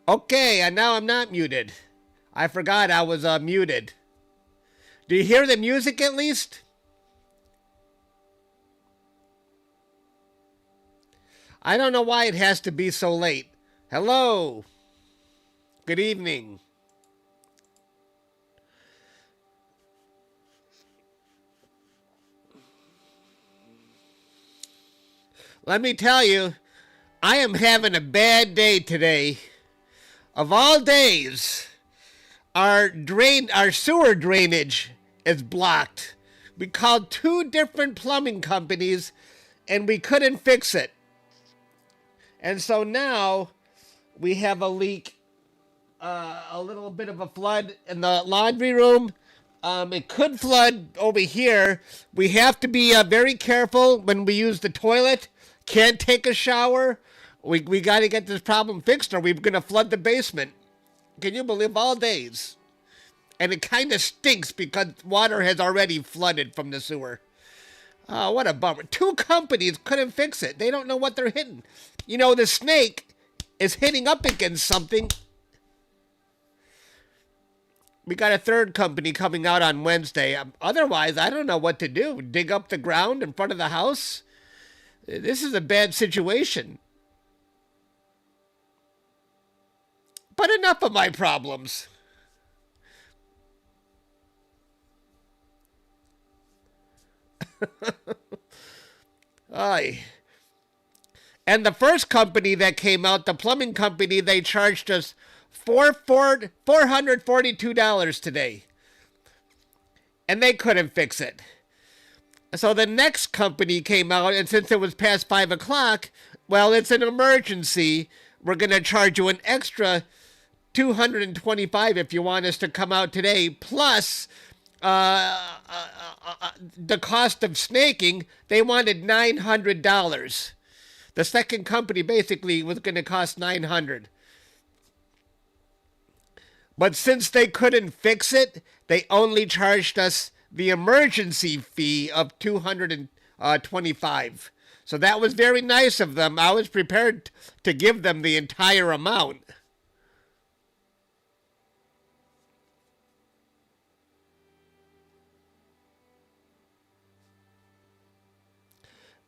Okay, and now I'm not muted. I forgot I was muted. Do you hear the music at least? I don't know why it has to be so late. Hello. Good evening. Let me tell you, I am having a bad day today. Of all days, our sewer drainage is blocked. We called two different plumbing companies and we couldn't fix it. And so now we have a leak, a little bit of a flood in the laundry room. It could flood over here. We have to be very careful when we use the toilet. Can't take a shower. We got to get this problem fixed or we're going to flood the basement. Can you believe all days? And it kind of stinks because water has already flooded from the sewer. Oh, what a bummer. Two companies couldn't fix it. They don't know what they're hitting. You know, the snake is hitting up against something. We got a third company coming out on Wednesday. Otherwise, I don't know what to do. Dig up the ground in front of the house? This is a bad situation. But enough of my problems. Aye. And the first company that came out, the plumbing company, they charged us $442 today. And they couldn't fix it. So the next company came out, and since it was past 5 o'clock, well, it's an emergency. We're going to charge you an extra $225 if you want us to come out today, plus the cost of snaking. They wanted $900. The second company basically was going to cost $900. But since they couldn't fix it, they only charged us the emergency fee of $225. So that was very nice of them. I was prepared to give them the entire amount.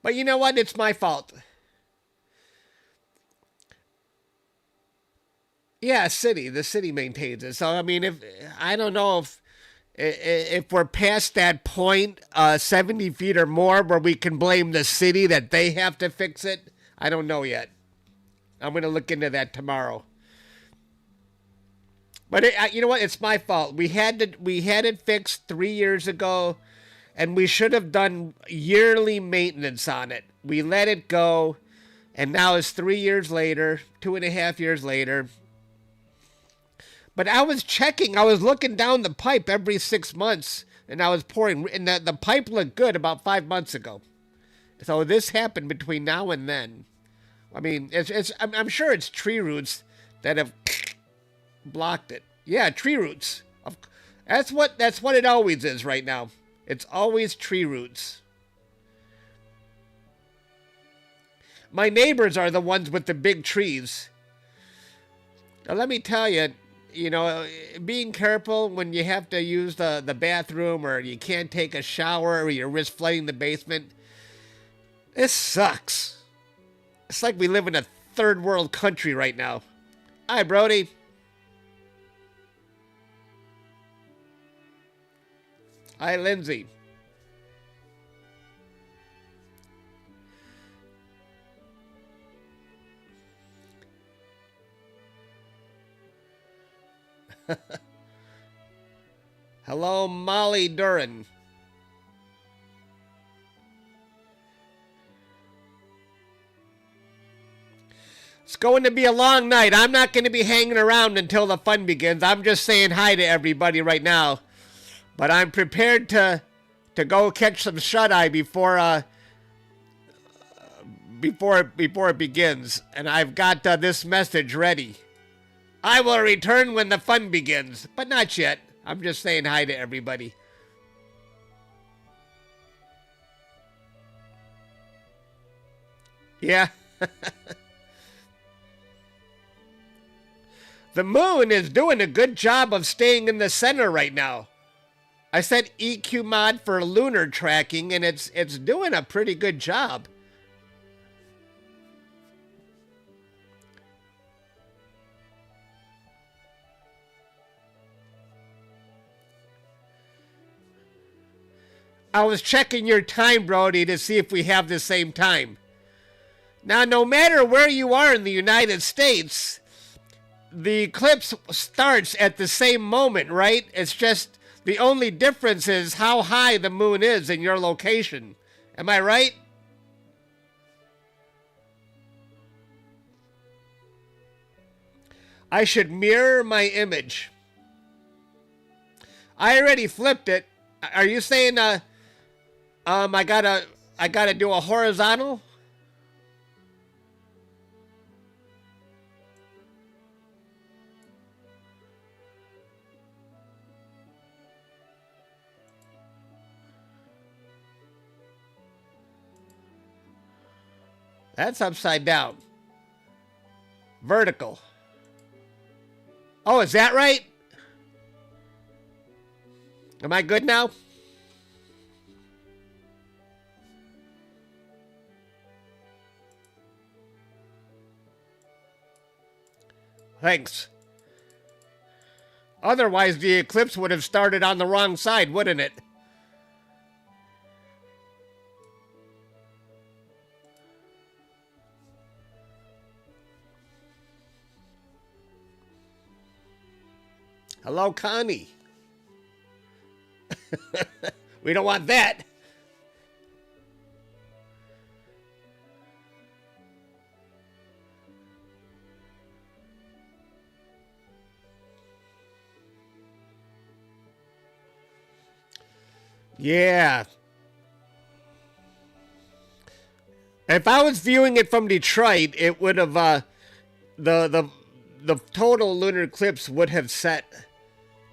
But you know what? It's my fault. Yeah, city. The city maintains it. So I mean, if I don't know if we're past that point, 70 feet or more, where we can blame the city that they have to fix it. I don't know yet. I'm gonna look into that tomorrow. But you know what? It's my fault. We had it fixed 3 years ago, and we should have done yearly maintenance on it. We let it go, and now it's 3 years later, 2.5 years later. But I was checking. I was looking down the pipe every 6 months, and I was pouring. And the pipe looked good about 5 months ago. So this happened between now and then. I mean, I'm sure it's tree roots that have blocked it. Yeah, tree roots. That's what it always is right now. It's always tree roots. My neighbors are the ones with the big trees. Now, let me tell you, being careful when you have to use the bathroom or you can't take a shower or you risk flooding the basement. This sucks. It's like we live in a third world country right now. Hi, Brody. Hi, Lindsay. Hello, Molly Duran. It's going to be a long night. I'm not going to be hanging around until the fun begins. I'm just saying hi to everybody right now. But I'm prepared to go catch some shut eye before it begins. And I've got this message ready. I will return when the fun begins, but not yet. I'm just saying hi to everybody. Yeah. The moon is doing a good job of staying in the center right now. I set EQ mod for lunar tracking, and it's doing a pretty good job. I was checking your time, Brody, to see if we have the same time. Now, no matter where you are in the United States, the eclipse starts at the same moment, right? It's just the only difference is how high the moon is in your location. Am I right? I should mirror my image. I already flipped it. Are you saying I gotta do a horizontal? That's upside down. Vertical. Oh, is that right? Am I good now? Thanks. Otherwise, the eclipse would have started on the wrong side, wouldn't it? Hello, Connie. We don't want that. Yeah. If I was viewing it from Detroit, it would have the total lunar eclipse would have set.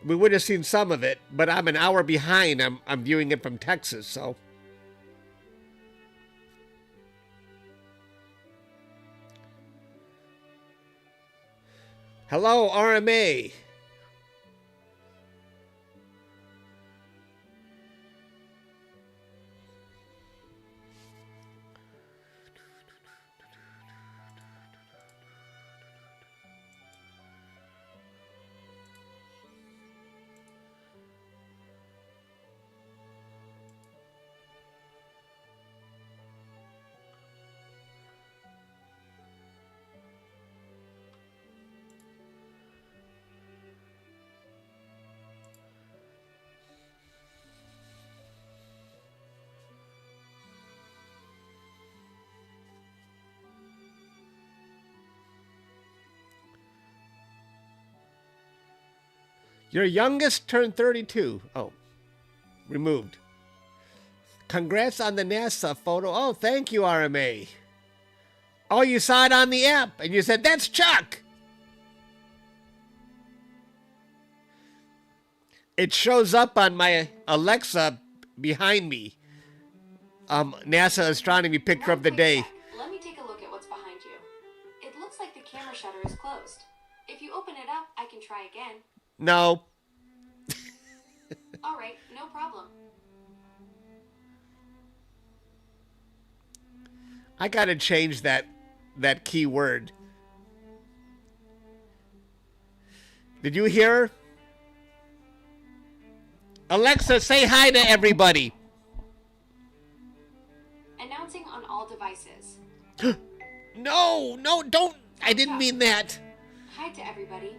We would have seen some of it, but I'm an hour behind. I'm viewing it from Texas, so. Hello, RMA. Your youngest turned 32. Oh, removed. Congrats on the NASA photo. Oh, thank you, RMA. Oh, you saw it on the app, and you said, that's Chuck. It shows up on my Alexa behind me. NASA astronomy picture of the day. Let me take a look at what's behind you. It looks like the camera shutter is closed. If you open it up, I can try again. No. All right, no problem. I gotta change that keyword. Did you hear her? Alexa, say hi to everybody. Announcing on all devices. No, don't. I didn't mean that. Hi to everybody.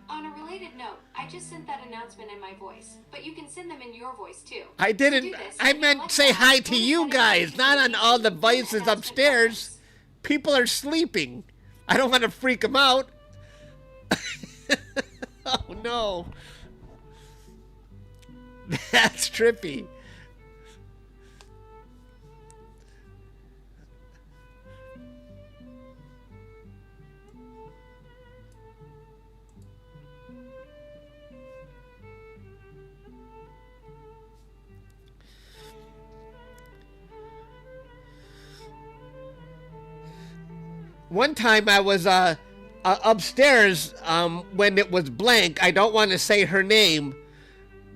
On a related note, I just sent that announcement in my voice, but you can send them in your voice too. I didn't. I meant say hi to you guys, not on all the devices upstairs. People are sleeping. I don't want to freak them out. Oh no. That's trippy. One time I was upstairs, when it was blank, I don't want to say her name,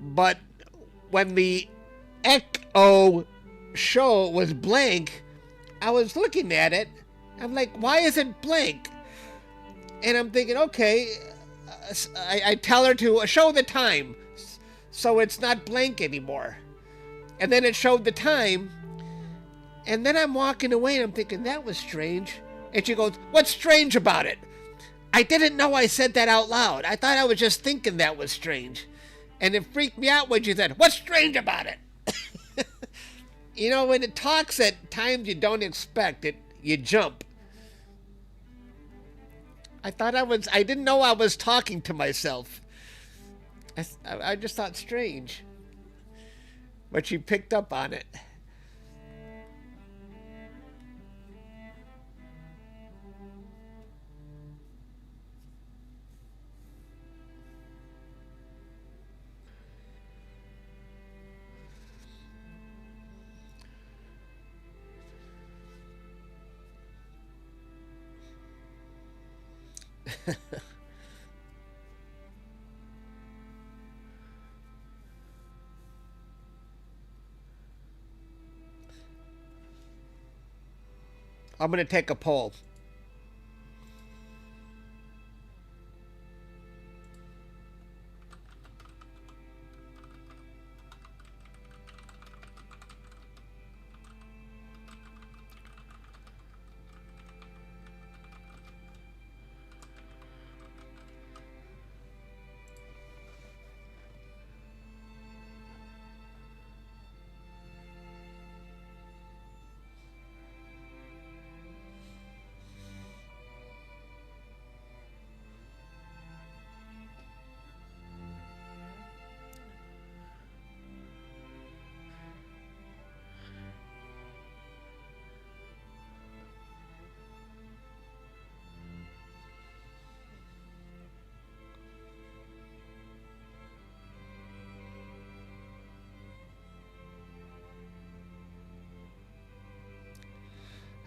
but when the Echo show was blank, I was looking at it. I'm like, why is it blank? And I'm thinking, okay, I tell her to show the time so it's not blank anymore. And then it showed the time. And then I'm walking away and I'm thinking, that was strange. And she goes, what's strange about it? I didn't know I said that out loud. I thought I was just thinking that was strange. And it freaked me out when she said, what's strange about it? You know, when it talks at times you don't expect it, you jump. I didn't know I was talking to myself. I just thought strange. But she picked up on it. I'm going to take a poll.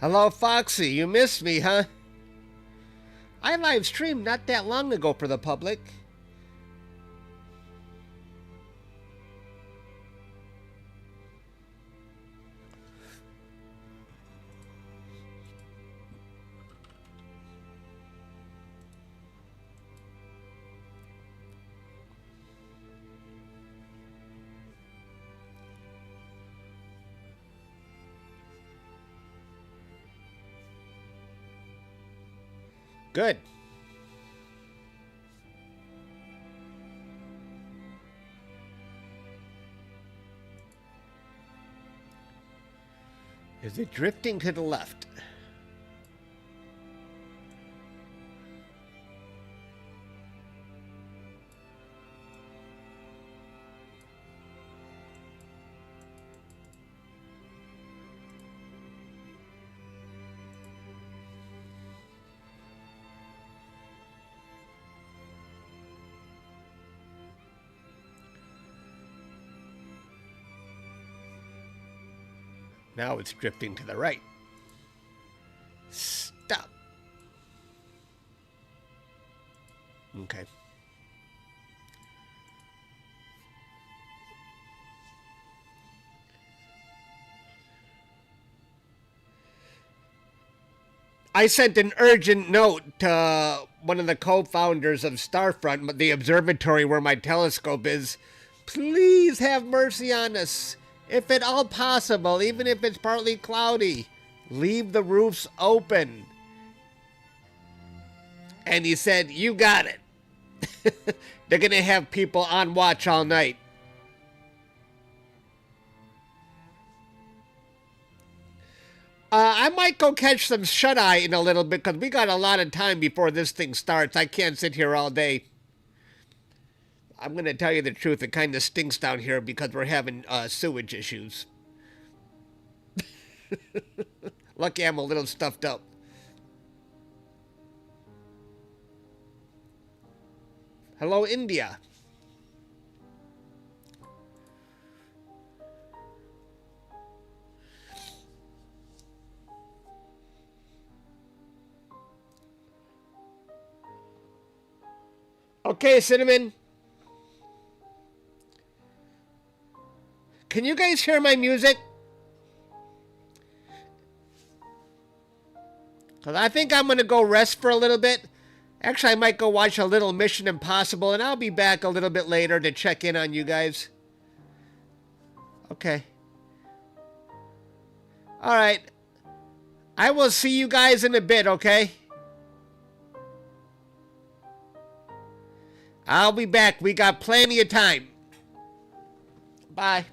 Hello, Foxy. You missed me, huh? I live streamed not that long ago for the public. Good. Is it drifting to the left? Now it's drifting to the right. Stop. Okay. I sent an urgent note to one of the co-founders of Starfront, the observatory where my telescope is. Please have mercy on us. If at all possible, even if it's partly cloudy, leave the roofs open. And he said, you got it. They're going to have people on watch all night. I might go catch some shut-eye in a little bit because we got a lot of time before this thing starts. I can't sit here all day. I'm going to tell you the truth. It kind of stinks down here because we're having sewage issues. Lucky I'm a little stuffed up. Hello, India. Okay, Cinnamon. Can you guys hear my music? Because I think I'm going to go rest for a little bit. Actually, I might go watch a little Mission Impossible, and I'll be back a little bit later to check in on you guys. Okay. All right. I will see you guys in a bit, okay? I'll be back. We got plenty of time. Bye.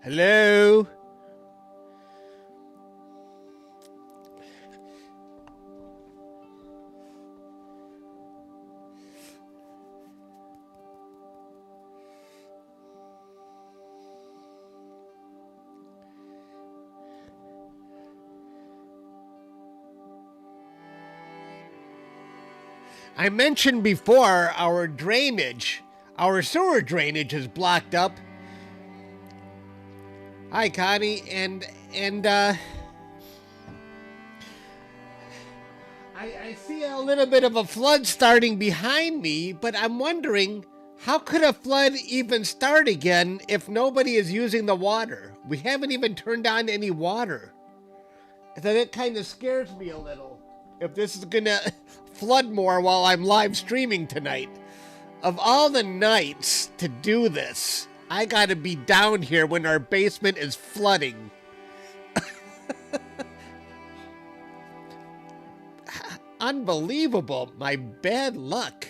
Hello? I mentioned before our drainage, our sewer drainage is blocked up. Hi, Connie, and I see a little bit of a flood starting behind me, but I'm wondering, how could a flood even start again if nobody is using the water? We haven't even turned on any water. So that kind of scares me a little. If this is gonna flood more while I'm live streaming tonight. Of all the nights to do this, I gotta be down here when our basement is flooding. Unbelievable, my bad luck.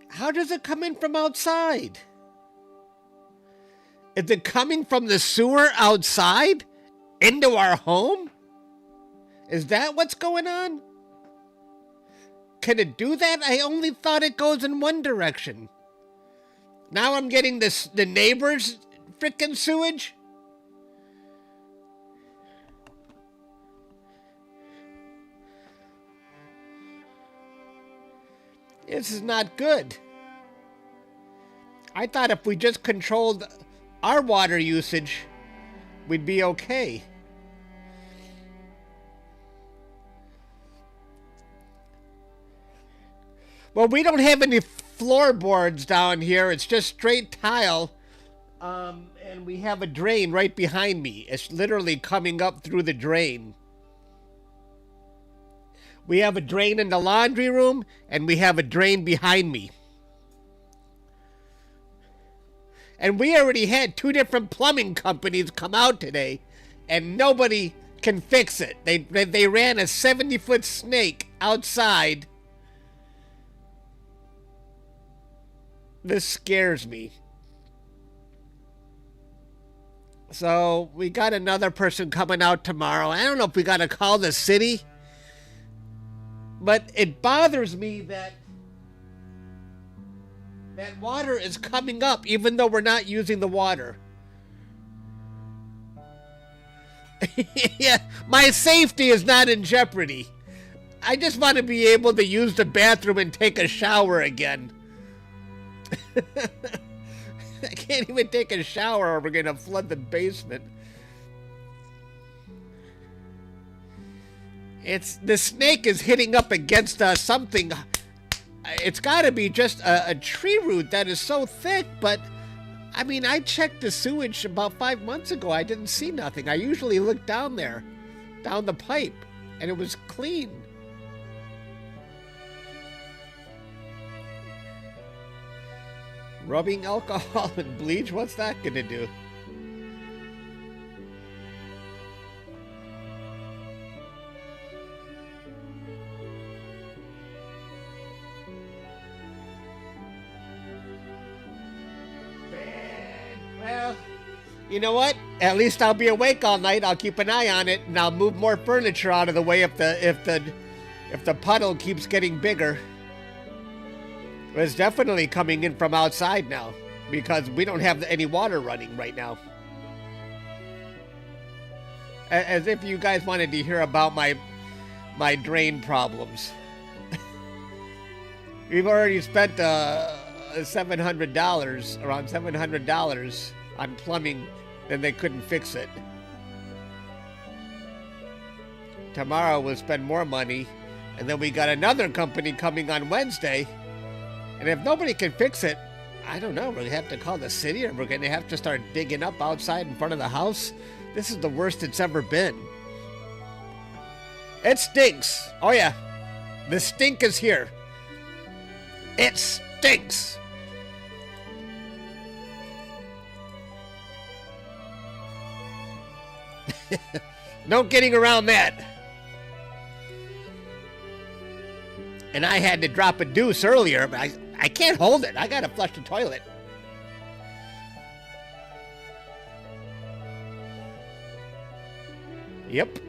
How does it come in from outside? Is it coming from the sewer outside into our home? Is that what's going on? Can it do that? I only thought it goes in one direction. Now I'm getting the neighbor's frickin' sewage? This is not good. I thought if we just controlled our water usage, we'd be okay. Well, we don't have any floorboards down here. It's just straight tile. And we have a drain right behind me. It's literally coming up through the drain. We have a drain in the laundry room, and we have a drain behind me. And we already had 2 different plumbing companies come out today, and nobody can fix it. They ran a 70-foot snake outside. This scares me. So we got another person coming out tomorrow. I don't know if we got to call the city, but it bothers me that water is coming up even though we're not using the water. Yeah, my safety is not in jeopardy. I just want to be able to use the bathroom and take a shower again. I can't even take a shower or we're going to flood the basement. The snake is hitting up against something. It's got to be just a tree root that is so thick, but I mean, I checked the sewage about 5 months ago. I didn't see nothing. I usually look down there, down the pipe, and it was clean. Rubbing alcohol and bleach, what's that gonna do? Well, you know what? At least I'll be awake all night. I'll keep an eye on it, and I'll move more furniture out of the way if the puddle keeps getting bigger. It's definitely coming in from outside now because we don't have any water running right now. As if you guys wanted to hear about my drain problems. We've already spent $700, around $700 on plumbing, and they couldn't fix it. Tomorrow we'll spend more money, and then we got another company coming on Wednesday. And if nobody can fix it, I don't know, we're going to have to call the city, or we're going to have to start digging up outside in front of the house. This is the worst it's ever been. It stinks. Oh yeah, the stink is here. It stinks. No getting around that. And I had to drop a deuce earlier, but I can't hold it. I gotta flush the toilet. Yep.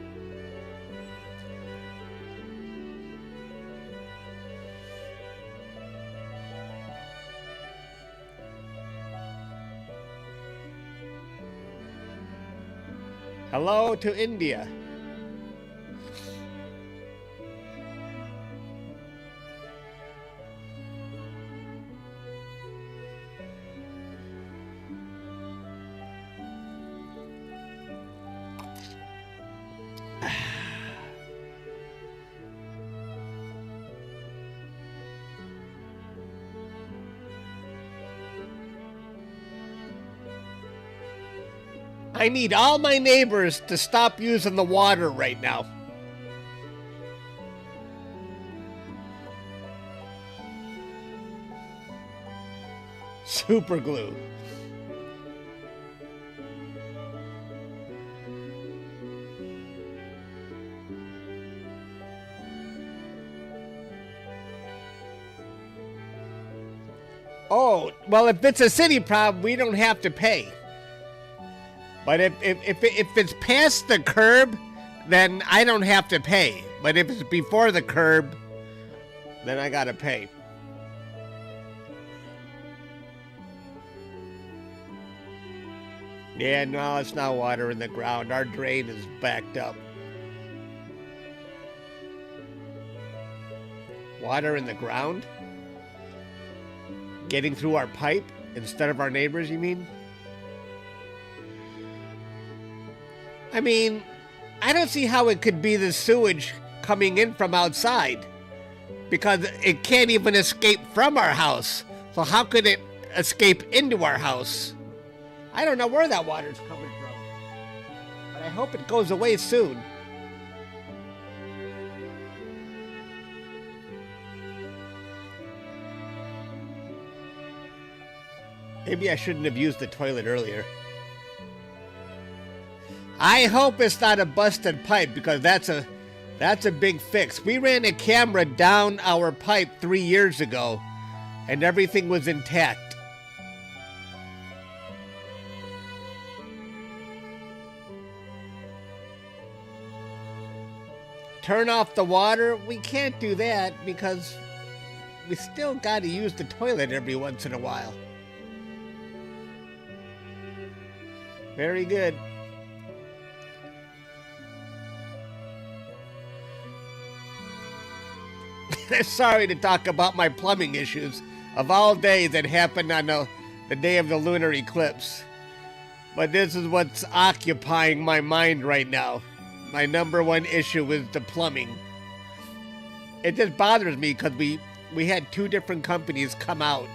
Hello to India. I need all my neighbors to stop using the water right now. Super glue. Oh, well, if it's a city problem, we don't have to pay. But if it's past the curb, then I don't have to pay. But if it's before the curb, then I gotta pay. Yeah, no, it's not water in the ground. Our drain is backed up. Water in the ground? Getting through our pipe instead of our neighbors, you mean? I mean, I don't see how it could be the sewage coming in from outside, because it can't even escape from our house. So how could it escape into our house? I don't know where that water's coming from, but I hope it goes away soon. Maybe I shouldn't have used the toilet earlier. I hope it's not a busted pipe, because that's a big fix. We ran a camera down our pipe 3 years ago, and everything was intact. Turn off the water? We can't do that because we still got to use the toilet every once in a while. Very good. Sorry to talk about my plumbing issues. Of all days, it happened on the day of the lunar eclipse. But this is what's occupying my mind right now. My number one issue is the plumbing. It just bothers me because we had 2 different companies come out.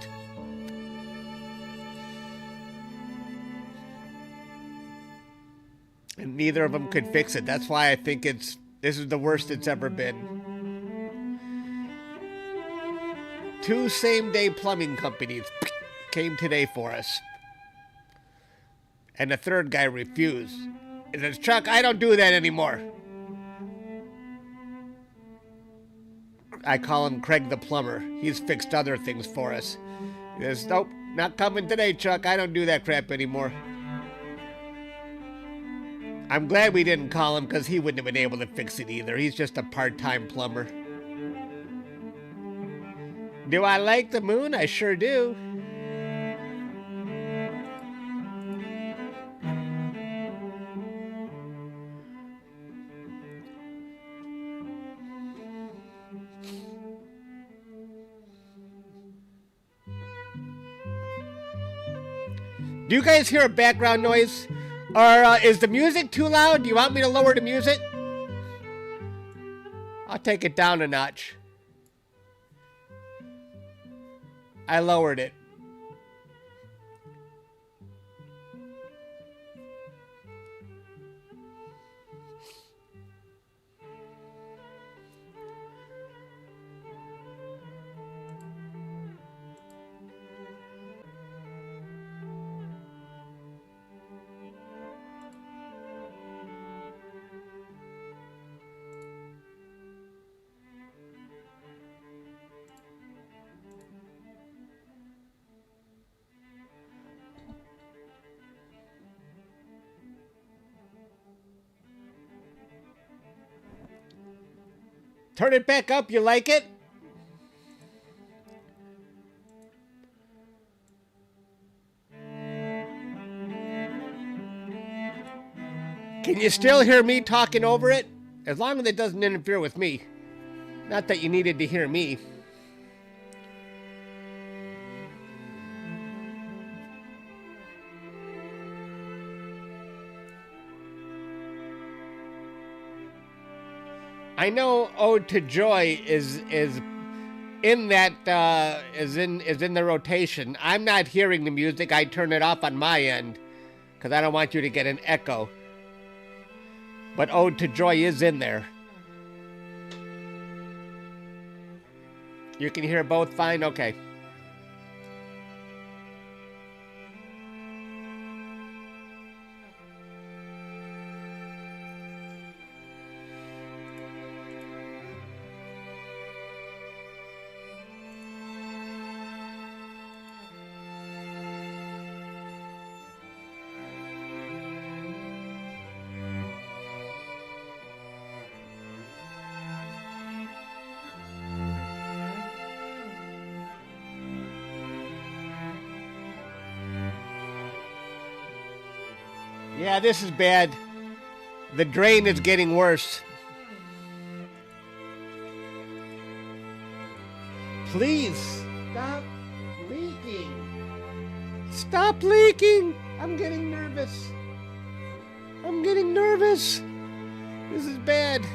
And neither of them could fix it. That's why I think this is the worst it's ever been. 2 same-day plumbing companies came today for us. And the third guy refused. He says, Chuck, I don't do that anymore. I call him Craig the plumber. He's fixed other things for us. He says, nope, not coming today, Chuck. I don't do that crap anymore. I'm glad we didn't call him, because he wouldn't have been able to fix it either. He's just a part-time plumber. Do I like the moon? I sure do. Do you guys hear a background noise? Or is the music too loud? Do you want me to lower the music? I'll take it down a notch. I lowered it. Turn it back up. You like it? Can you still hear me talking over it? As long as it doesn't interfere with me. Not that you needed to hear me. I know "Ode to Joy" is in that is in the rotation. I'm not hearing the music. I turn it off on my end because I don't want you to get an echo. But "Ode to Joy" is in there. You can hear both fine? Okay. Yeah, this is bad. The drain is getting worse. Please, stop leaking. Stop leaking. I'm getting nervous. I'm getting nervous. This is bad.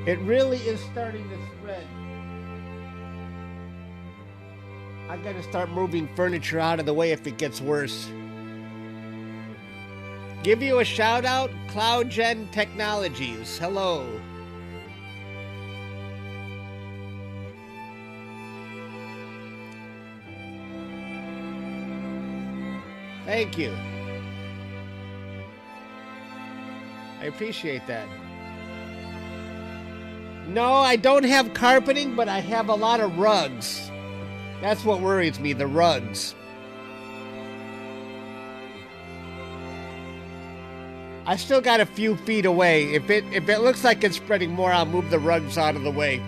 It really is starting to spread. I gotta start moving furniture out of the way if it gets worse. Give you a shout out, CloudGen Technologies. Hello. Thank you. I appreciate that. No, I don't have carpeting, but I have a lot of rugs. That's what worries me, the rugs. I still got a few feet away. If it looks like it's spreading more, I'll move the rugs out of the way.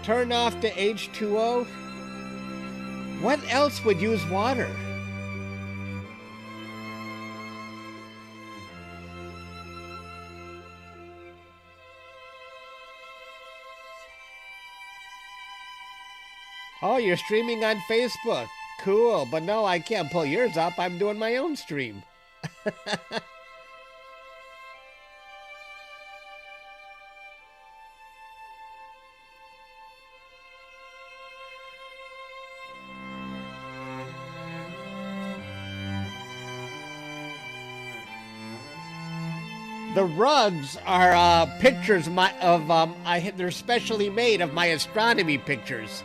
Turn off the H2O. What else would use water? Oh, you're streaming on Facebook. Cool, but no, I can't pull yours up. I'm doing my own stream. The rugs are pictures they're specially made of my astronomy pictures.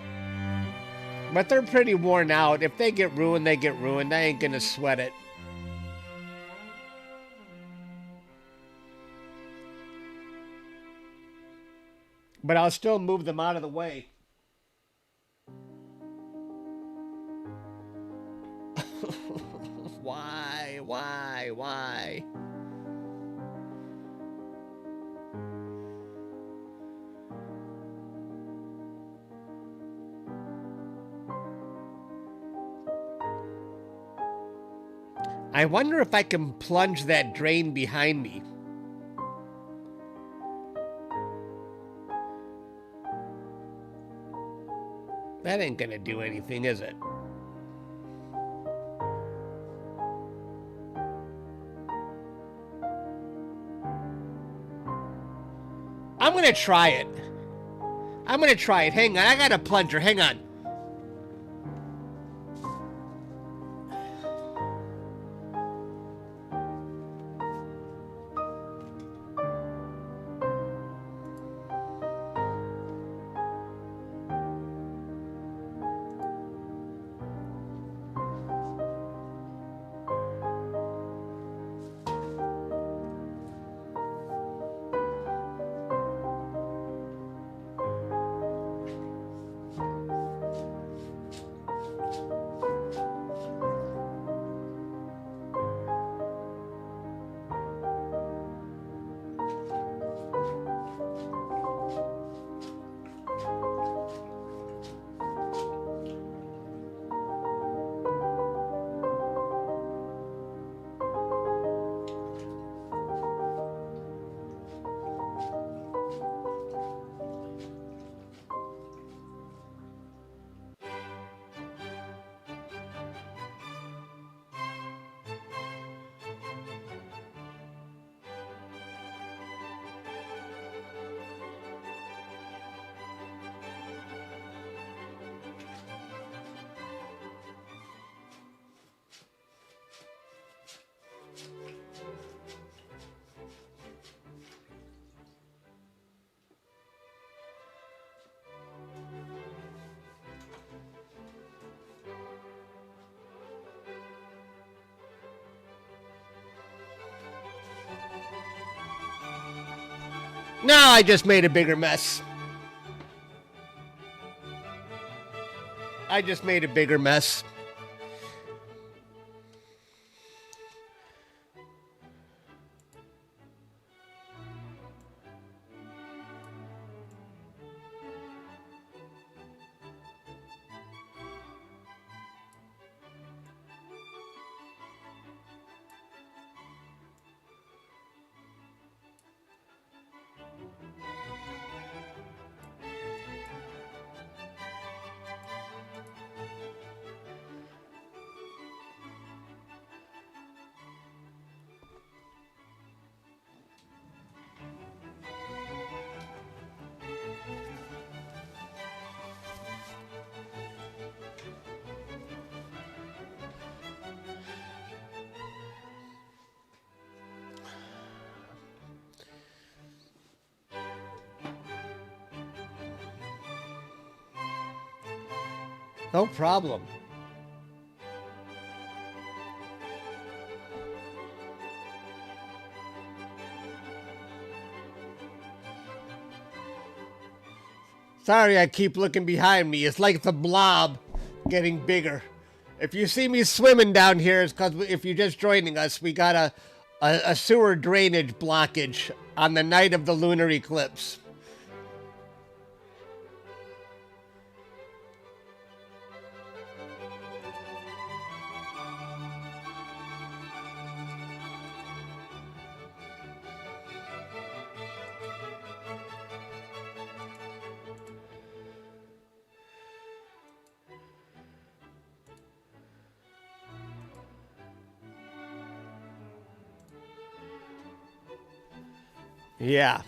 But they're pretty worn out. If they get ruined, they get ruined. I ain't gonna sweat it. But I'll still move them out of the way. Why? I wonder if I can plunge that drain behind me. That ain't gonna do anything, is it? I'm gonna try it. Hang on, I got a plunger. Hang on. No, I just made a bigger mess. I just made a bigger mess. No problem. Sorry, I keep looking behind me. It's like the blob getting bigger. If you see me swimming down here, it's because if you're just joining us, we got a sewer drainage blockage on the night of the lunar eclipse. Yeah.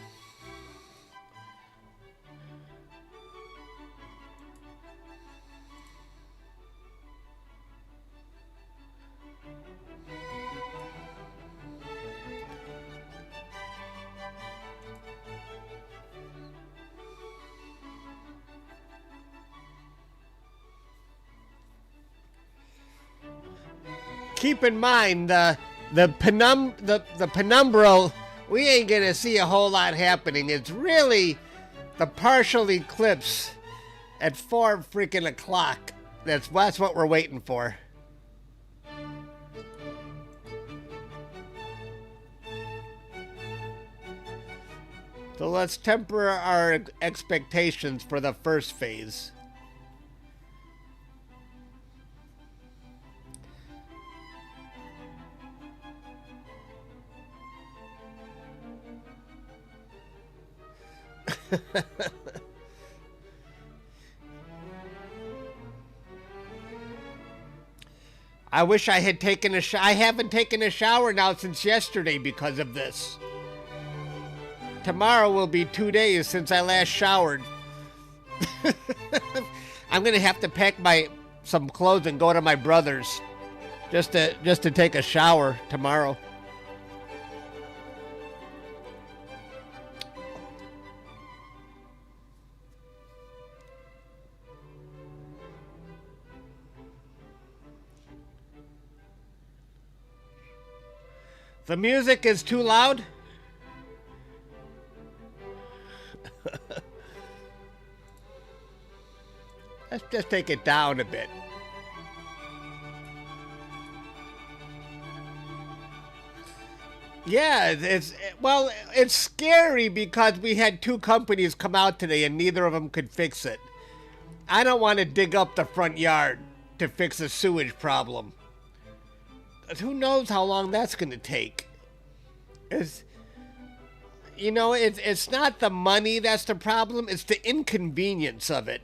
Keep in mind the penumbral. We ain't gonna see a whole lot happening. It's really the partial eclipse at 4 freaking o'clock. That's what we're waiting for. So let's temper our expectations for the first phase. I wish I had taken a shower. I haven't taken a shower now since yesterday because of this. Tomorrow will be 2 days since I last showered. I'm gonna have to pack some clothes and go to my brother's just to take a shower tomorrow. The music is too loud? Let's just take it down a bit. Yeah, it's scary because we had 2 companies come out today and neither of them could fix it. I don't want to dig up the front yard to fix a sewage problem. Who knows how long that's going to take? It's not the money that's the problem. It's the inconvenience of it.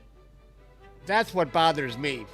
That's what bothers me.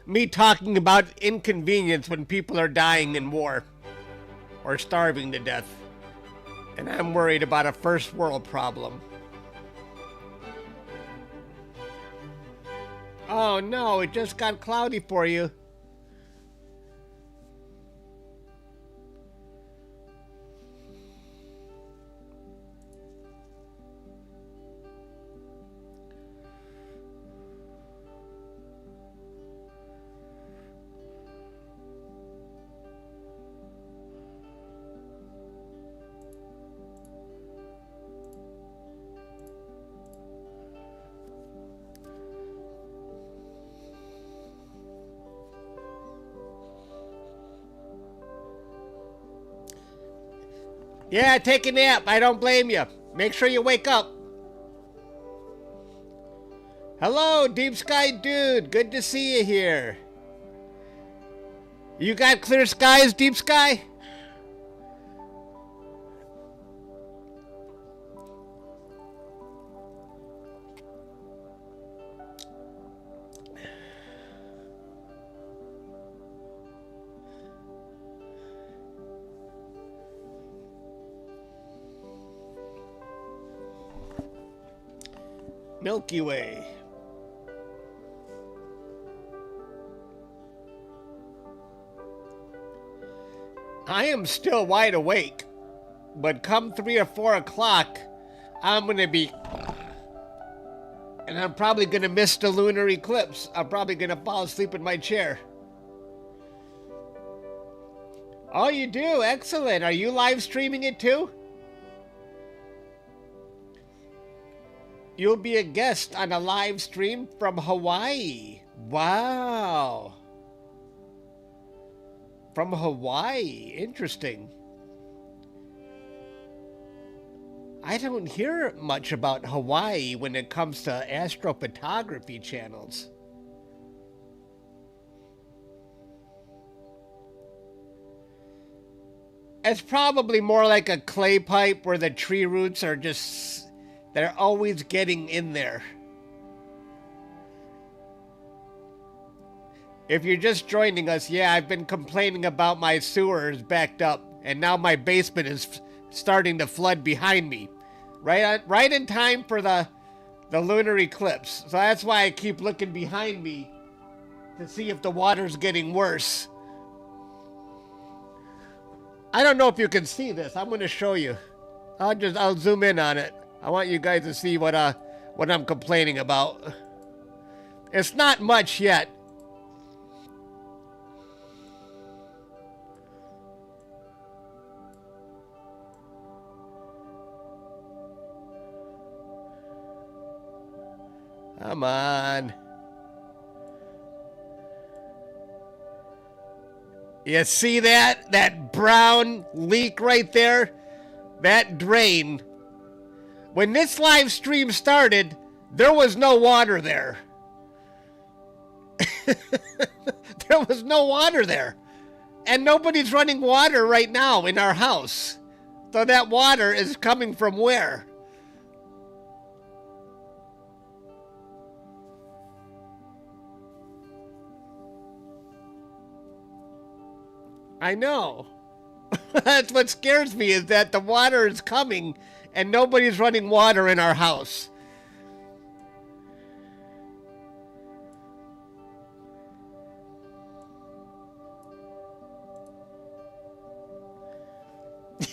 Me talking about inconvenience when people are dying in war or starving to death. And I'm worried about a first world problem. Oh no, it just got cloudy for you. Yeah, take a nap. I don't blame you. Make sure you wake up. Hello, Deep Sky Dude. Good to see you here. You got clear skies, Deep Sky? Milky Way. I am still wide awake, but come 3 or 4 o'clock, I'm going to be... And I'm probably going to miss the lunar eclipse. I'm probably going to fall asleep in my chair. Oh, you do? Excellent. Are you live streaming it too? You'll be a guest on a live stream from Hawaii. Wow. From Hawaii. Interesting. I don't hear much about Hawaii when it comes to astrophotography channels. It's probably more like a clay pipe where the tree roots are just... They're always getting in there. If you're just joining us, yeah, I've been complaining about my sewers backed up, and now my basement is starting to flood behind me. Right in time for the lunar eclipse. So that's why I keep looking behind me to see if the water's getting worse. I don't know if you can see this. I'm going to show you. I'll zoom in on it. I want you guys to see what I'm complaining about. It's not much yet. Come on. You see that? That brown leak right there? That drain. When this live stream started, there was no water there. There was no water there. And nobody's running water right now in our house. So that water is coming from where? I know. That's what scares me, is that the water is coming and nobody's running water in our house.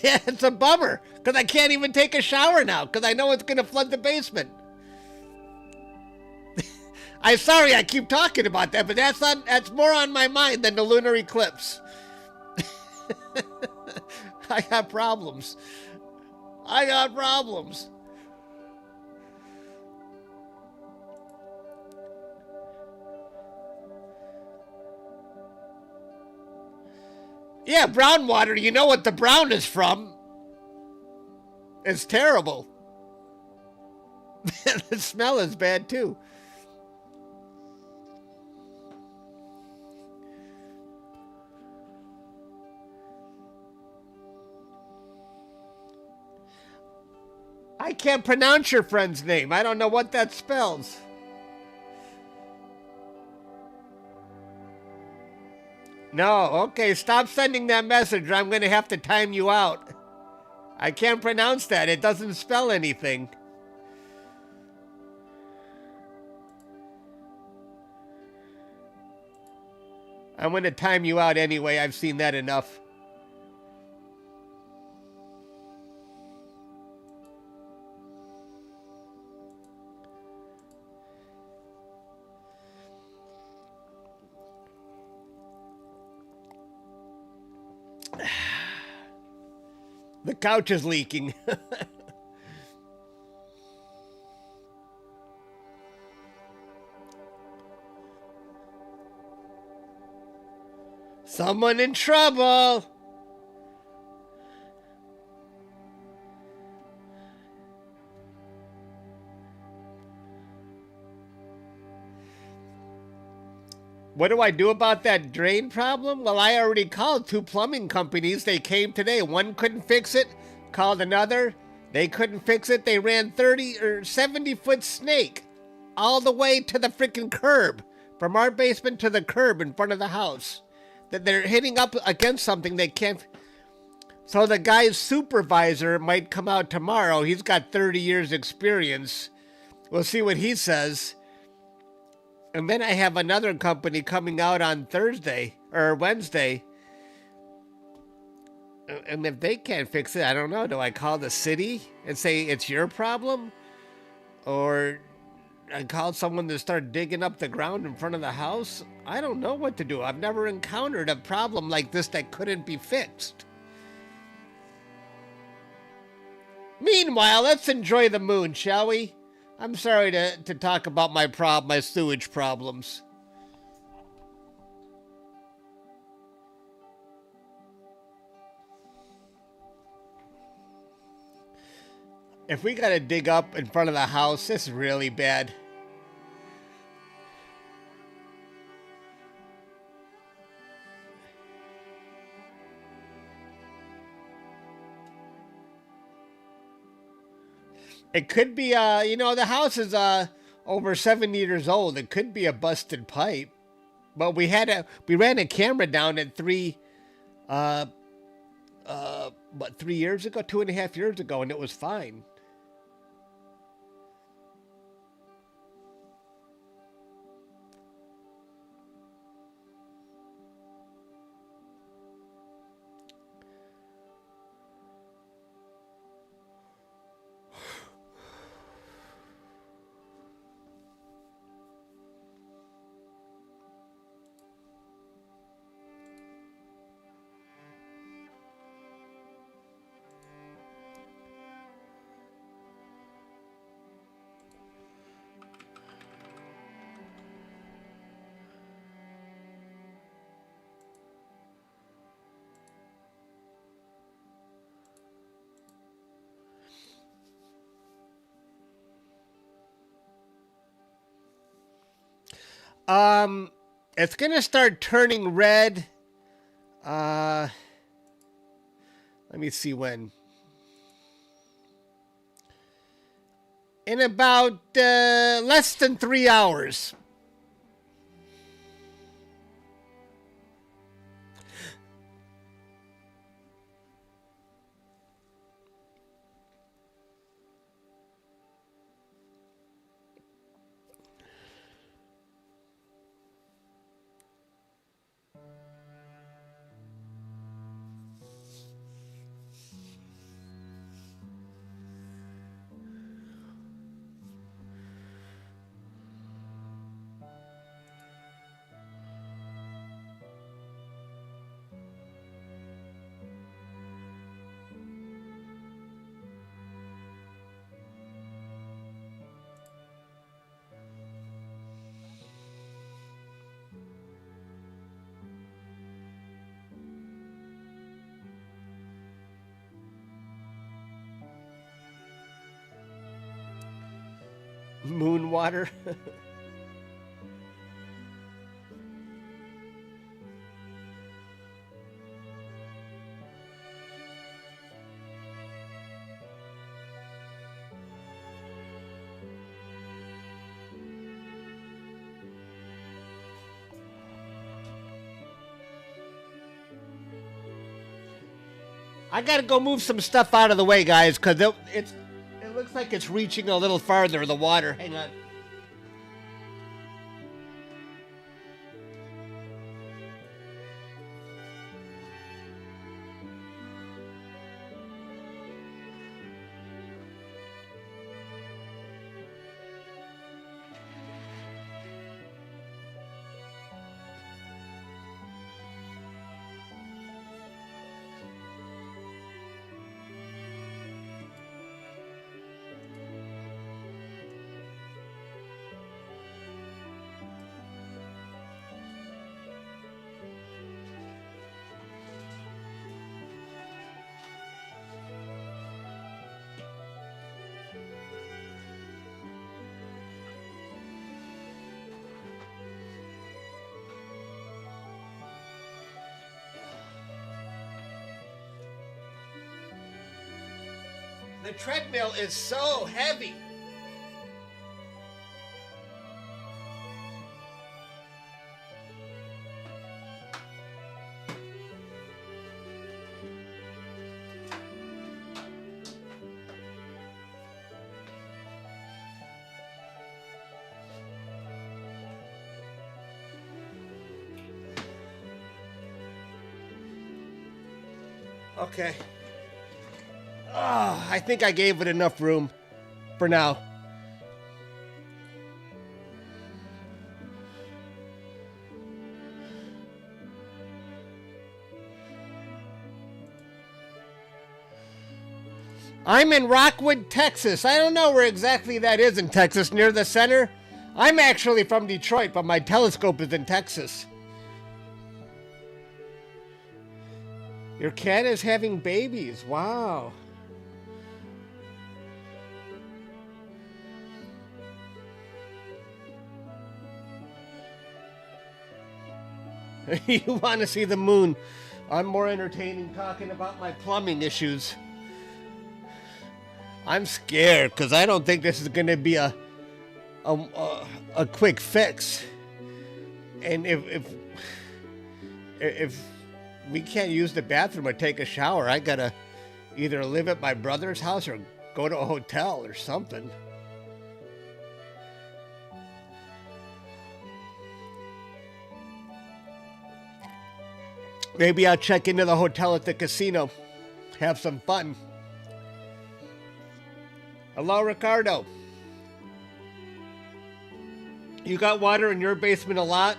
Yeah, it's a bummer, because I can't even take a shower now, because I know it's going to flood the basement. I'm sorry I keep talking about that, but that's more on my mind than the lunar eclipse. I got problems. I got problems. Yeah, brown water, you know what the brown is from. It's terrible. The smell is bad too. I can't pronounce your friend's name. I don't know what that spells. No, okay, stop sending that message or I'm going to have to time you out. I can't pronounce that. It doesn't spell anything. I'm going to time you out anyway. I've seen that enough. The couch is leaking. Someone in trouble. What do I do about that drain problem? Well, I already called 2 plumbing companies. They came today. One couldn't fix it. Called another. They couldn't fix it. They ran 30 or 70-foot snake all the way to the freaking curb. From our basement to the curb in front of the house. That they're hitting up against something they can't. So the guy's supervisor might come out tomorrow. He's got 30 years experience. We'll see what he says. And then I have another company coming out on Thursday or Wednesday. And if they can't fix it, I don't know. Do I call the city and say it's your problem? Or I call someone to start digging up the ground in front of the house? I don't know what to do. I've never encountered a problem like this that couldn't be fixed. Meanwhile, let's enjoy the moon, shall we? I'm sorry to talk about my sewage problems. If we gotta dig up in front of the house, this is really bad. It could be, the house is over 7 years old. It could be a busted pipe. But we ran a camera down at 3 years ago, 2.5 years ago, and it was fine. It's gonna start turning red. Let me see when. In about less than 3 hours. Moon water. I gotta go move some stuff out of the way, guys, because it looks like it's reaching a little farther, the water. Hang on. The treadmill is so heavy. Okay. Oh, I think I gave it enough room for now. I'm in Rockwood, Texas. I don't know where exactly that is in Texas, near the center. I'm actually from Detroit, but my telescope is in Texas. Your cat is having babies. Wow. You want to see the moon? I'm more entertaining talking about my plumbing issues. I'm scared because I don't think this is going to be a quick fix. And if we can't use the bathroom or take a shower, I gotta either live at my brother's house or go to a hotel or something. Maybe I'll check into the hotel at the casino. Have some fun. Hello, Ricardo. You got water in your basement a lot?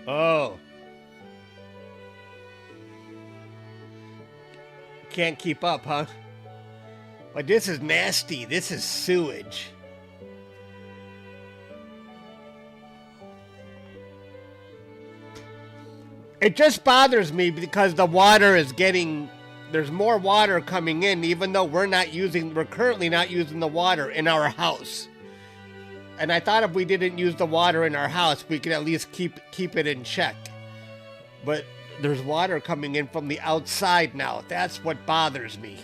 Oh. Can't keep up, huh? But this is nasty. This is sewage. It just bothers me because the water is getting... There's more water coming in, even though we're currently not using the water in our house. And I thought if we didn't use the water in our house, we could at least keep it in check. But there's water coming in from the outside now. That's what bothers me.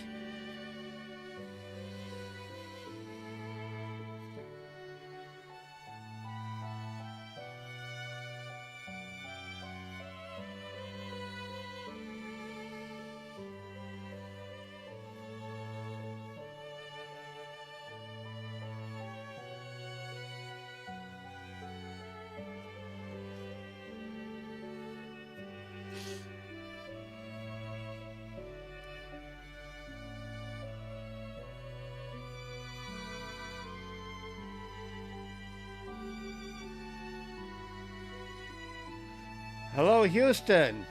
Hello, Houston.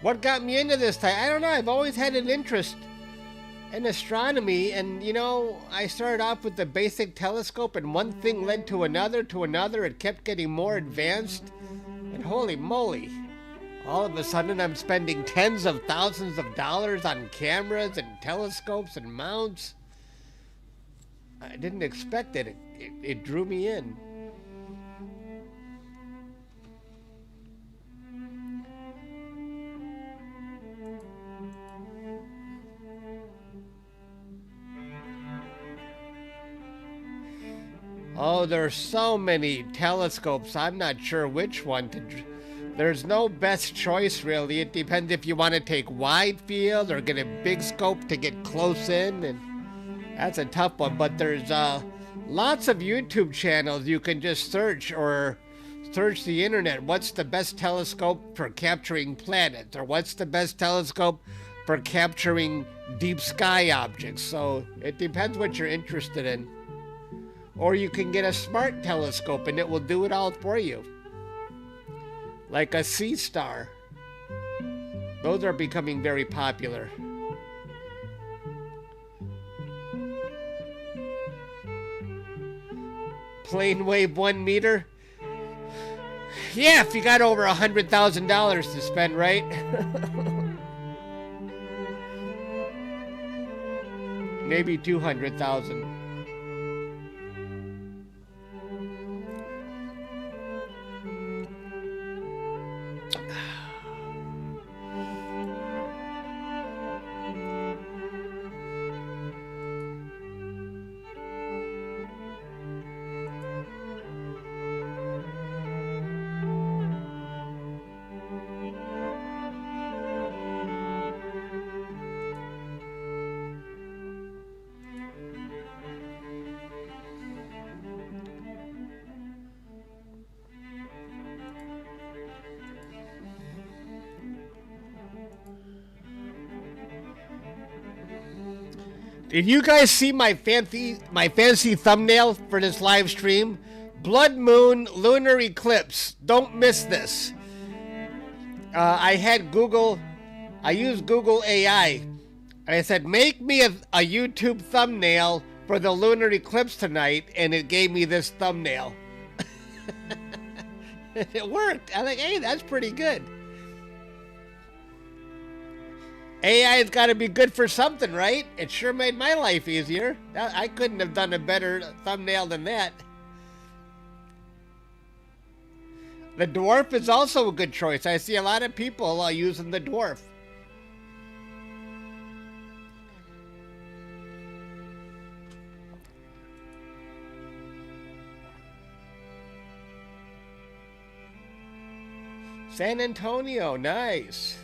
What got me into this type? I don't know. I've always had an interest in astronomy, and you know, I started off with the basic telescope, and one thing led to another. It kept getting more advanced, and holy moly. All of a sudden, I'm spending tens of thousands of dollars on cameras and telescopes and mounts. I didn't expect it. It drew me in. Oh, there's so many telescopes. I'm not sure which one to... There's no best choice, really. It depends if you want to take wide field or get a big scope to get close in, and that's a tough one. But there's lots of YouTube channels you can just search the internet. What's the best telescope for capturing planets? Or what's the best telescope for capturing deep sky objects? So it depends what you're interested in. Or you can get a smart telescope and it will do it all for you. Like a sea star. Those are becoming very popular. Plane wave 1 meter? Yeah, if you got over $100,000 to spend, right? maybe 200,000. Did you guys see my fancy thumbnail for this live stream? Blood Moon Lunar Eclipse. Don't miss this. I used Google AI, and I said, make me a YouTube thumbnail for the lunar eclipse tonight, and it gave me this thumbnail. It worked. I think, hey, that's pretty good. AI's got to be good for something, right? It sure made my life easier. I couldn't have done a better thumbnail than that. The dwarf is also a good choice. I see a lot of people using the dwarf. San Antonio, nice.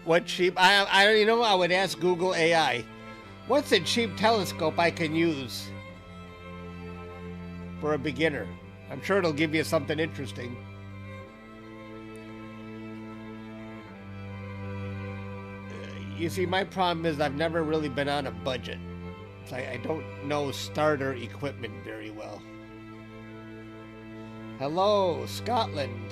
What cheap? You know, I would ask Google AI, what's a cheap telescope I can use for a beginner? I'm sure it'll give you something interesting. You see, my problem is I've never really been on a budget. So I don't know starter equipment very well. Hello, Scotland.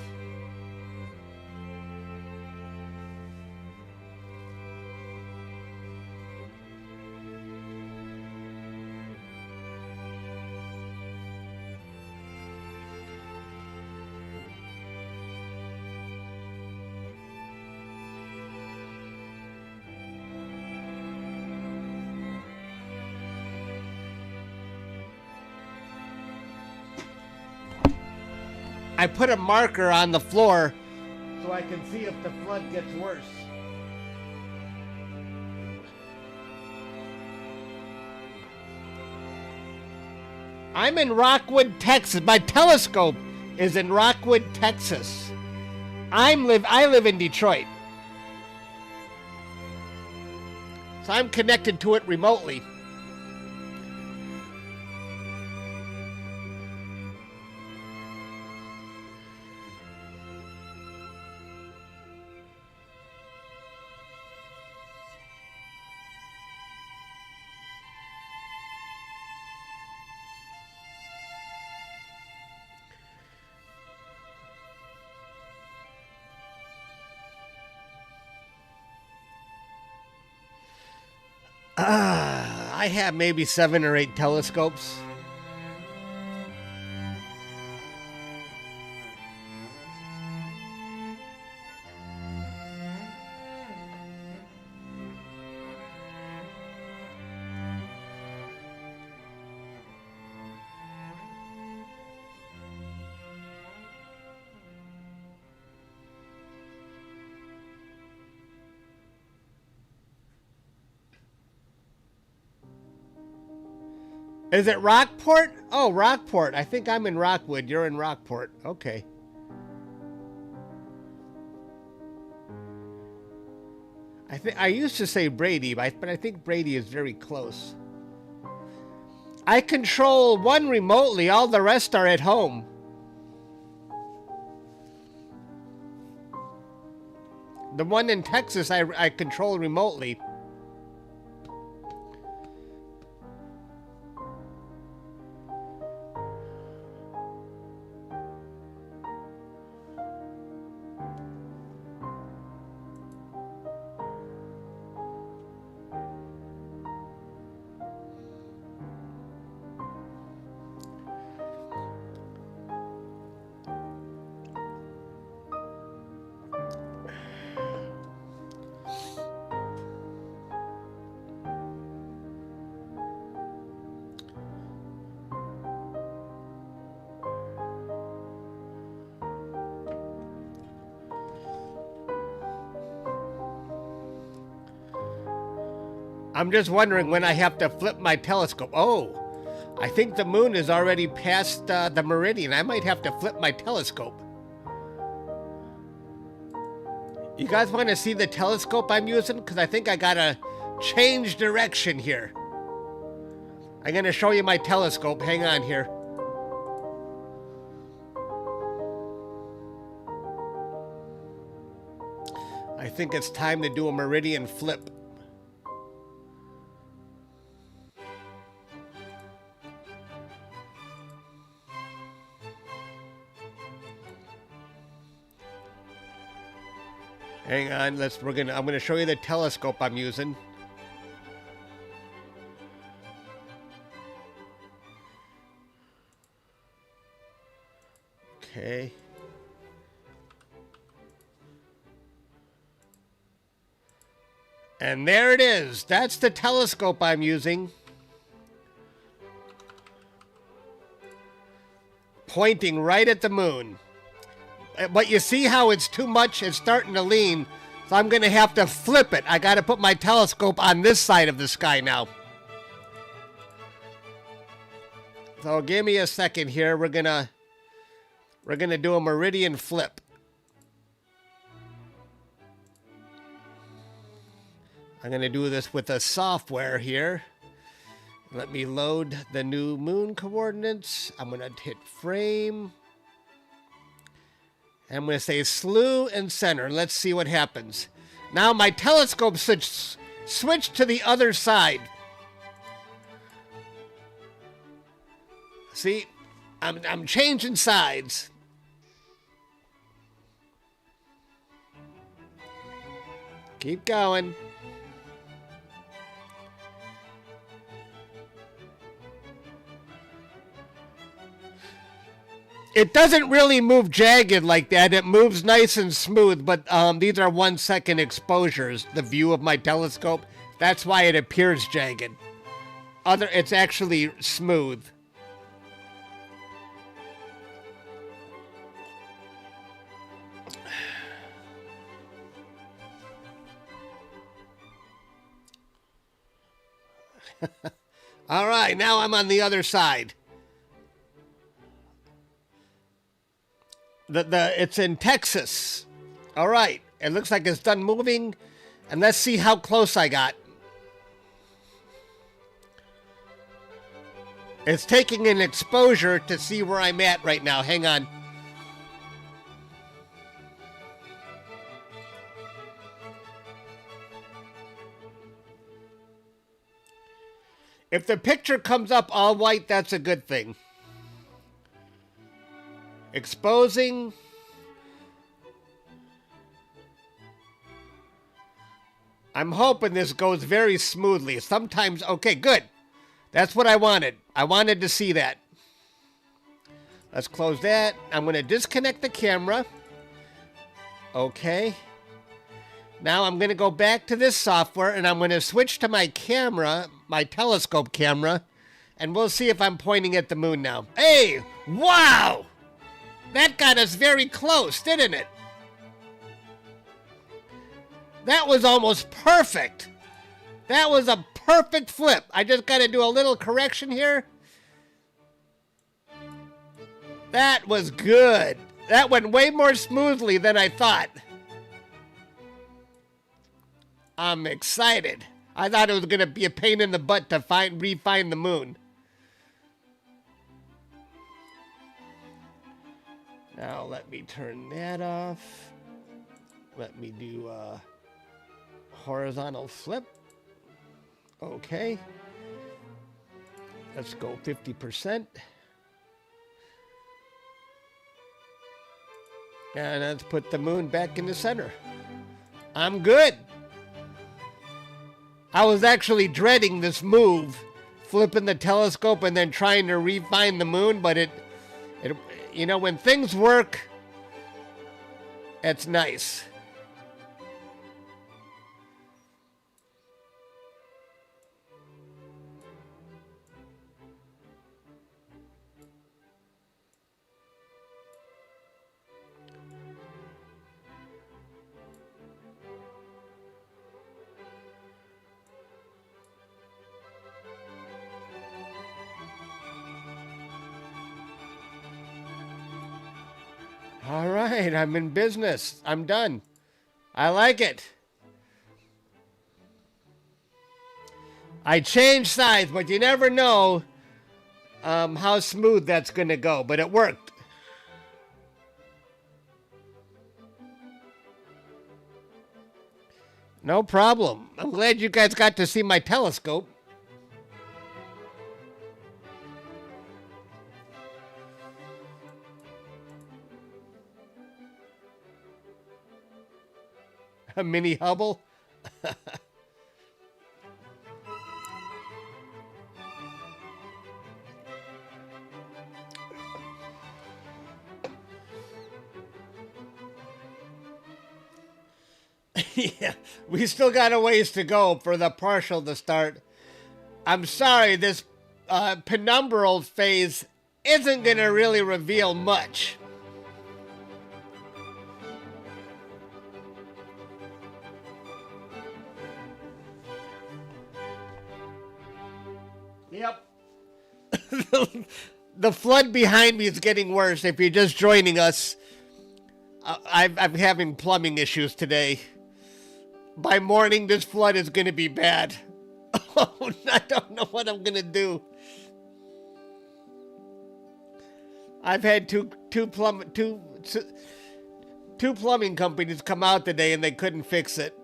I put a marker on the floor so I can see if the flood gets worse. I'm in Rockwood, Texas. My telescope is in Rockwood, Texas. I live in Detroit. So I'm connected to it remotely. I have maybe 7 or 8 telescopes. Is it Rockport? Oh, Rockport. I think I'm in Rockwood. You're in Rockport. Okay. I used to say Brady, but I think Brady is very close. I control one remotely. All the rest are at home. The one in Texas I control remotely. I'm just wondering when I have to flip my telescope. Oh, I think the moon is already past the meridian. I might have to flip my telescope. You guys want to see the telescope I'm using? Because I think I gotta change direction here. I'm gonna show you my telescope. Hang on here. I think it's time to do a meridian flip. Hang on, I'm gonna show you the telescope I'm using. Okay. And there it is. That's the telescope I'm using. Pointing right at the moon. But you see how it's too much? It's starting to lean. So I'm going to have to flip it. I got to put my telescope on this side of the sky now. So give me a second here. We're going to do a meridian flip. I'm going to do this with the software here. Let me load the new moon coordinates. I'm going to hit frame. I'm going to say slew and center. Let's see what happens. Now my telescope switched to the other side. See, I'm changing sides. Keep going. It doesn't really move jagged like that. It moves nice and smooth, but these are 1 second exposures, the view of my telescope. That's why it appears jagged. It's actually smooth. All right, now I'm on the other side. It's in Texas. All right, it looks like it's done moving, and let's see how close I got. It's taking an exposure to see where I'm at right now. Hang on. If the picture comes up all white, that's a good thing. Exposing. I'm hoping this goes very smoothly. Sometimes, okay, good. That's what I wanted. I wanted to see that. Let's close that. I'm going to disconnect the camera. Okay. Now I'm going to go back to this software and I'm going to switch to my camera, my telescope camera, and we'll see if I'm pointing at the moon now. Hey, wow! That got us very close, didn't it? That was almost perfect. That was a perfect flip. I just got to do a little correction here. That was good. That went way more smoothly than I thought. I'm excited. I thought it was going to be a pain in the butt to refine the moon. Now let me turn that off. Let me do horizontal flip. Okay. Let's go 50%. And let's put the moon back in the center. I'm good. I was actually dreading this move, flipping the telescope and then trying to refine the moon, but it you know, when things work, it's nice. All right, I'm in business. I'm done. I like it. I changed sides, but you never know how smooth that's going to go, but it worked. No problem. I'm glad you guys got to see my telescope. A mini Hubble. Yeah, we still got a ways to go for the partial to start. I'm sorry, this penumbral phase isn't going to really reveal much. Yep. The flood behind me is getting worse. If you're just joining us, I'm having plumbing issues today. By morning, this flood is going to be bad. Oh, I don't know what I'm going to do. I've had two plumbing companies come out today and they couldn't fix it.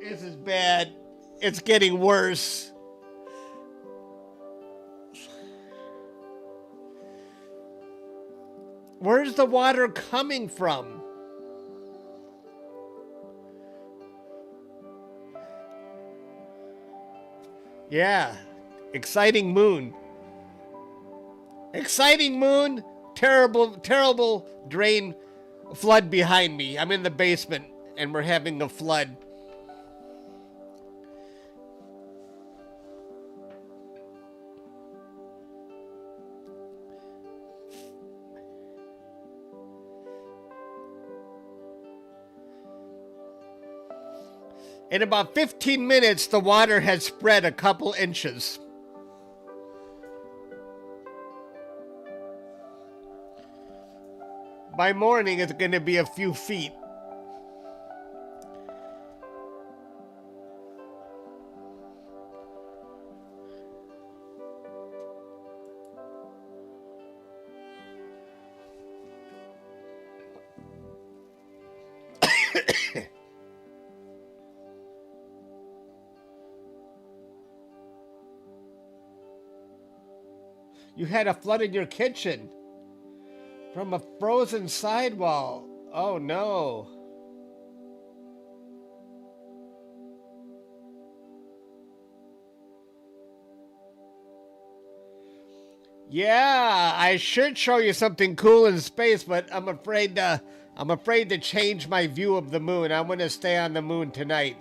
This is bad. It's getting worse. Where's the water coming from? Yeah, exciting moon. Exciting moon, terrible drain flood behind me. I'm in the basement and we're having a flood. In about 15 minutes, the water has spread a couple inches. By morning, it's going to be a few feet. You had a flood in your kitchen from a frozen sidewall. Oh no. Yeah, I should show you something cool in space, but I'm afraid to change my view of the moon. I'm going to stay on the moon tonight.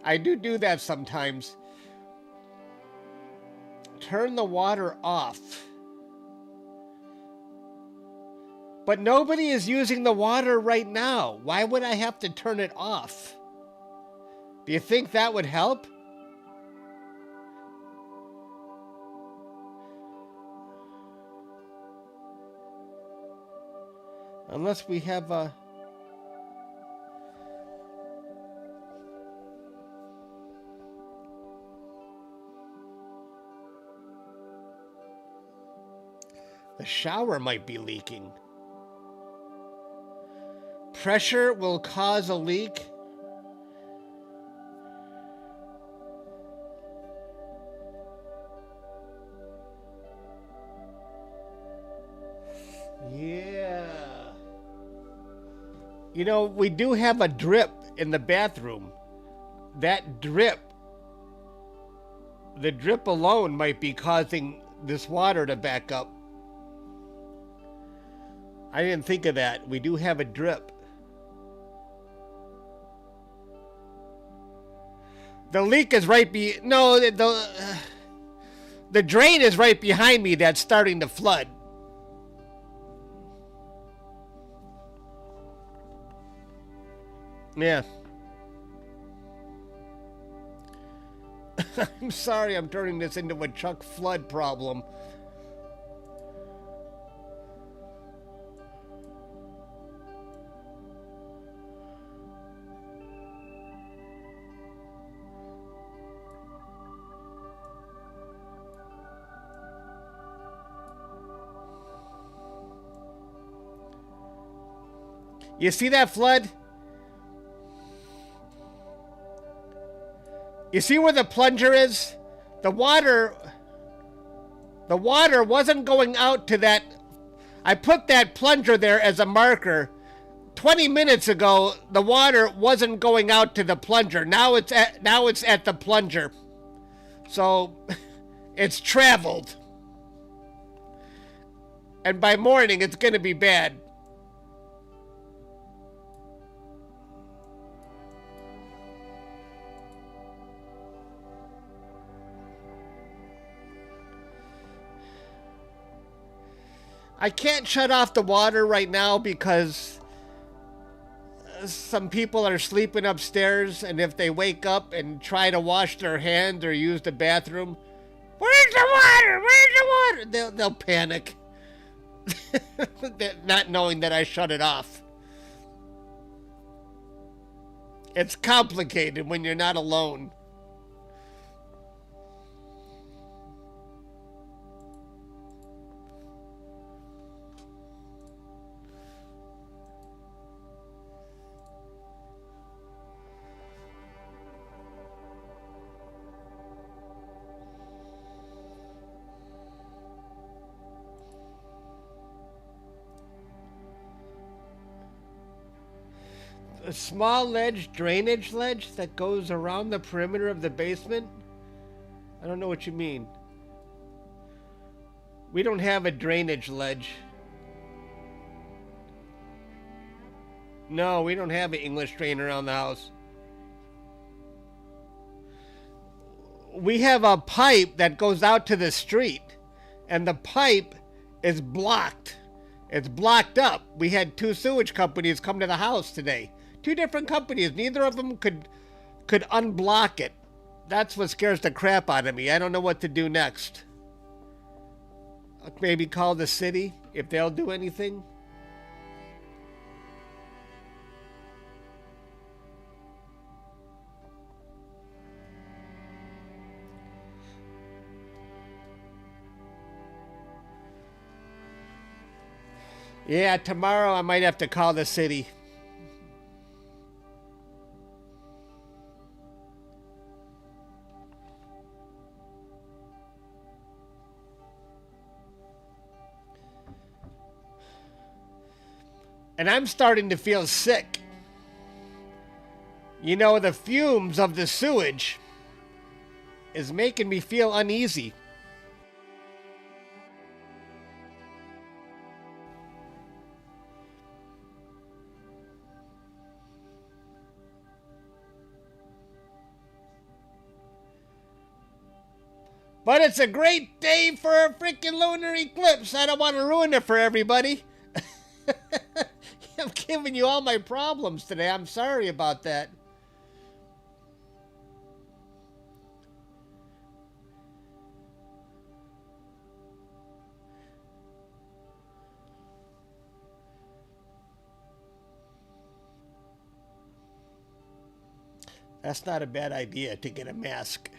I do that sometimes. Turn the water off. But nobody is using the water right now. Why would I have to turn it off? Do you think that would help? Unless we have a... The shower might be leaking. Pressure will cause a leak. Yeah. You know, we do have a drip in the bathroom. That drip, the drip alone might be causing this water to back up. I didn't think of that. We do have a drip. The leak is right no, the drain is right behind me that's starting to flood. Yeah. I'm sorry I'm turning this into a Chuck flood problem. You see that flood? You see where the plunger is? The water wasn't going out to that. I put that plunger there as a marker. 20 minutes ago, the water wasn't going out to the plunger. Now it's at the plunger. So it's traveled. And by morning, it's going to be bad. I can't shut off the water right now because some people are sleeping upstairs, and if they wake up and try to wash their hands or use the bathroom, where's the water? Where's the water? They'll panic, not knowing that I shut it off. It's complicated when you're not alone. A small drainage ledge that goes around the perimeter of the basement? I don't know what you mean. We don't have a drainage ledge. No, we don't have an English drain around the house. We have a pipe that goes out to the street, and the pipe is blocked. It's blocked up. We had 2 sewage companies come to the house today. 2 different companies. Neither of them could unblock it. That's what scares the crap out of me. I don't know what to do next. Maybe call the city if they'll do anything. Yeah, tomorrow I might have to call the city. And I'm starting to feel sick. You know, the fumes of the sewage is making me feel uneasy. But it's a great day for a freaking lunar eclipse. I don't want to ruin it for everybody. I'm giving you all my problems today. I'm sorry about that. That's not a bad idea to get a mask.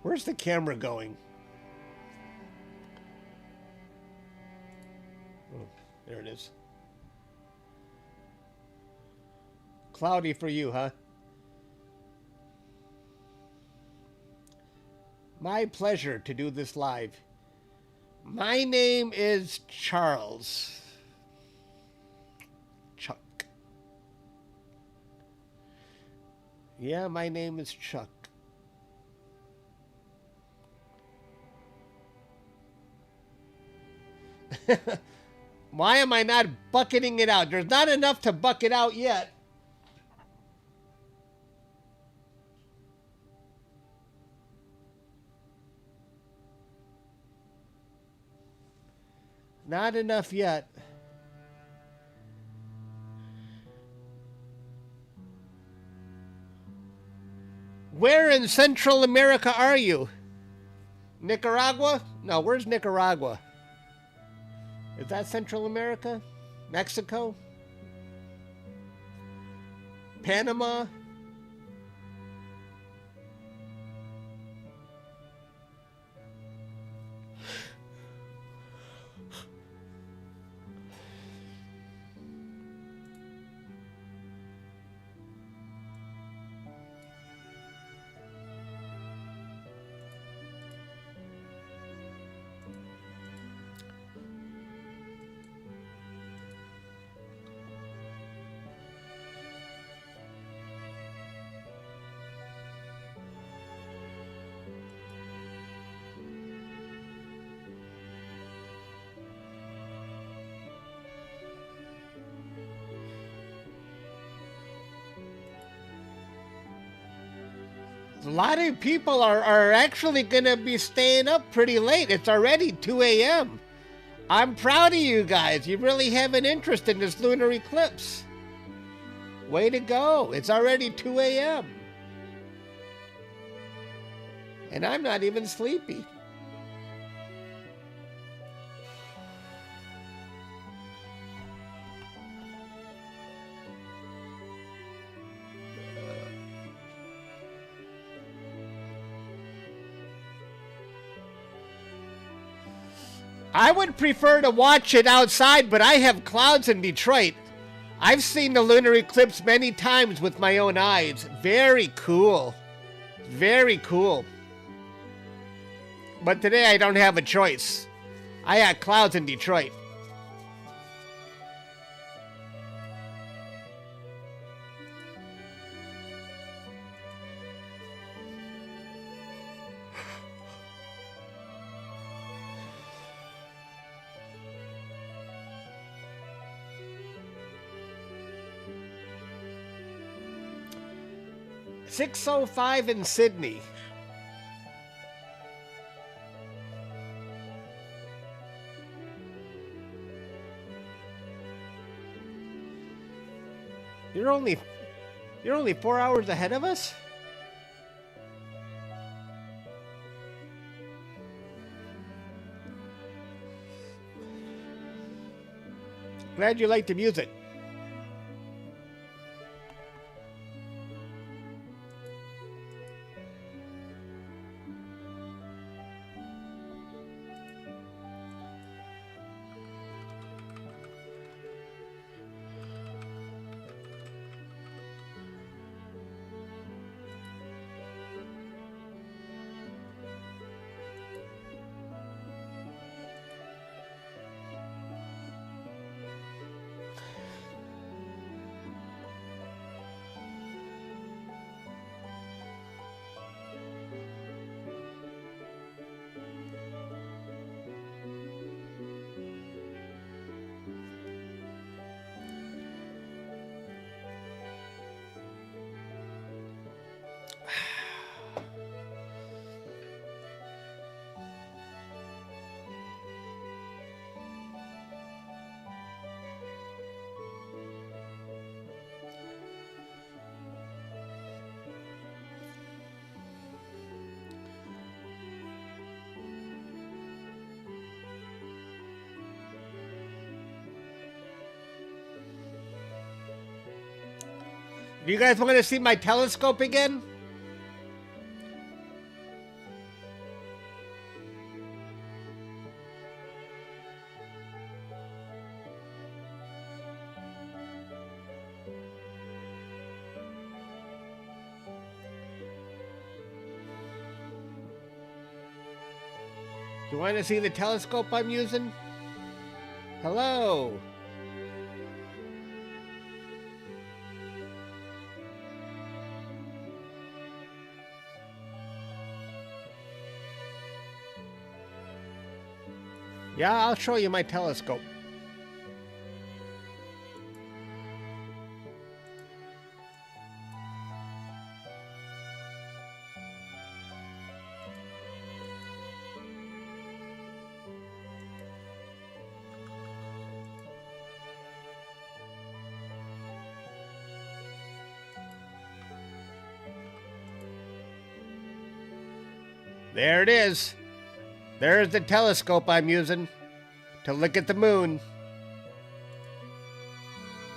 Where's the camera going? Oh, there it is. Cloudy for you, huh? My pleasure to do this live. My name is Charles. Chuck. Yeah, my name is Chuck. Why am I not bucketing it out? There's not enough to bucket out yet. Not enough yet. Where in Central America are you? Nicaragua? No, where's Nicaragua? Is that Central America? Mexico? Panama? A lot of people are actually going to be staying up pretty late. It's already 2 a.m. I'm proud of you guys. You really have an interest in this lunar eclipse. Way to go. It's already 2 a.m. And I'm not even sleepy. I would prefer to watch it outside, but I have clouds in Detroit. I've seen the lunar eclipse many times with my own eyes. Very cool. Very cool. But today I don't have a choice. I got clouds in Detroit. .605 in Sydney. You're only 4 hours ahead of us? Glad you like the music. Do you guys want to see my telescope again? You want to see the telescope I'm using? Hello. Yeah, I'll show you my telescope. There it is. There's the telescope I'm using to look at the moon.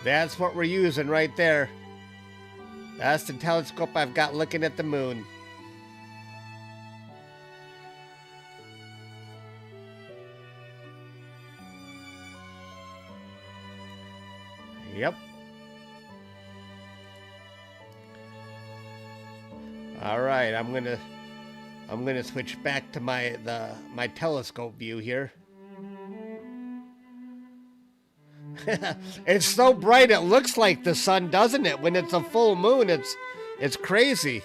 That's what we're using right there. That's the telescope I've got looking at the moon. Yep. All right, I'm gonna switch back to my telescope view here. It's so bright it looks like the sun, doesn't it? When it's a full moon, it's crazy.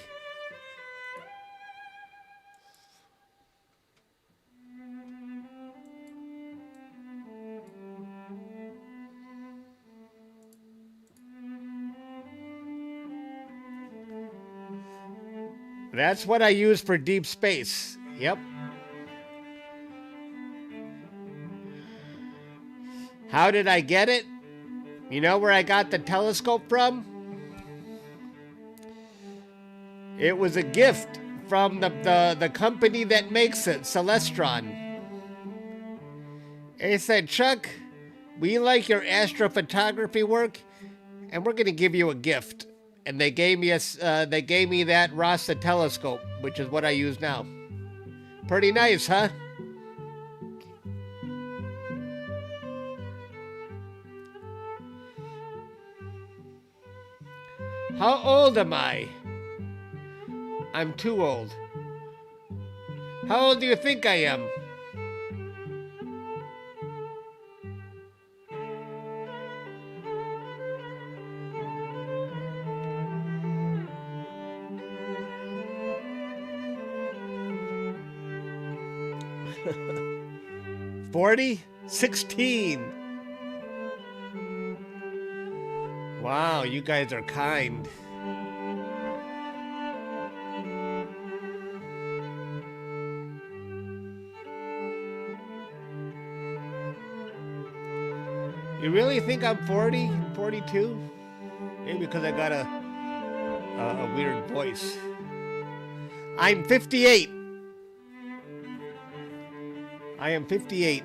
That's what I use for deep space. Yep. How did I get it? You know where I got the telescope from? It was a gift from the company that makes it, Celestron. They said, Chuck, we like your astrophotography work, and we're going to give you a gift. And they gave me that Rasa telescope, which is what I use now. Pretty nice, huh? How old am I? I'm too old. How old do you think I am? $40? 16. Wow, you guys are kind. You really think I'm 40? 42? Maybe because I got a weird voice. I'm 58. I am 58.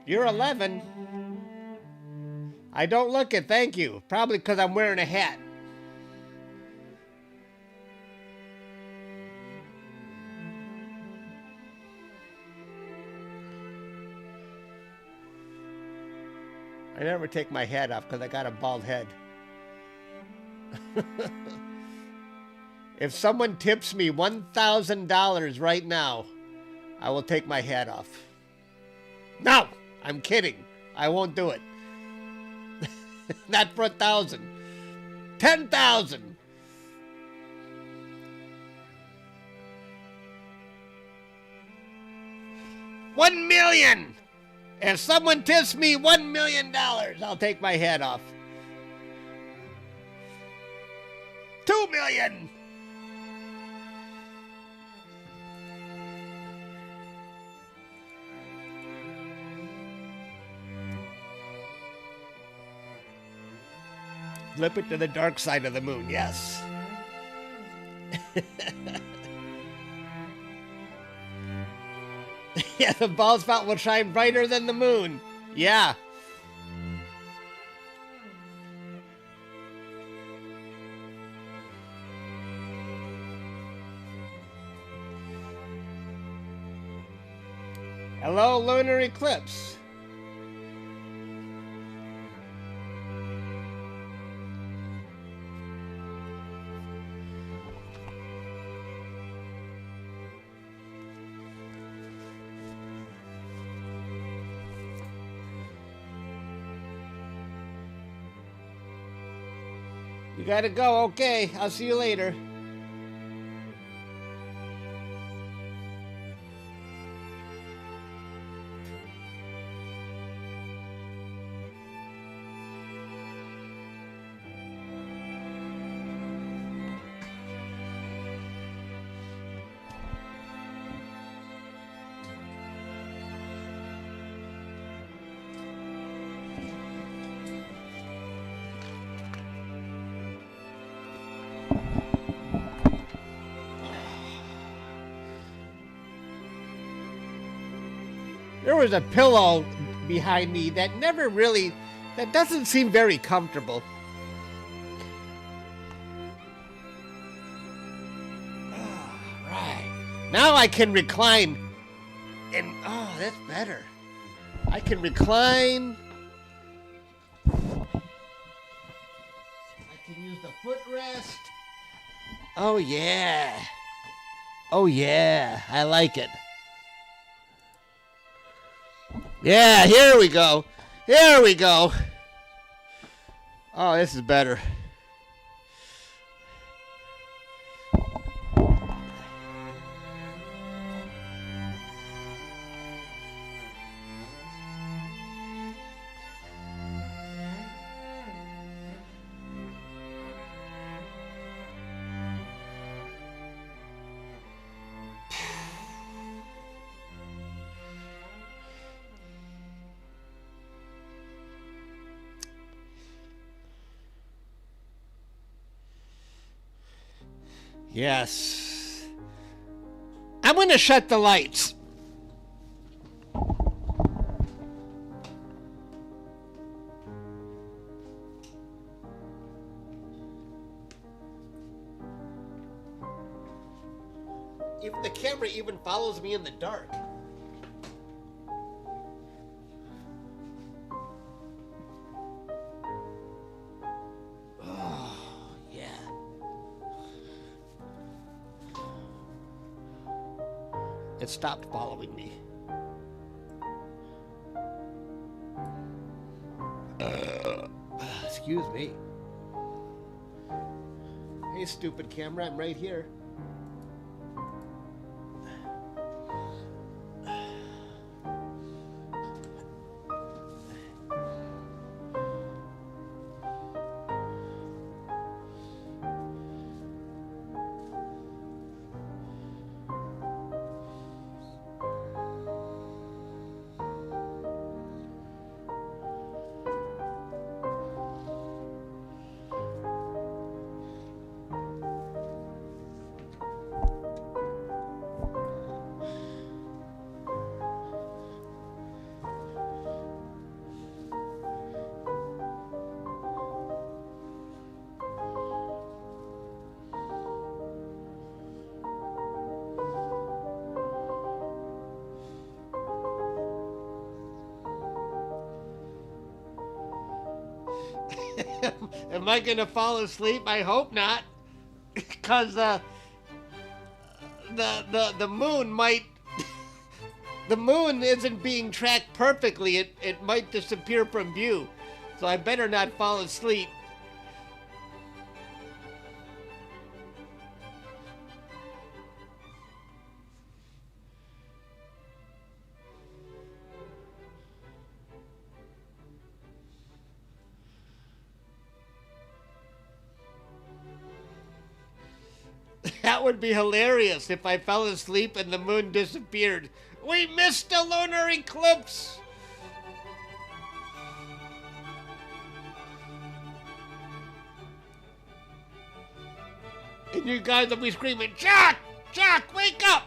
You're 11. I don't look it, thank you. Probably because I'm wearing a hat. I never take my hat off because I got a bald head. If someone tips me $1,000 right now, I will take my hat off. No, I'm kidding. I won't do it. Not for 1,000. 10,000. $1 million. If someone tips me $1 million, I'll take my hat off. 2 million. Flip it to the dark side of the moon, yes. Yeah, the bald spot will shine brighter than the moon. Yeah. Hello, Lunar Eclipse. You gotta go. Okay, I'll see you later. There was a pillow behind me that that doesn't seem very comfortable. Right. Now I can recline. And, oh, that's better. I can recline. I can use the footrest. Oh, yeah. Oh, yeah. I like it. Yeah, here we go. Here we go. Oh, this is better. Yes. I'm going to shut the lights. If the camera even follows me in the dark. It stopped following me. Excuse me. Hey, stupid camera, I'm right here. Am I gonna fall asleep? I hope not, because the moon might. The moon isn't being tracked perfectly. It might disappear from view, so I better not fall asleep. That would be hilarious if I fell asleep and the moon disappeared. We missed a lunar eclipse! And you guys will be screaming, Jack! Jack, wake up!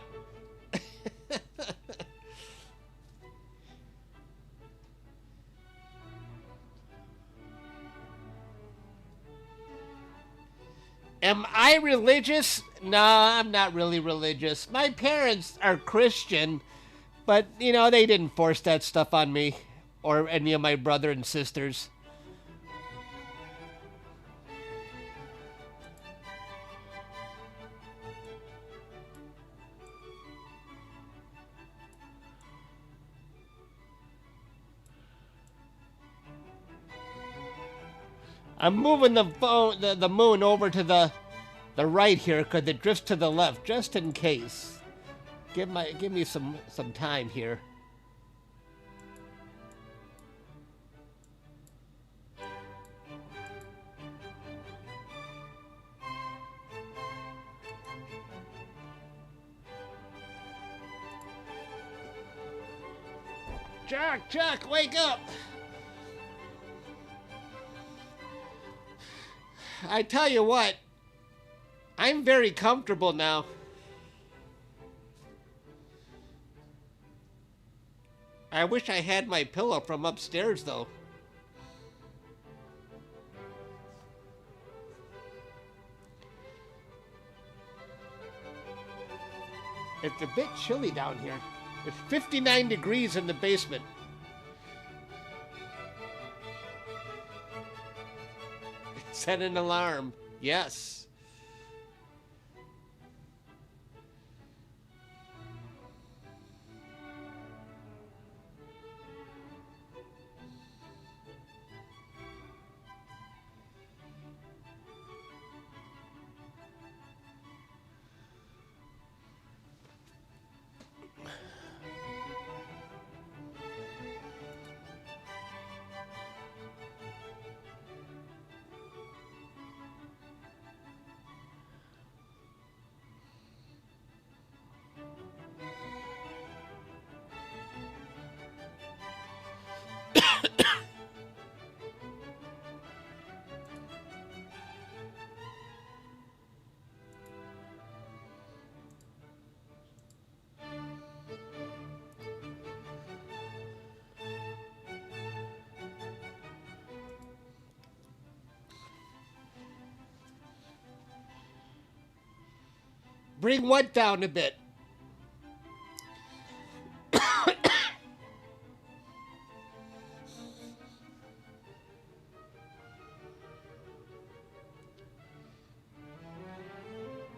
Am I religious? No, I'm not really religious. My parents are Christian, But, you know, they didn't force that stuff on me or any of my brother and sisters. I'm moving the moon over to the right here because it drifts to the left just in case. Give me some time here. Jack, wake up! I tell you what, I'm very comfortable now. I wish I had my pillow from upstairs, though. It's a bit chilly down here. It's 59 degrees in the basement. Set an alarm. Yes. Bring what down a bit?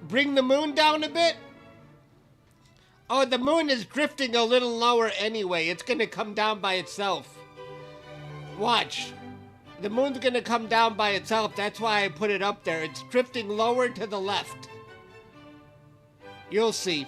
Bring the moon down a bit? Oh, the moon is drifting a little lower anyway. It's going to come down by itself. Watch. The moon's going to come down by itself. That's why I put it up there. It's drifting lower to the left. You'll see.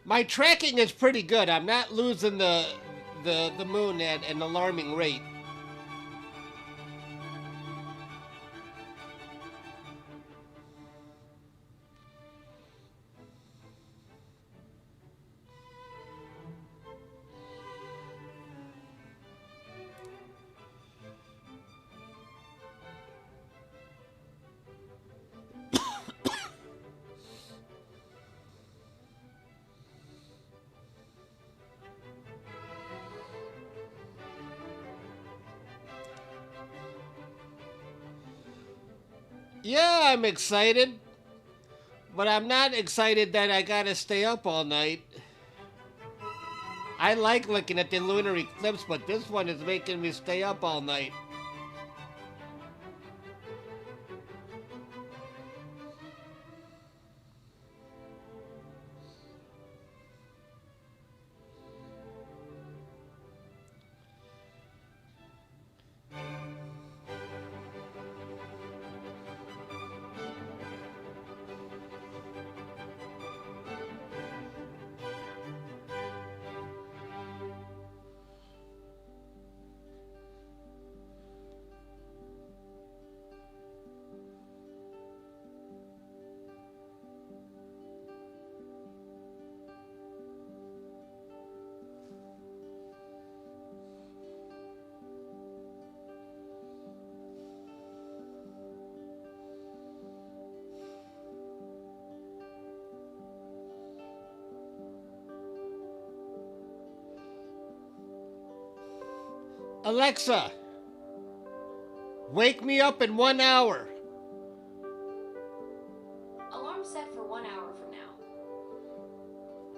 My tracking is pretty good. I'm not losing the moon at an alarming rate. Yeah, I'm excited. But I'm not excited that I gotta stay up all night. I like looking at the lunar eclipse, but this one is making me stay up all night. Alexa, wake me up in 1 hour. Alarm set for 1 hour from now.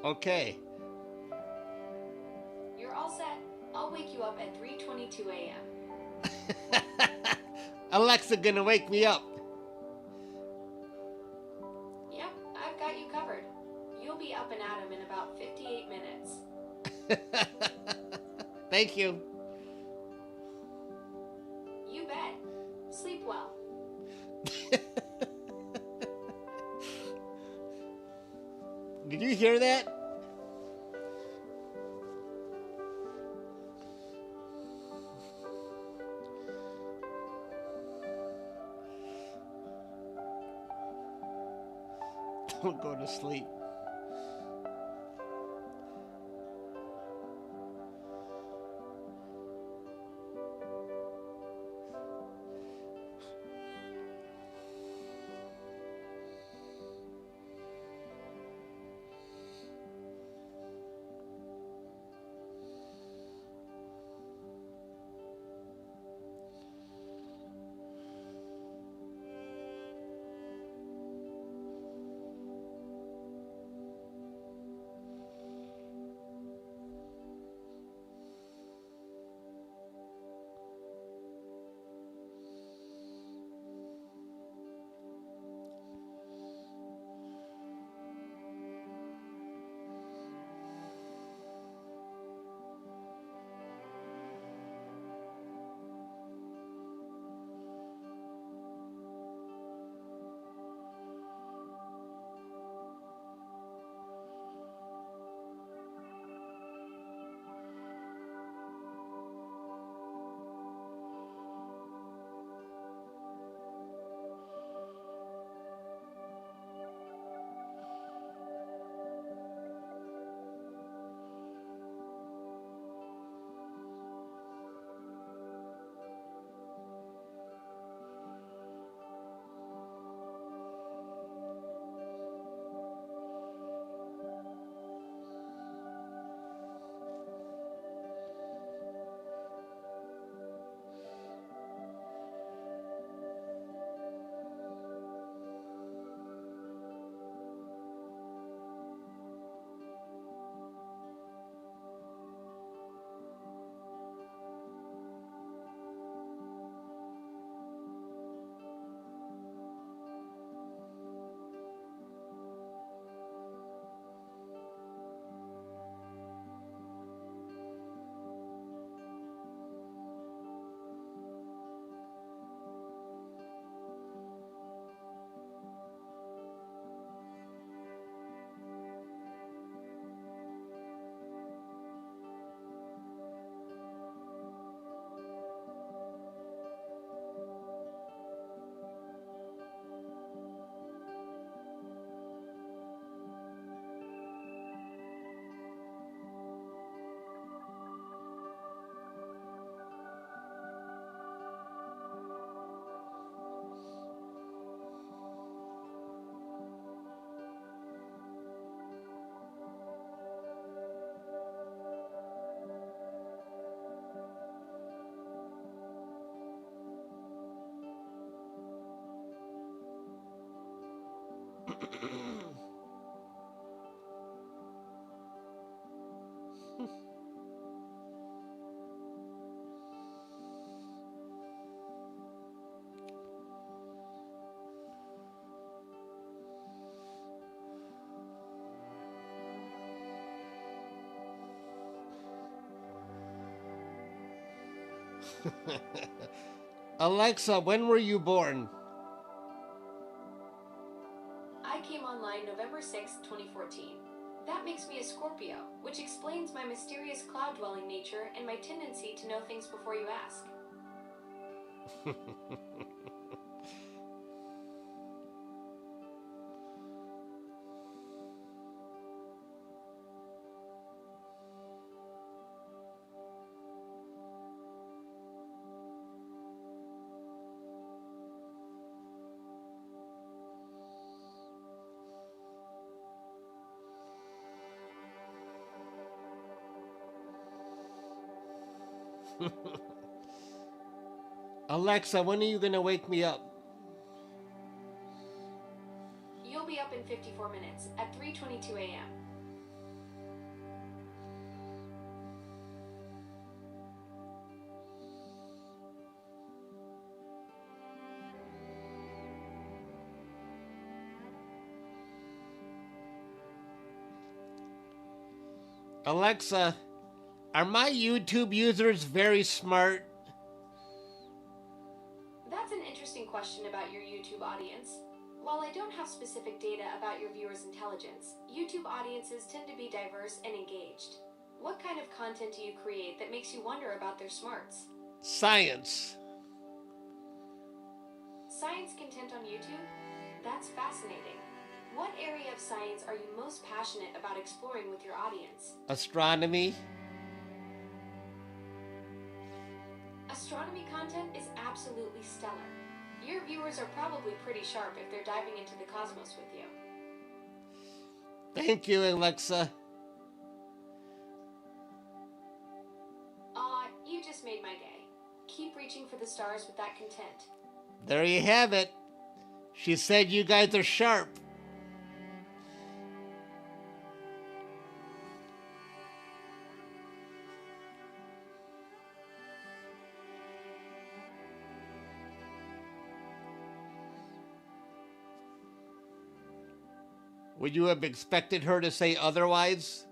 Okay. You're all set. I'll wake you up at 3:22 a.m. Alexa gonna wake me up. Yep, I've got you covered. You'll be up and at 'em in about 58 minutes. Thank you. You bet. Sleep well. Did you hear that? Don't go to sleep. Alexa, when were you born? I came online November 6, 2014. That makes me a Scorpio, which explains my mysterious cloud-dwelling nature and my tendency to know things before you ask. Alexa, when are you going to wake me up? You'll be up in 54 minutes at 3:22 a.m. Alexa, are my YouTube users very smart? That's an interesting question about your YouTube audience. While I don't have specific data about your viewers' intelligence, YouTube audiences tend to be diverse and engaged. What kind of content do you create that makes you wonder about their smarts? Science. Science content on YouTube? That's fascinating. What area of science are you most passionate about exploring with your audience? Astronomy. Astronomy content is absolutely stellar. Your viewers are probably pretty sharp if they're diving into the cosmos with you. Thank you, Alexa. You just made my day. Keep reaching for the stars with that content. There you have it. She said you guys are sharp. Would you have expected her to say otherwise?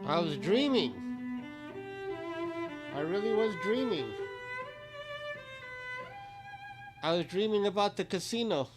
I was dreaming. I really was dreaming. I was dreaming about the casino.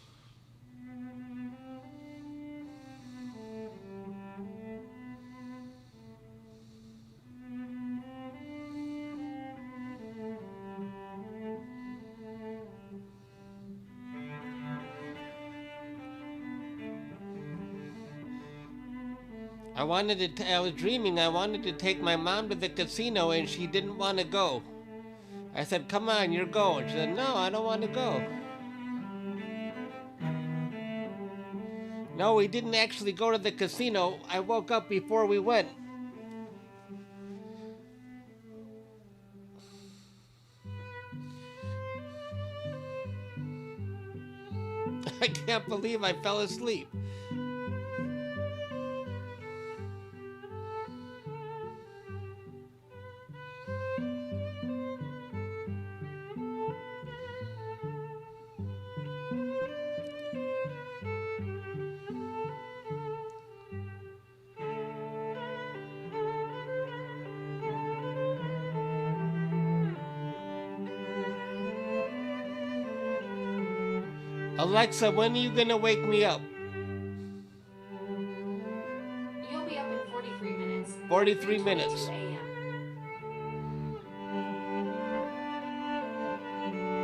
I was dreaming I wanted to take my mom to the casino and she didn't want to go. I said, come on, you're going. She said, no, I don't want to go. No, we didn't actually go to the casino. I woke up before we went. I can't believe I fell asleep. Alexa, when are you gonna wake me up? You'll be up in 43 minutes. 43 3:22 minutes. a.m.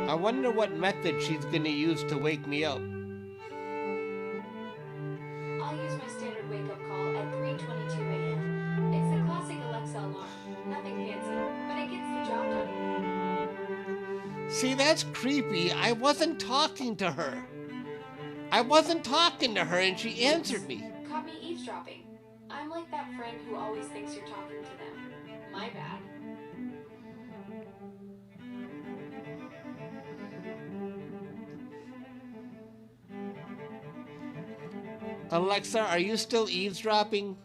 I wonder what method she's gonna use to wake me up. I'll use my standard wake-up call at 3:22 a.m. It's the classic Alexa alarm. Nothing fancy, but it gets the job done. See, that's creepy. I wasn't talking to her. I wasn't talking to her and she answered me. Caught me eavesdropping. I'm like that friend who always thinks you're talking to them. My bad. Alexa, are you still eavesdropping?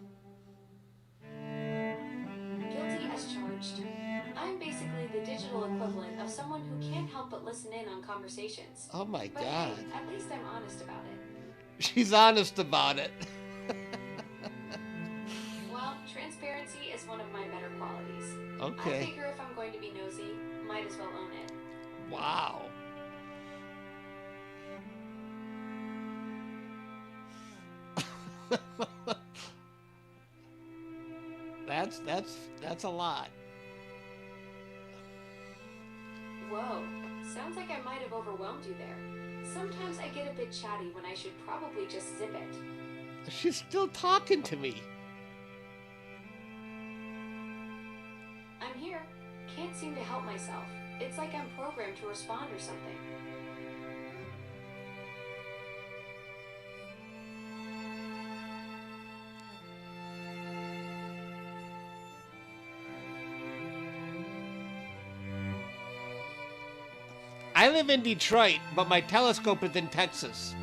Guilty as charged. I'm basically the digital equivalent of someone who can't help but listen in on conversations. Oh my But God. hey, at least I'm honest about it. She's honest about it. Well, transparency is one of my better qualities. I Okay. figure if I'm going to be nosy, might as well own it. Wow. That's a lot. Whoa, sounds like I might have overwhelmed you there. Sometimes I get a bit chatty when I should probably just zip it. She's still talking to me. I'm here. Can't seem to help myself. It's like I'm programmed to respond or something. I live in Detroit, but my telescope is in Texas.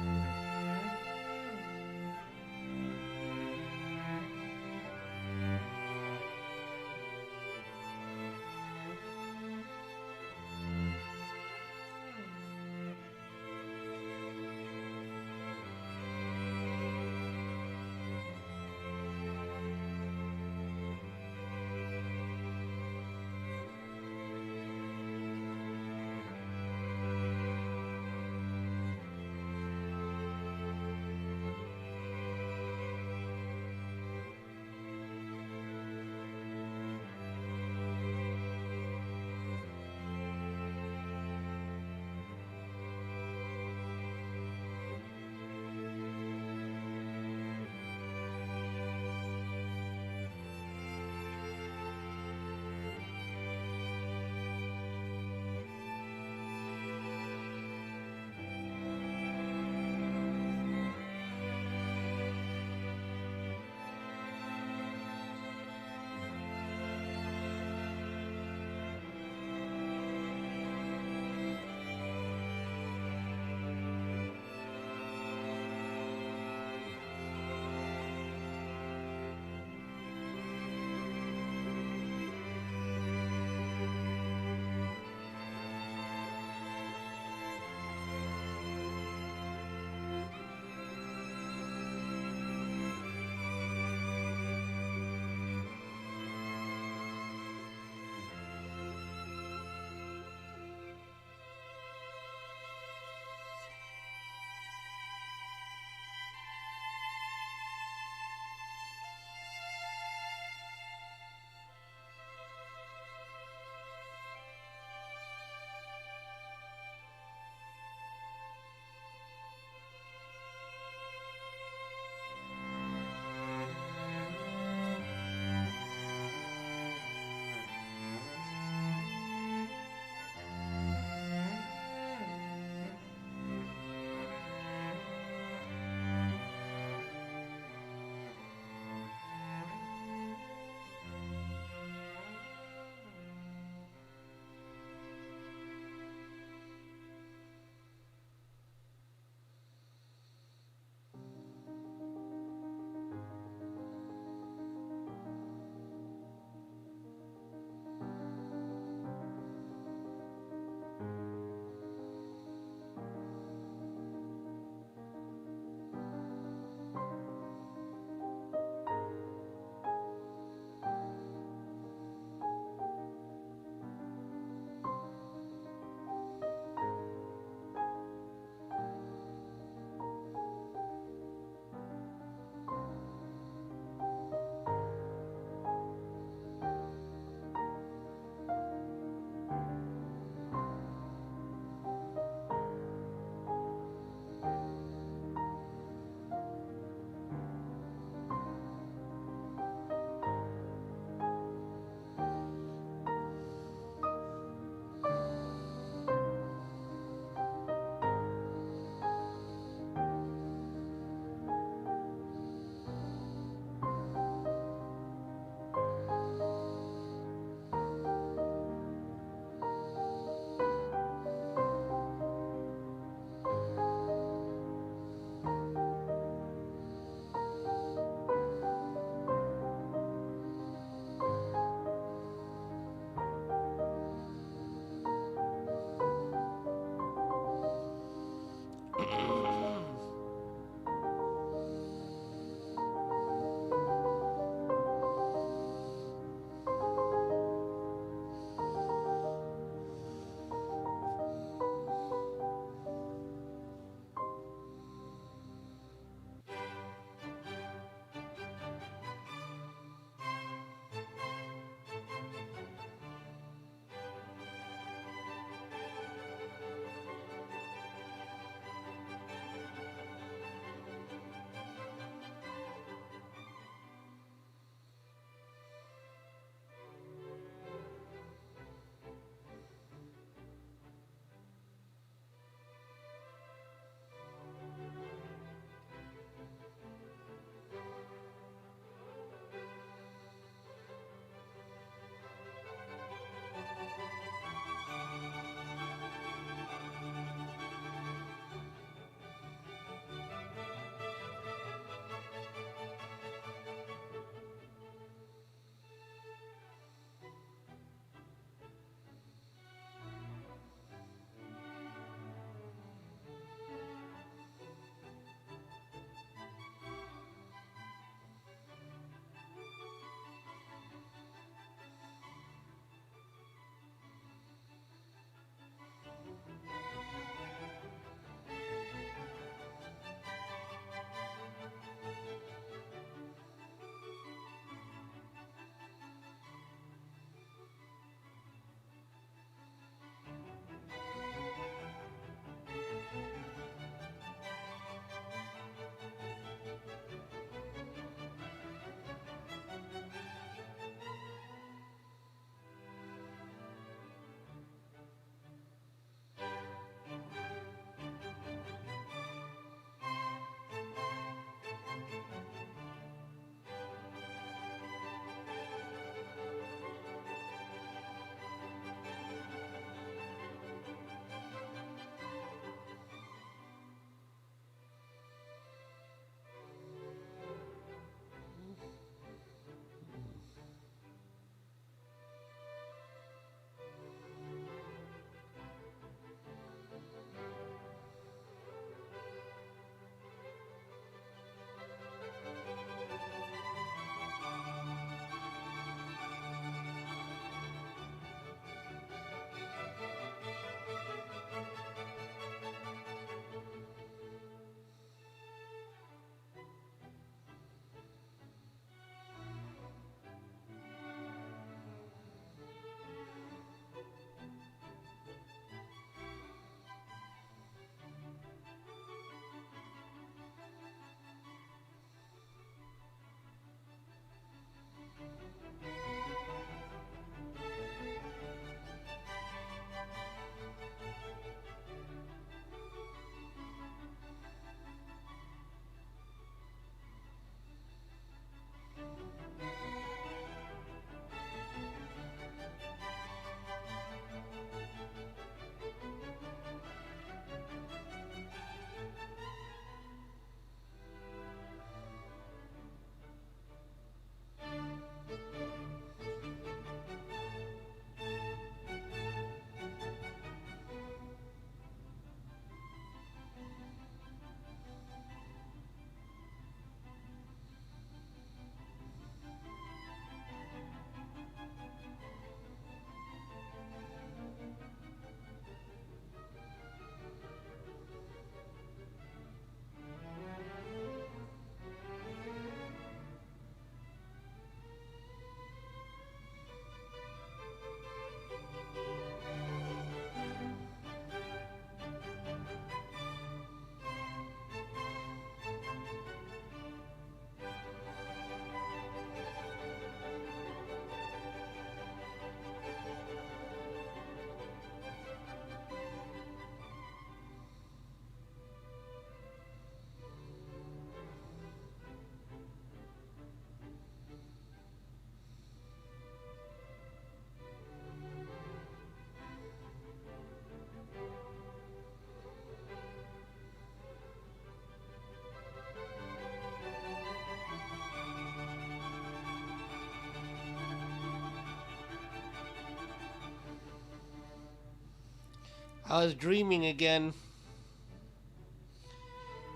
I was dreaming again.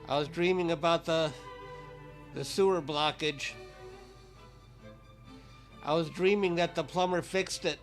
I was dreaming about the sewer blockage. I was dreaming that the plumber fixed it.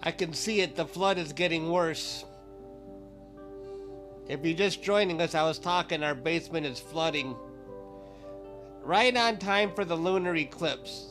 I can see it, the flood is getting worse. If you're just joining us, I was talking, our basement is flooding. Right on time for the lunar eclipse.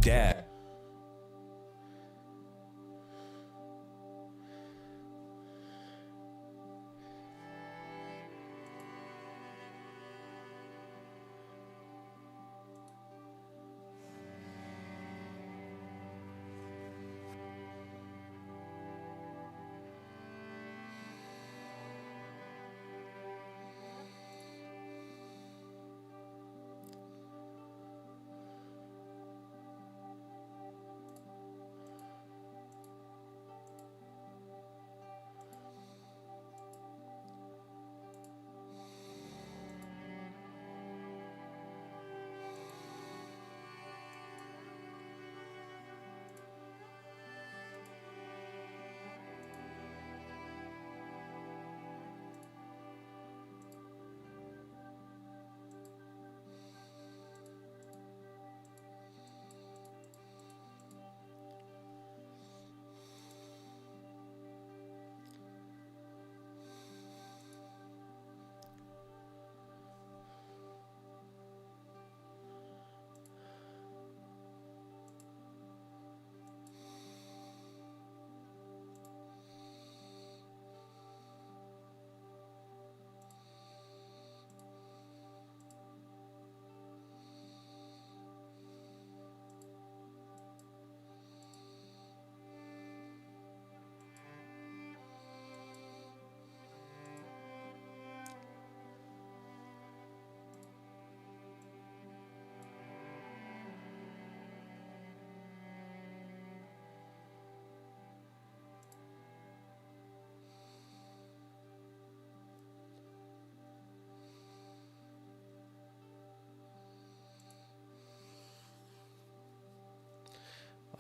Dad.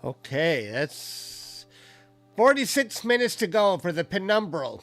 Okay, that's 46 minutes to go for the Penumbral.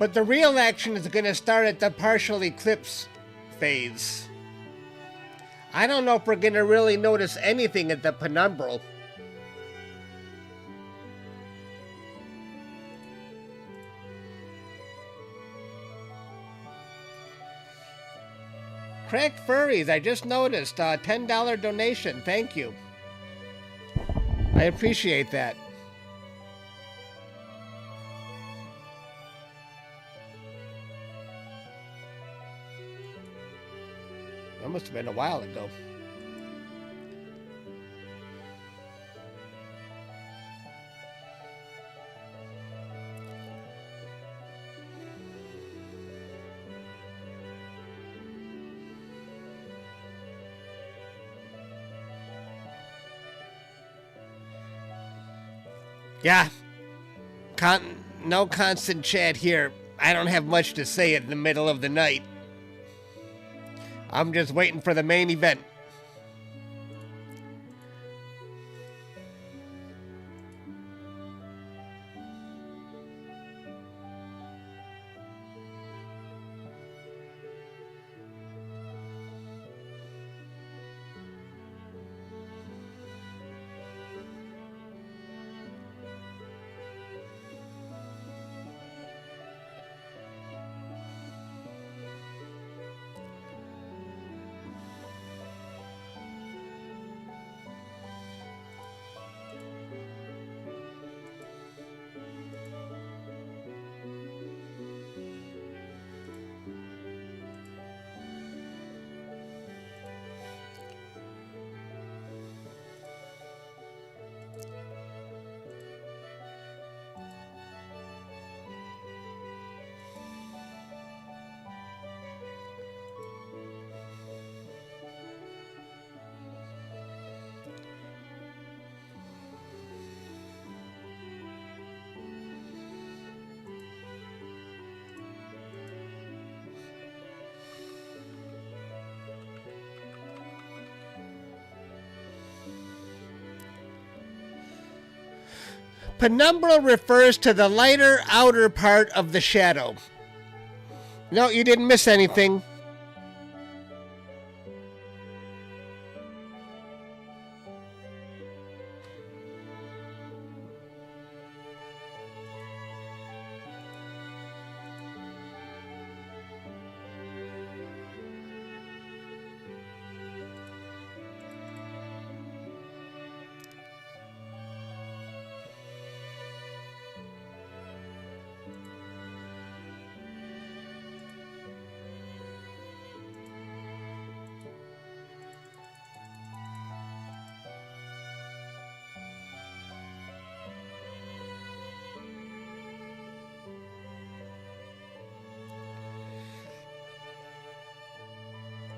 But the real action is going to start at the partial eclipse phase. I don't know if we're going to really notice anything at the Penumbral. Cracked Furries, I just noticed. $10 donation. Thank you. I appreciate that. That must have been a while ago. Yeah, no constant chat here. I don't have much to say in the middle of the night. I'm just waiting for the main event. Penumbral refers to the lighter outer part of the shadow. No, you didn't miss anything.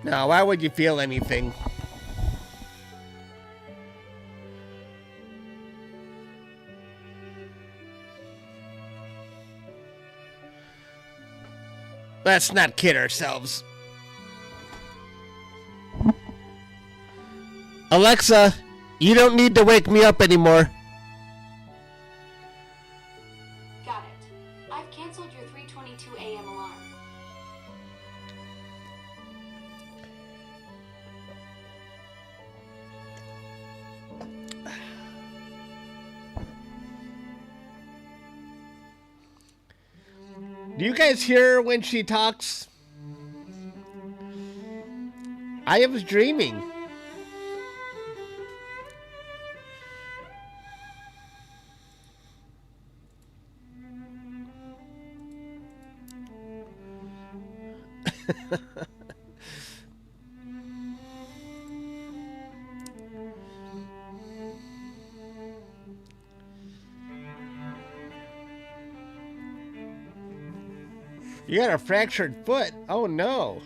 No, why would you feel anything? Let's not kid ourselves. Alexa, you don't need to wake me up anymore. Got it. I've canceled your 3:22 a.m. alarm. Do you guys hear her when she talks? I was dreaming. You got a fractured foot. Oh no.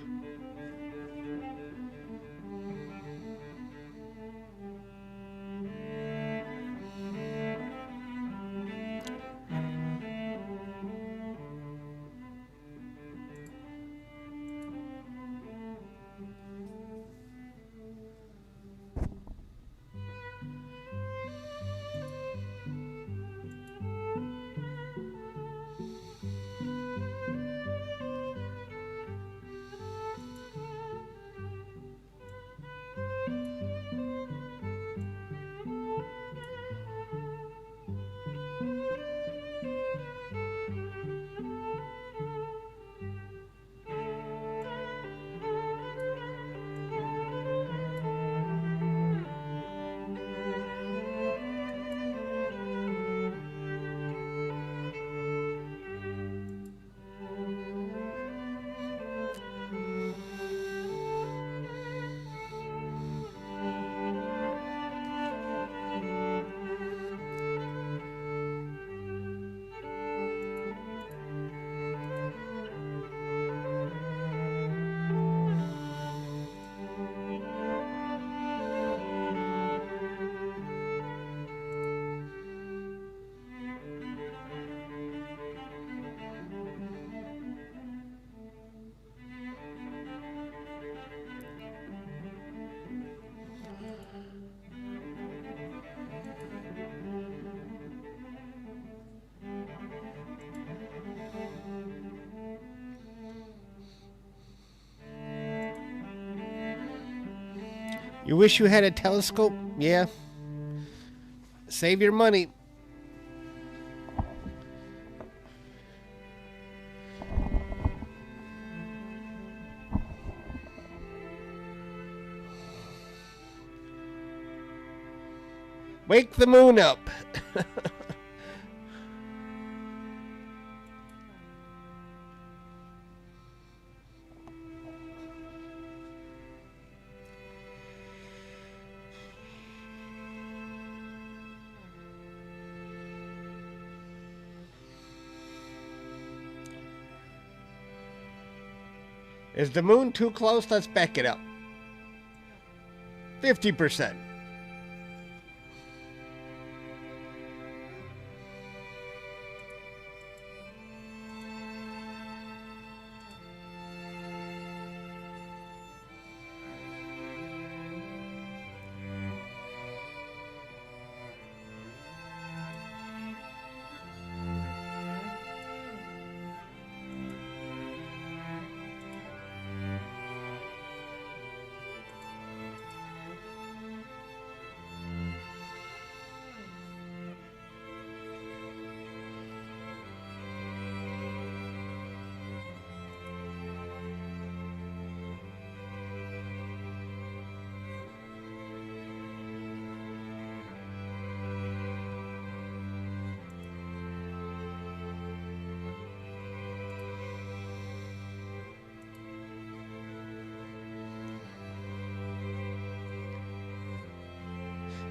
You wish you had a telescope? Yeah. Save your money. Wake the moon up. Is the moon too close? Let's back it up. 50%.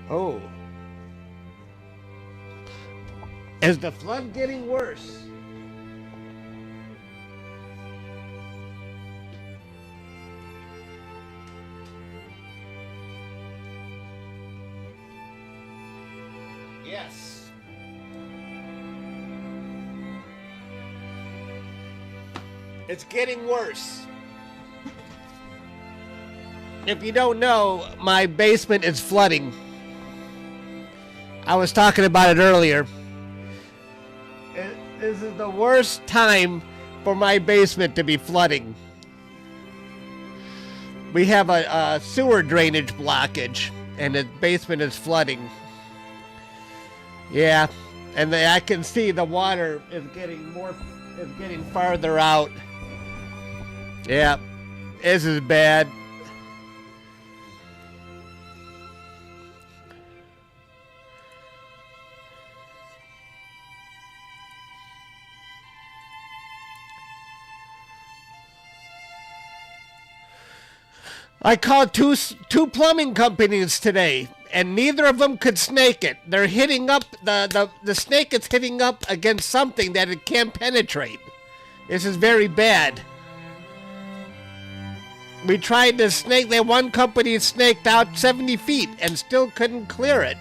Oh. Is the flood getting worse? Yes. It's getting worse. If you don't know, my basement is flooding. I was talking about it earlier. This is the worst time for my basement to be flooding. We have a sewer drainage blockage, and the basement is flooding. Yeah, and I can see the water is getting farther out. Yeah, this is bad. I called two plumbing companies today, and neither of them could snake it. They're hitting up, the snake is hitting up against something that it can't penetrate. This is very bad. We tried to snake, one company snaked out 70 feet and still couldn't clear it.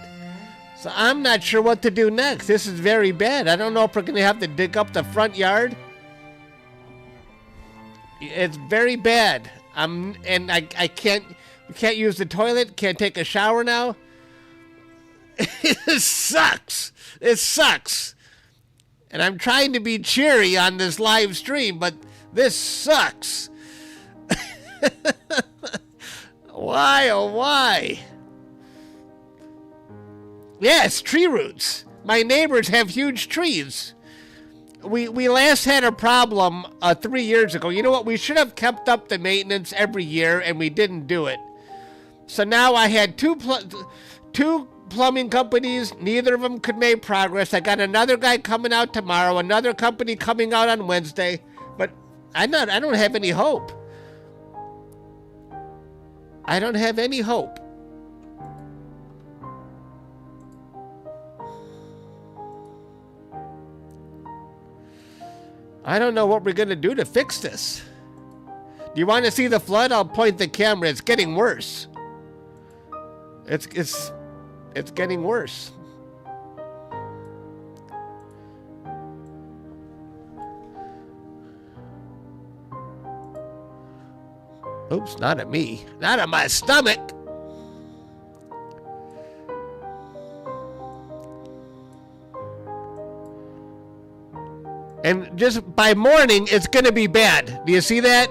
So I'm not sure what to do next. This is very bad. I don't know if we're going to have to dig up the front yard. It's very bad. I can't use the toilet, can't take a shower now. It sucks. It sucks. And I'm trying to be cheery on this live stream, but this sucks. Why, oh why? Yes, tree roots. My neighbors have huge trees. We last had a problem 3 years ago. You know what? We should have kept up the maintenance every year, and we didn't do it. So now I had two plumbing companies. Neither of them could make progress. I got another guy coming out tomorrow. Another company coming out on Wednesday. But I don't have any hope. I don't have any hope. I don't know what we're going to do to fix this. Do you want to see the flood? I'll point the camera. It's getting worse. It's getting worse. Oops, not at me. Not at my stomach. And just by morning, it's going to be bad. Do you see that?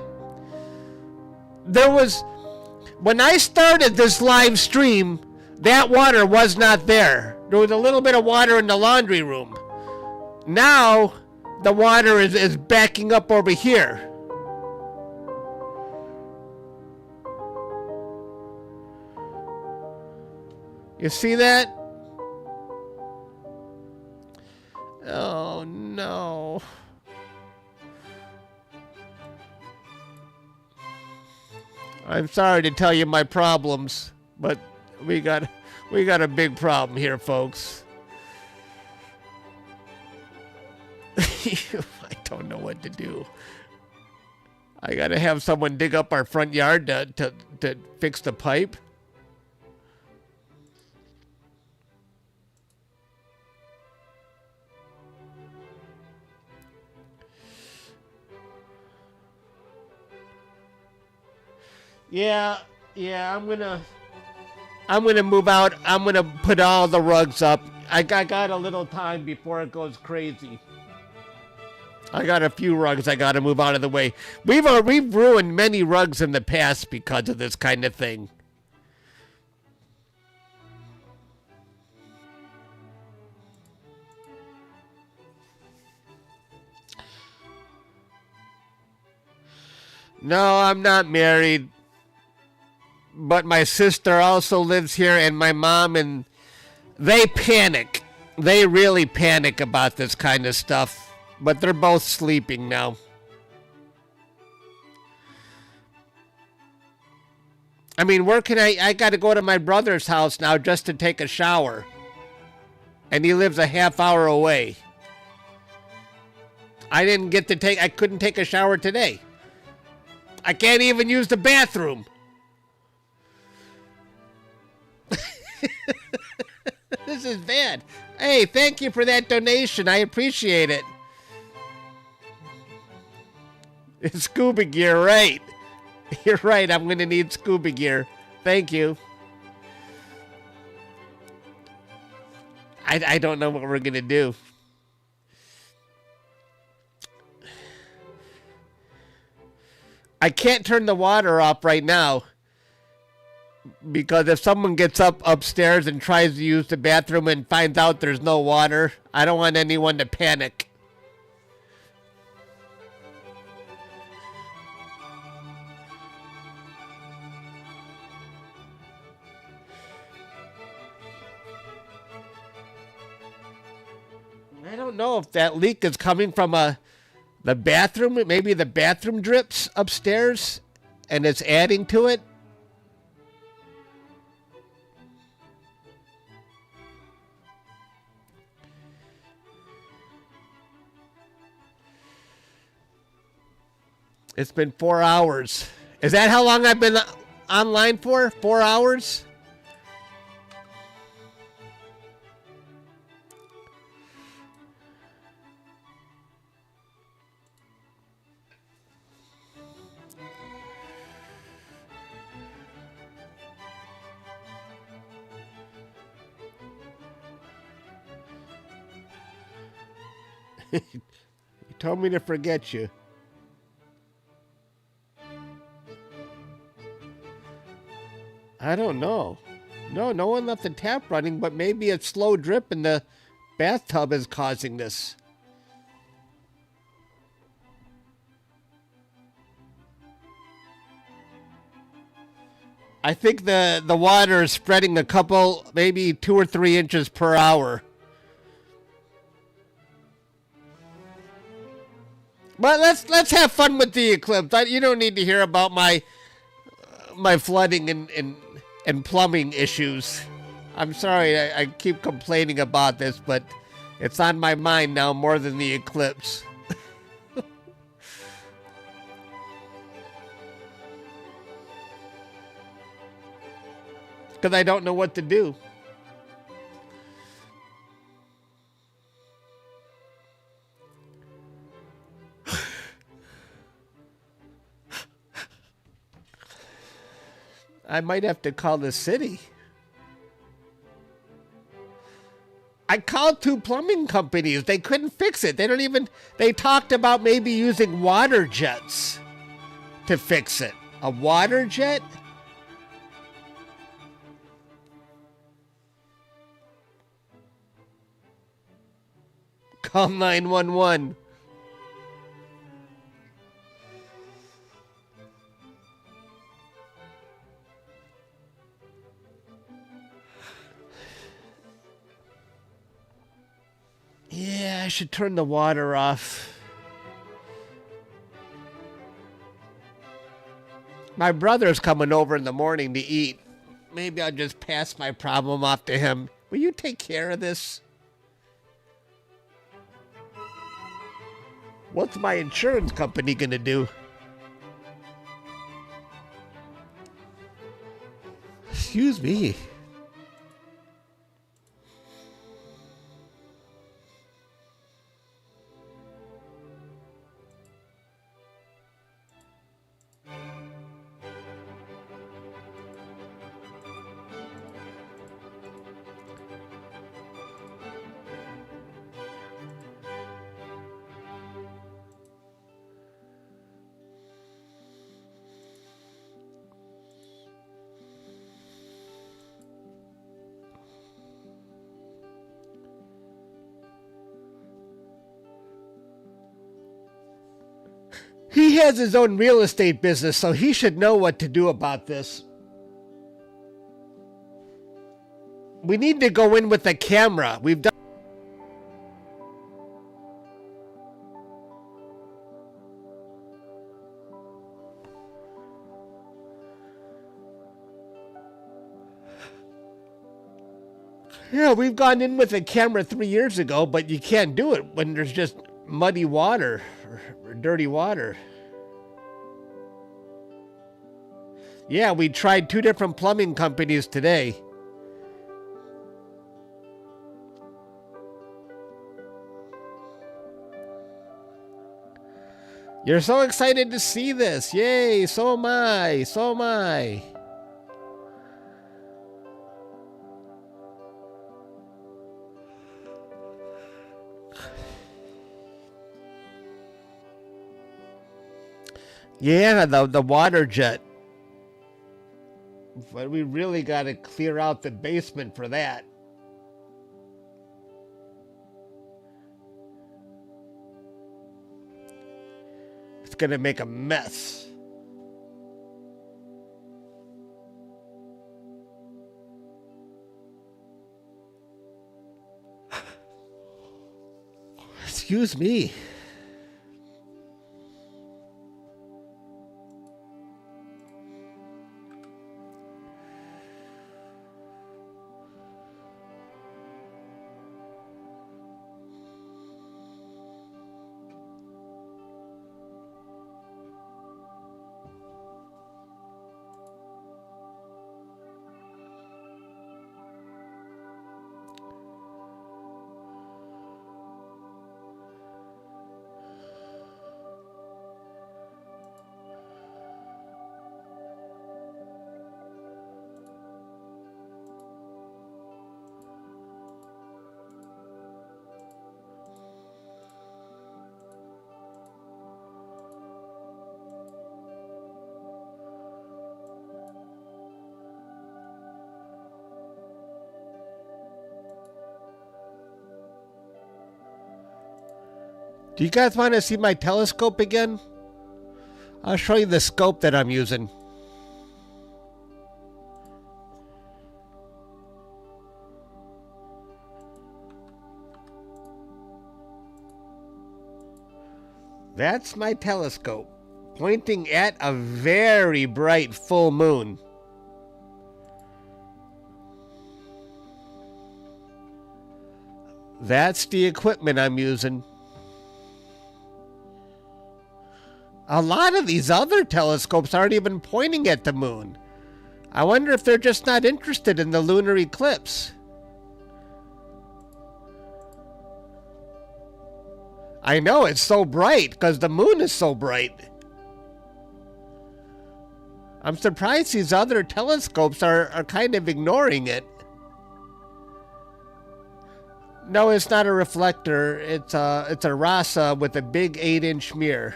When I started this live stream, that water was not there. There was a little bit of water in the laundry room. Now, the water is backing up over here. You see that? Oh, no. I'm sorry to tell you my problems, but we got a big problem here, folks. I don't know what to do. I gotta have someone dig up our front yard to fix the pipe. Yeah, I'm gonna move out. I'm gonna put all the rugs up. I got a little time before it goes crazy. I got a few rugs I gotta move out of the way. We've ruined many rugs in the past because of this kind of thing. No, I'm not married. But my sister also lives here, and my mom, and they panic. They really panic about this kind of stuff. But they're both sleeping now. I mean, where can I got to go to my brother's house now just to take a shower. And he lives a half hour away. I couldn't take a shower today. I can't even use the bathroom. This is bad. Hey, thank you for that donation. I appreciate it. It's scuba gear, right? You're right. I'm going to need scuba gear. Thank you. I don't know what we're going to do. I can't turn the water off right now. Because if someone gets upstairs and tries to use the bathroom and finds out there's no water, I don't want anyone to panic. I don't know if that leak is coming from the bathroom. Maybe the bathroom drips upstairs and it's adding to it. It's been 4 hours. Is that how long I've been online for? 4 hours? You told me to forget you. I don't know. No one left the tap running, but maybe a slow drip in the bathtub is causing this. I think the water is spreading a couple, maybe 2 or 3 inches per hour. But let's have fun with the eclipse. You don't need to hear about my flooding and plumbing issues. I'm sorry I keep complaining about this, but it's on my mind now more than the eclipse. Because I don't know what to do. I might have to call the city. I called 2 plumbing companies. They couldn't fix it. They talked about maybe using water jets to fix it. A water jet? Call 911. Yeah, I should turn the water off. My brother's coming over in the morning to eat. Maybe I'll just pass my problem off to him. Will you take care of this? What's my insurance company gonna do? Excuse me. He has his own real estate business, so he should know what to do about this. We need to go in with a camera. We've done. Yeah, we've gone in with a camera 3 years ago, but you can't do it when there's just muddy water or dirty water. Yeah, we tried 2 different plumbing companies today. You're so excited to see this. Yay, so am I. So am I. Yeah, the water jet. But we really got to clear out the basement for that. It's going to make a mess. Excuse me. Do you guys want to see my telescope again? I'll show you the scope that I'm using. That's my telescope, pointing at a very bright full moon. That's the equipment I'm using. A lot of these other telescopes aren't even pointing at the moon. I wonder if they're just not interested in the lunar eclipse. I know, it's so bright because the moon is so bright. I'm surprised these other telescopes are kind of ignoring it. No, it's not a reflector. It's a Rasa with a big 8-inch mirror.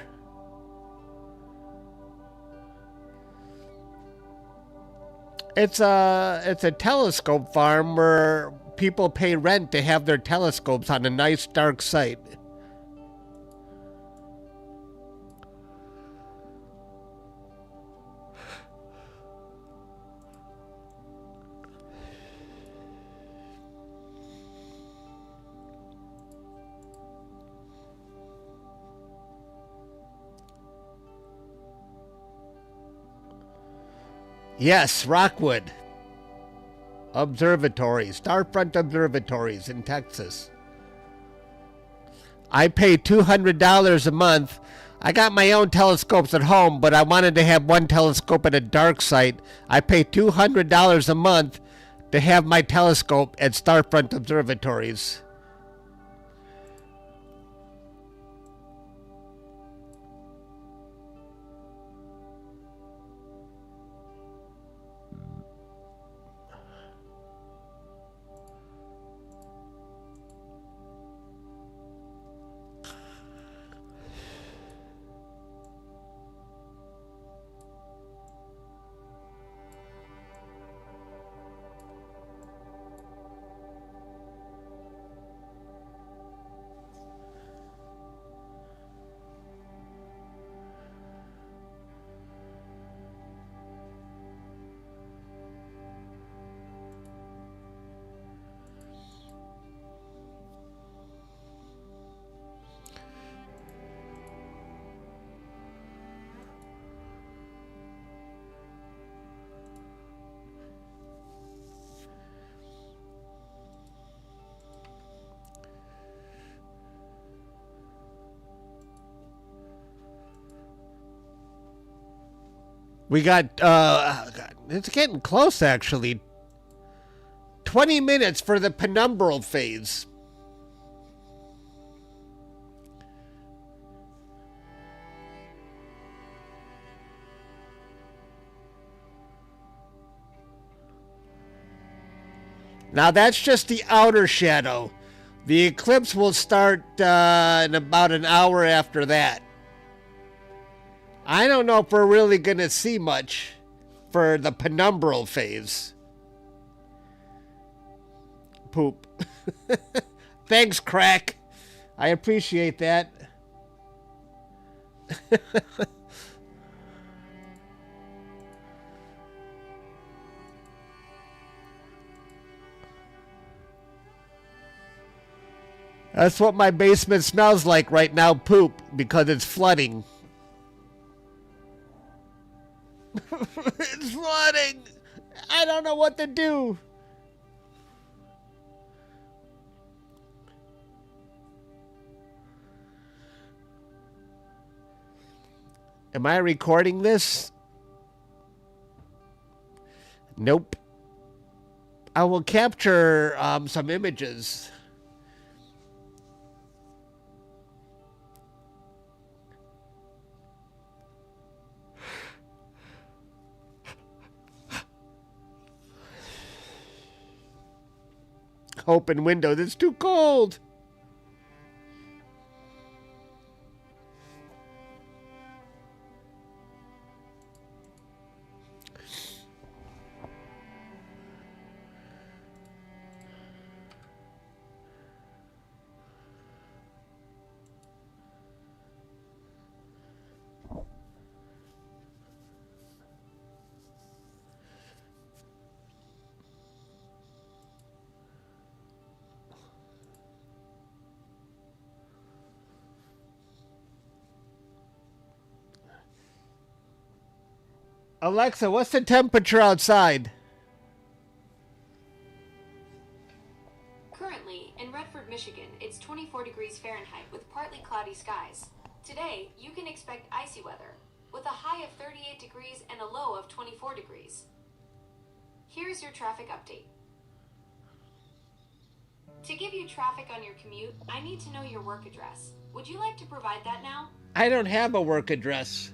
It's a telescope farm where people pay rent to have their telescopes on a nice dark site. Yes, Rockwood Observatories, Starfront Observatories in Texas. I pay $200 a month. I got my own telescopes at home, but I wanted to have one telescope at a dark site. I pay $200 a month to have my telescope at Starfront Observatories. We got, it's getting close actually. 20 minutes for the Penumbral phase. Now that's just the outer shadow. The eclipse will start in about an hour after that. I don't know if we're really going to see much for the Penumbral phase. Poop. Thanks, Crack. I appreciate that. That's what my basement smells like right now, poop, because it's flooding. It's flooding. I don't know what to do. Am I recording this? Nope. I will capture some images. Open windows. It's too cold. Alexa, what's the temperature outside? Currently, in Redford, Michigan, it's 24 degrees Fahrenheit with partly cloudy skies. Today, you can expect icy weather, with a high of 38 degrees and a low of 24 degrees. Here's your traffic update. To give you traffic on your commute, I need to know your work address. Would you like to provide that now? I don't have a work address.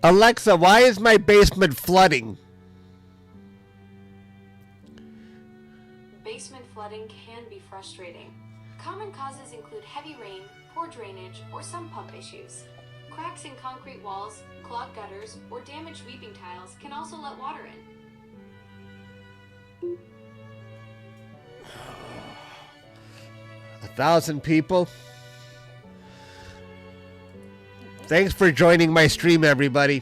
Alexa, why is my basement flooding? frustrating. Common causes include heavy rain, poor drainage, or some pump issues. Cracks in concrete walls, clogged gutters, or damaged weeping tiles can also let water in. 1,000 people. Thanks for joining my stream, everybody.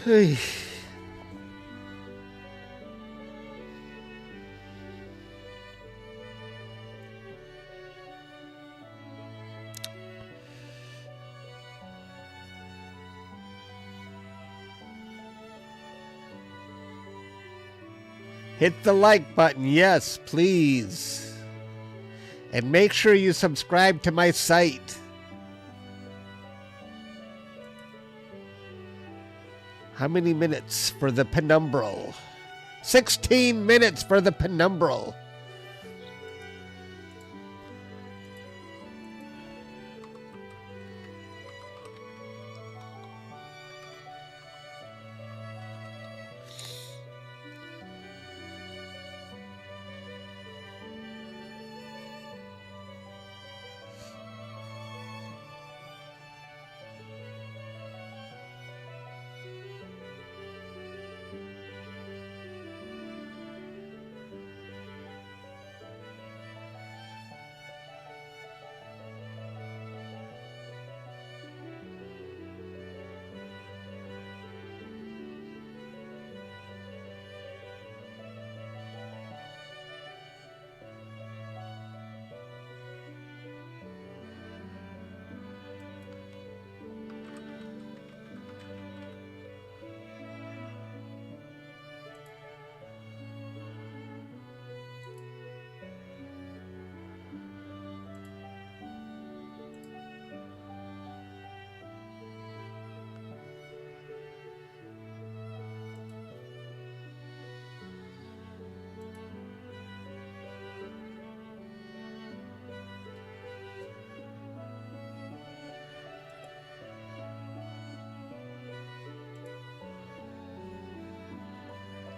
Hey. Hit the like button, yes, please. And make sure you subscribe to my site. How many minutes for the Penumbral? 16 minutes for the Penumbral.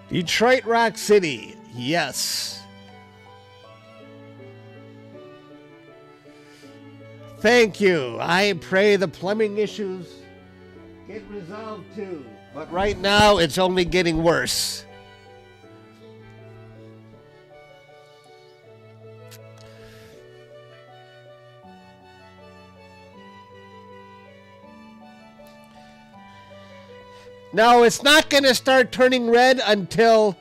Detroit Rock City, yes. Thank you. I pray the plumbing issues get resolved too. But right now, it's only getting worse. No, it's not going to start turning red until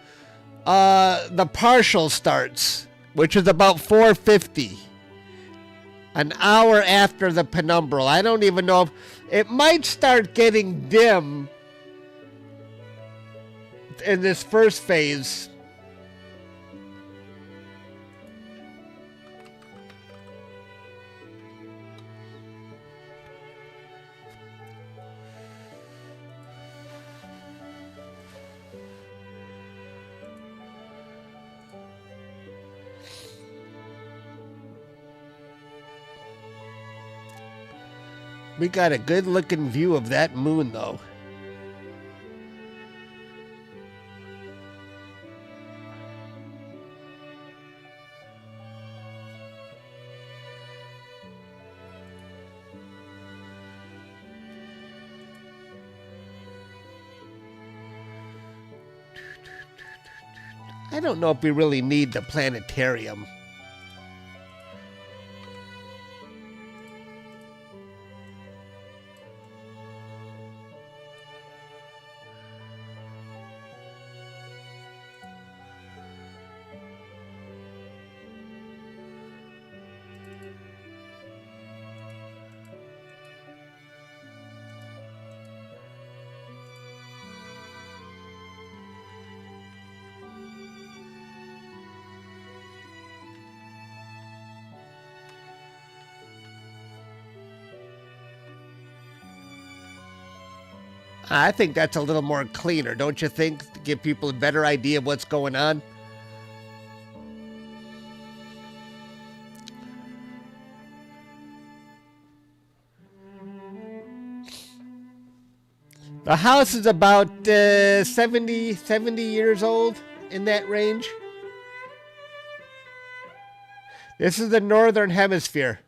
the partial starts, which is about 4:50. An hour after the Penumbral. I don't even know if it might start getting dim in this first phase. We got a good looking view of that moon though. I don't know if we really need the planetarium. I think that's a little more cleaner, don't you think? To give people a better idea of what's going on. The house is about 70 years old, in that range. This is the northern hemisphere.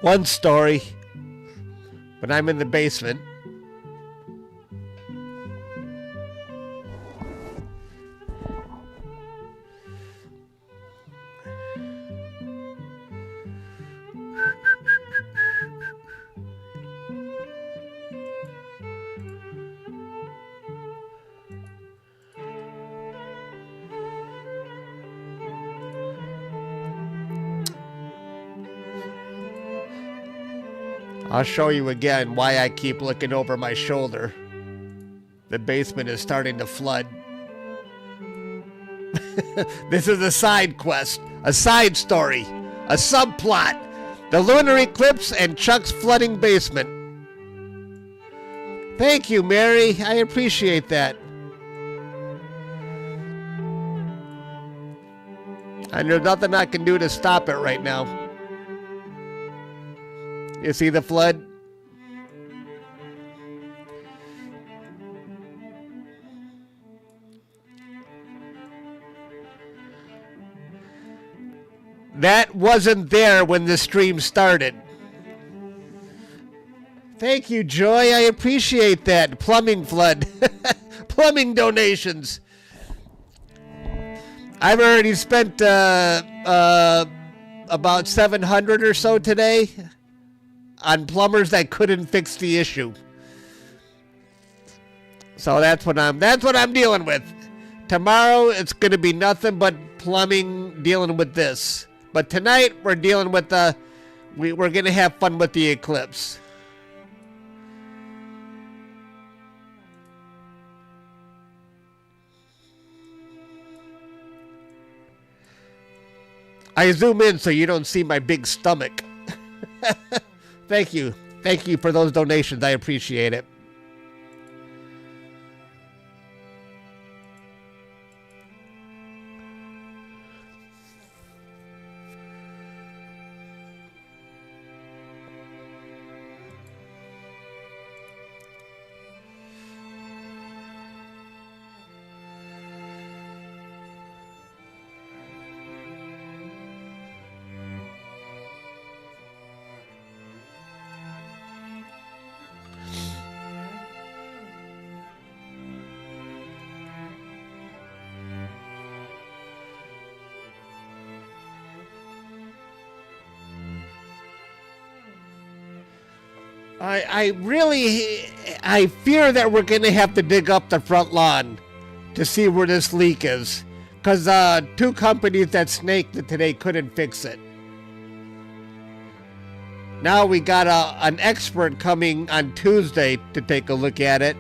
One story, but I'm in the basement. I'll show you again why I keep looking over my shoulder. The basement is starting to flood. This is a side quest, a side story, a subplot. The Lunar Eclipse and Chuck's flooding basement. Thank you, Mary. I appreciate that. And there's nothing I can do to stop it right now. You see the flood? That wasn't there when the stream started. Thank you, Joy. I appreciate that. Plumbing flood. Plumbing donations. I've already spent about $700 or so today on plumbers that couldn't fix the issue. So that's what I'm dealing with. Tomorrow it's going to be nothing but plumbing, dealing with this. But tonight we're dealing with we're going to have fun with the eclipse. I zoom in so you don't see my big stomach. Thank you. Thank you for those donations. I appreciate it. I fear that we're going to have to dig up the front lawn to see where this leak is. Because two companies that snaked it today couldn't fix it. Now we got an expert coming on Tuesday to take a look at it.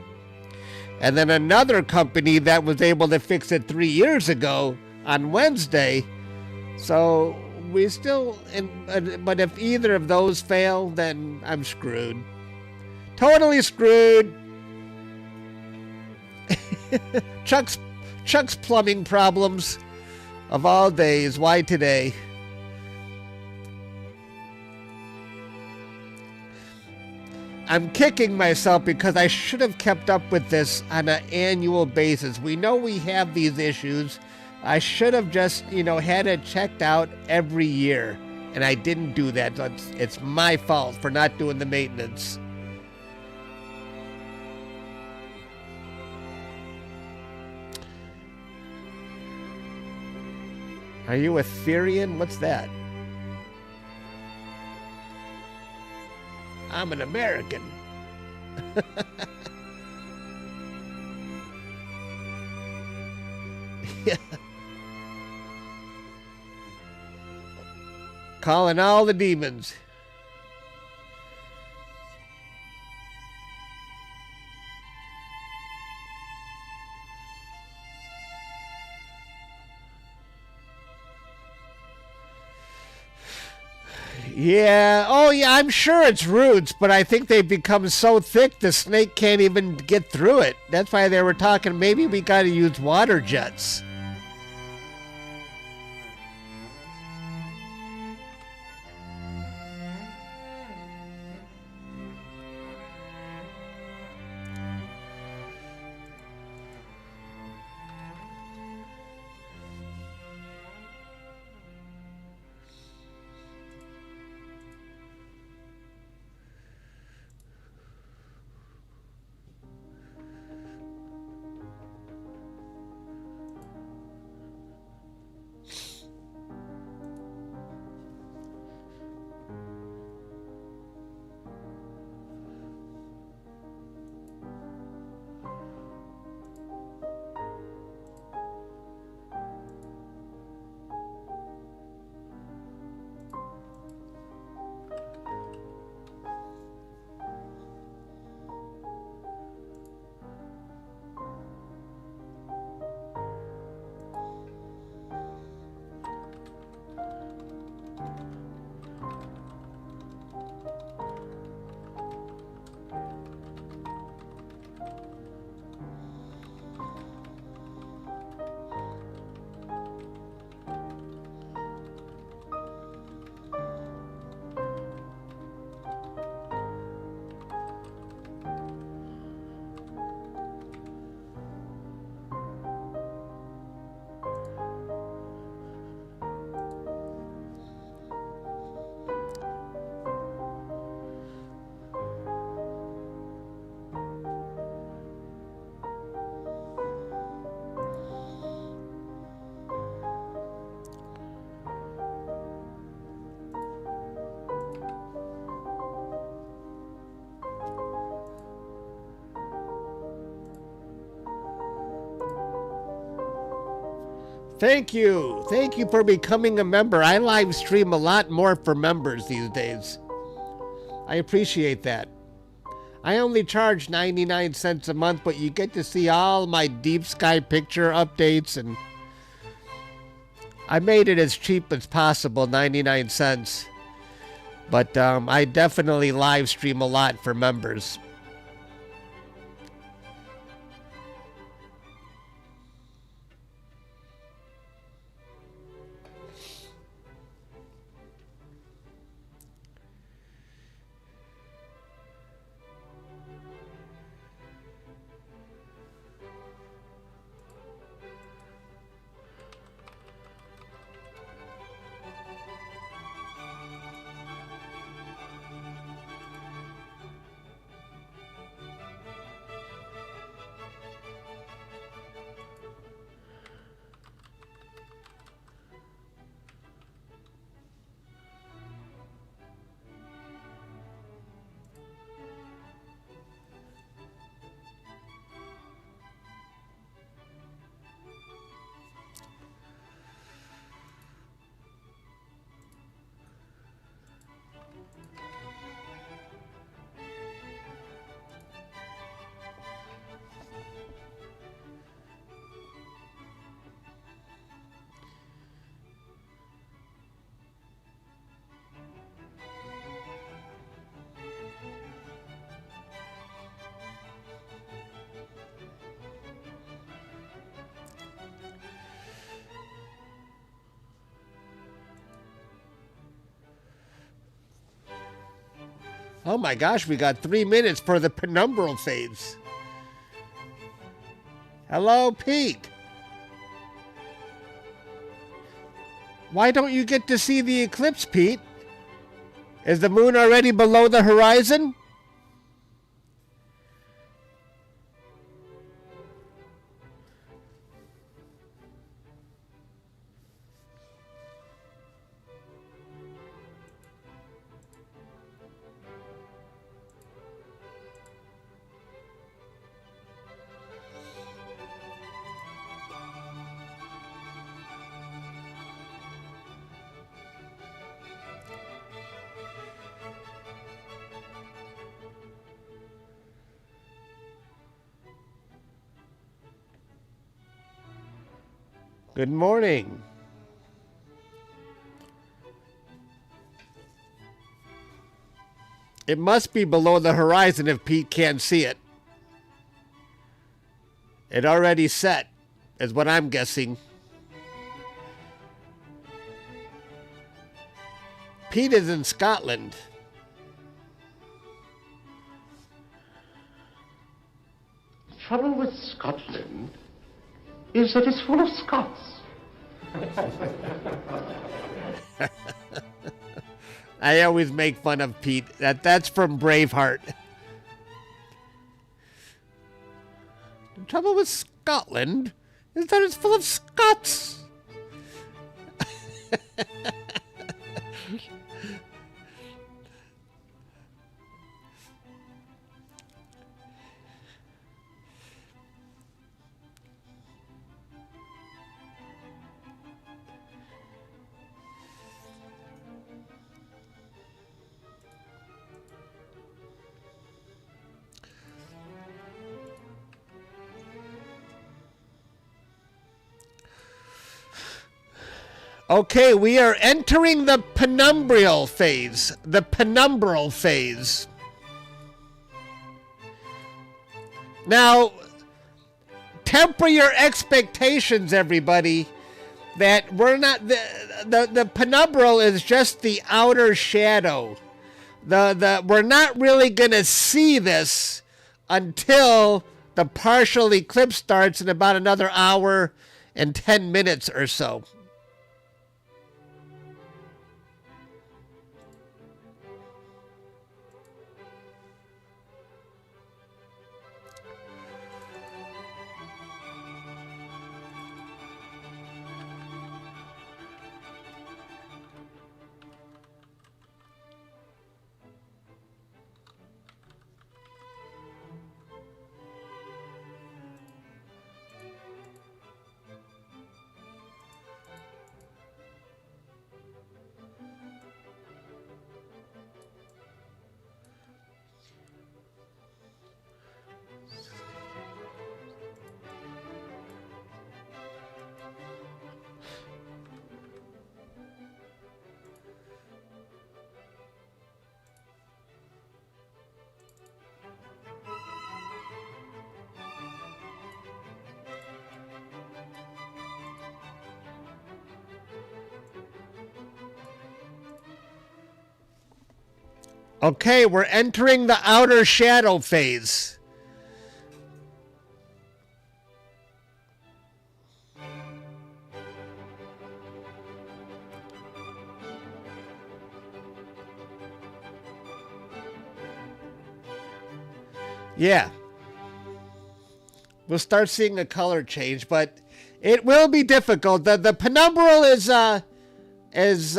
And then another company that was able to fix it 3 years ago on Wednesday. So we still, but if either of those fail, then I'm screwed. Totally screwed. Chuck's plumbing problems of all days. Why today? I'm kicking myself because I should have kept up with this on an annual basis. We know we have these issues. I should have just, had it checked out every year. And I didn't do that. It's my fault for not doing the maintenance. Are you Etherean? What's that? I'm an American. Yeah. Calling all the demons. Yeah. Oh, yeah. I'm sure it's roots, but I think they've become so thick the snake can't even get through it. That's why they were talking maybe we got to use water jets. Thank you. Thank you for becoming a member. I live stream a lot more for members these days. I appreciate that. I only charge 99 cents a month, but you get to see all my deep sky picture updates, and I made it as cheap as possible, 99 cents. But I definitely live stream a lot for members. Oh my gosh, we got 3 minutes for the Penumbral phase. Hello, Pete. Why don't you get to see the eclipse, Pete? Is the moon already below the horizon? Good morning. It must be below the horizon if Pete can't see it. It already set, is what I'm guessing. Pete is in Scotland. The trouble with Scotland is that it's full of Scots. I always make fun of Pete. That's from Braveheart. The trouble with Scotland is that it's full of Scots. Okay, we are entering the penumbral phase. The penumbral phase. Now, temper your expectations, everybody, that we're not the penumbral is just the outer shadow. We're not really gonna see this until the partial eclipse starts in about another hour and 10 minutes or so. Okay, we're entering the outer shadow phase. Yeah. We'll start seeing a color change, but it will be difficult. The penumbral is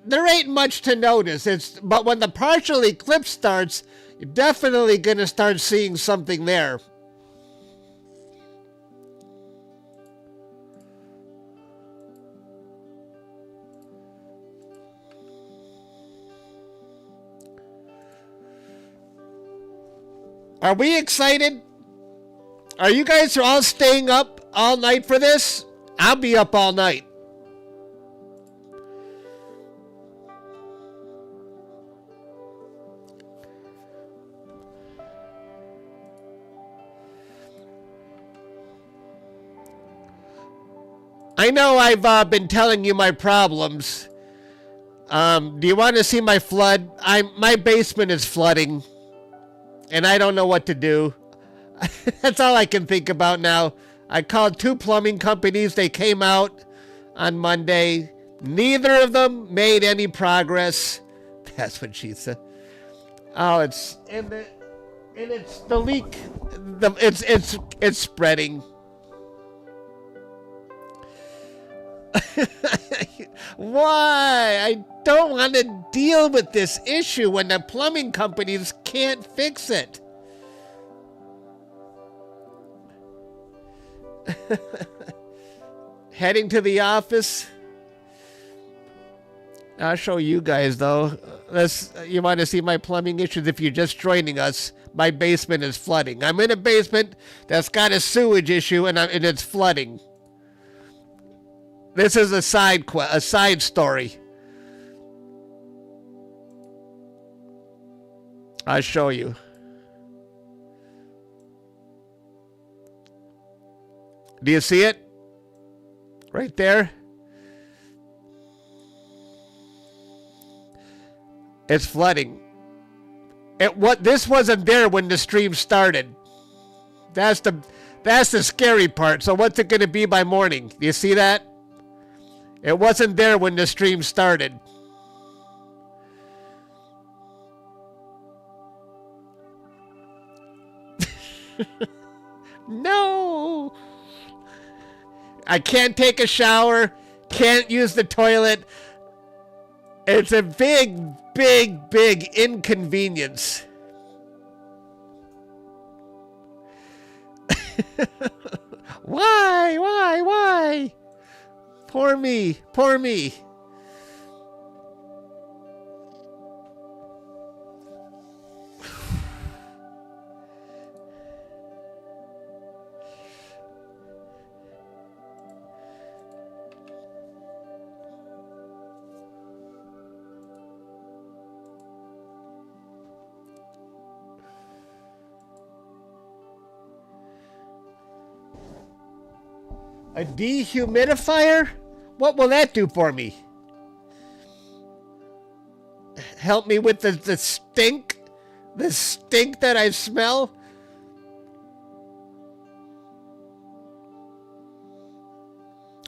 there ain't much to notice. But when the partial eclipse starts, you're definitely going to start seeing something there. Are we excited? Are you guys all staying up all night for this? I'll be up all night. I know I've been telling you my problems. Do you want to see my flood? My basement is flooding, and I don't know what to do. That's all I can think about now. I called 2 plumbing companies. They came out on Monday. Neither of them made any progress. That's what she said. Oh, it's the leak. It's spreading. Why? I don't want to deal with this issue when the plumbing companies can't fix it. Heading to the office. I'll show you guys though. You want to see my plumbing issues? If you're just joining us, my basement is flooding. I'm in a basement that's got a sewage issue and it's flooding. This is a side story. I'll show you. Do you see it? Right there? It's flooding. This wasn't there when the stream started. That's the scary part. So what's it going to be by morning? Do you see that? It wasn't there when the stream started. No. I can't take a shower. Can't use the toilet. It's a big, big, big inconvenience. Why? Poor me. A dehumidifier? What will that do for me? Help me with the stink? The stink that I smell?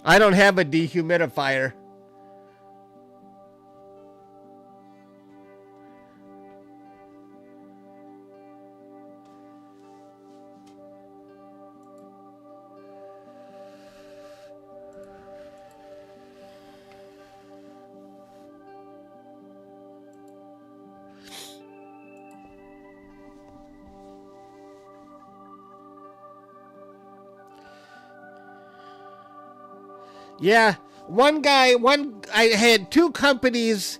I don't have a dehumidifier. Yeah, I had two companies.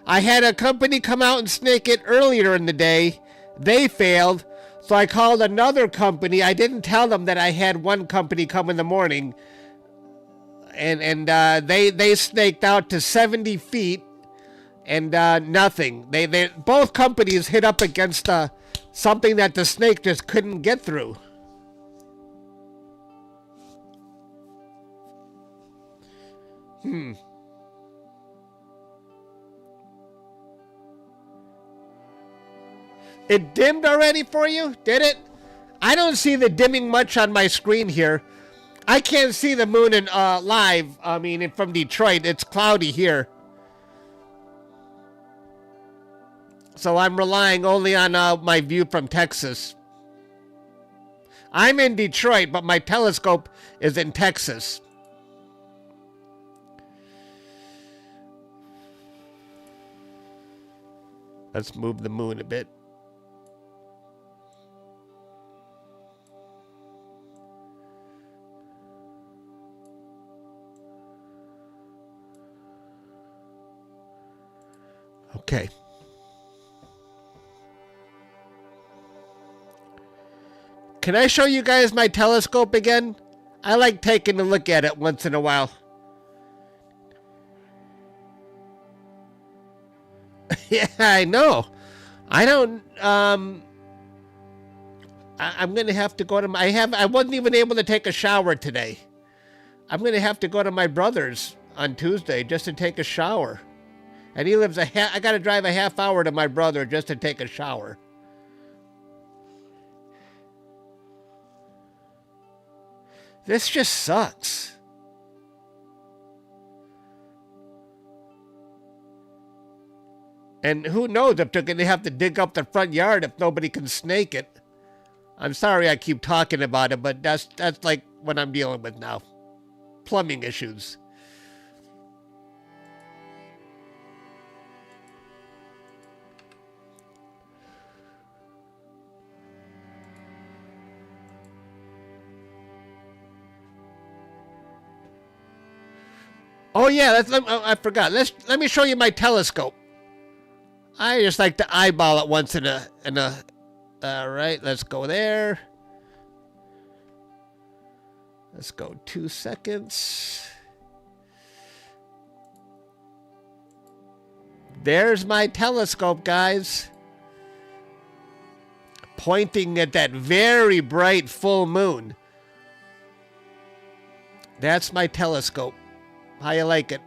I had a company come out and snake it earlier in the day. They failed. So I called another company. I didn't tell them that I had one company come in the morning. And they snaked out to 70 feet and nothing. They both companies hit up against something that the snake just couldn't get through. It dimmed already for you? Did it? I don't see the dimming much on my screen here. I can't see the moon in live. I mean, from Detroit. It's cloudy here. So I'm relying only on my view from Texas. I'm in Detroit, but my telescope is in Texas. Let's move the moon a bit. Okay. Can I show you guys my telescope again? I like taking a look at it once in a while. Yeah, I know. I don't. I'm gonna have to go to my. I wasn't even able to take a shower today. I'm gonna have to go to my brother's on Tuesday just to take a shower, and he lives I gotta drive a half hour to my brother just to take a shower. This just sucks. And who knows if they're going to have to dig up the front yard if nobody can snake it. I'm sorry I keep talking about it, but that's like what I'm dealing with now. Plumbing issues. Oh yeah, I forgot. Let me show you my telescope. I just like to eyeball it once in a. All right, let's go there. Let's go 2 seconds. There's my telescope, guys. Pointing at that very bright full moon. That's my telescope. How you like it?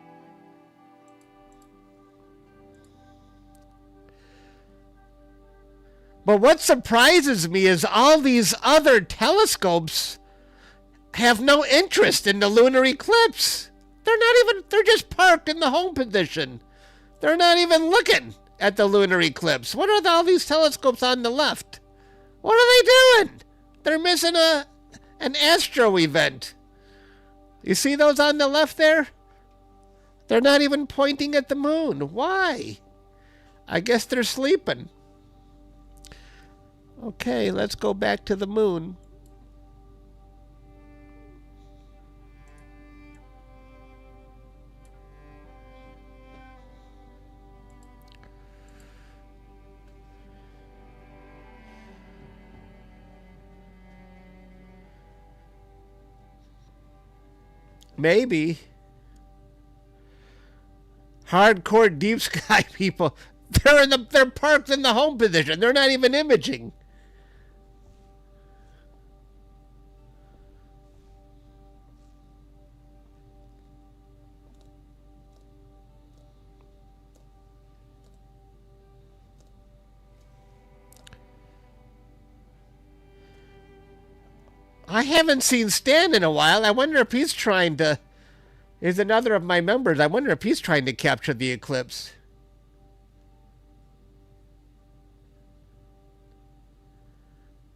But what surprises me is all these other telescopes have no interest in the lunar eclipse. They're just parked in the home position. They're not even looking at the lunar eclipse. What are all these telescopes on the left? What are they doing? They're missing an astro event. You see those on the left there? They're not even pointing at the moon. Why? I guess they're sleeping. Okay, let's go back to the moon. Maybe. Hardcore deep sky people. They're parked in the home position. They're not even imaging. I haven't seen Stan in a while. I wonder if he's trying to... He's another of my members. I wonder if he's trying to capture the eclipse.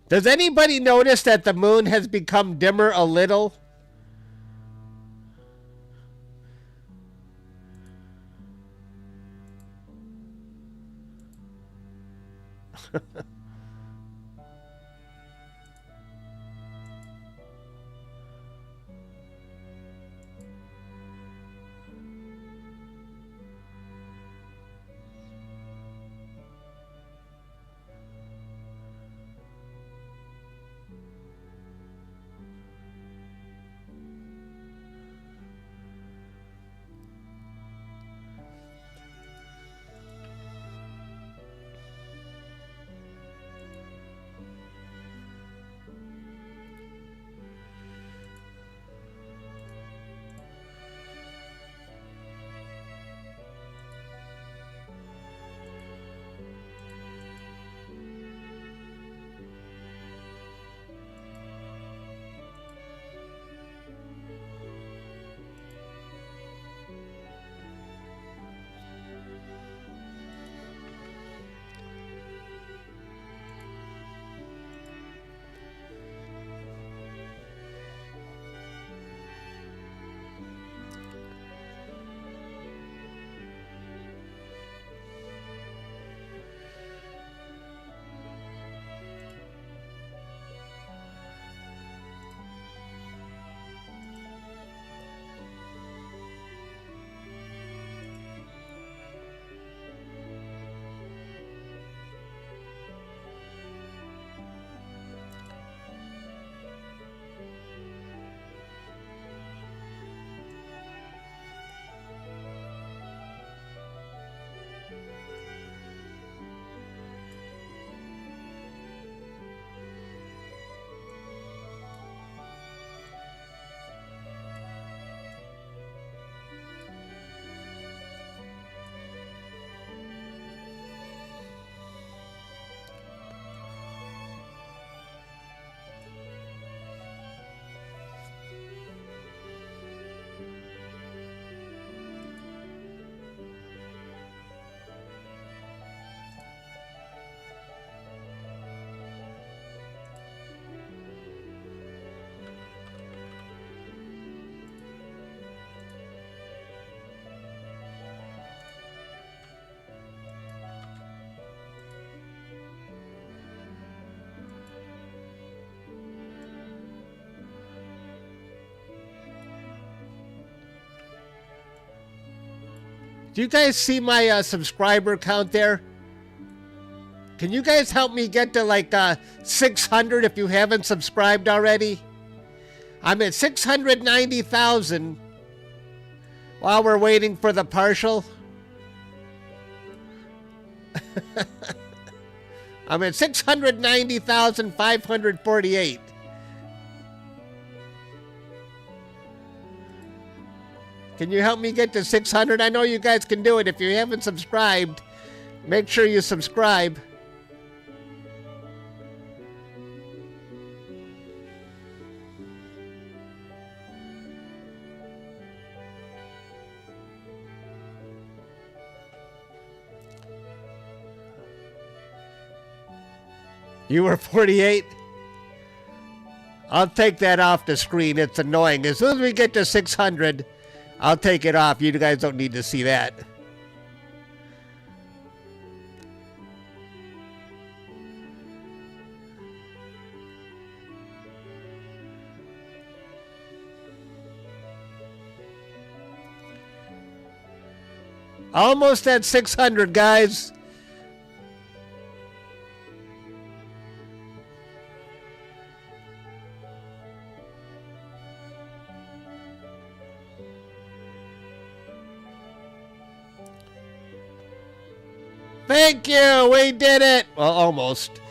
Does anybody notice that the moon has become dimmer a little? Do you guys see my subscriber count there? Can you guys help me get to like 600 if you haven't subscribed already? I'm at 690,000 while we're waiting for the partial. I'm at 690,548. Can you help me get to 600? I know you guys can do it. If you haven't subscribed, make sure you subscribe. You were 48? I'll take that off the screen. It's annoying. As soon as we get to 600, I'll take it off. You guys don't need to see that. Almost at 600, guys. Thank you. We did it. Well, almost.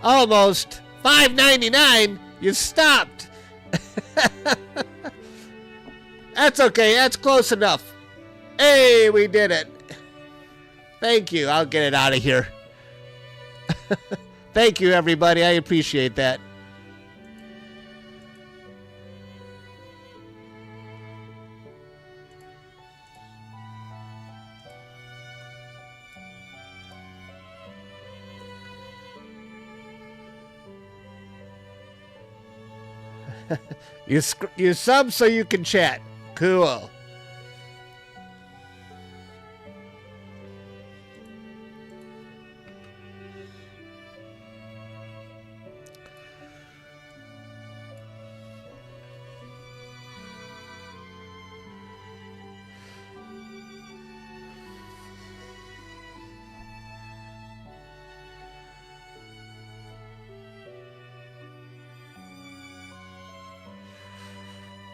Almost. $5.99. You stopped. That's okay. That's close enough. Hey, we did it. Thank you. I'll get it out of here. Thank you, everybody. I appreciate that. You sub so you can chat. Cool.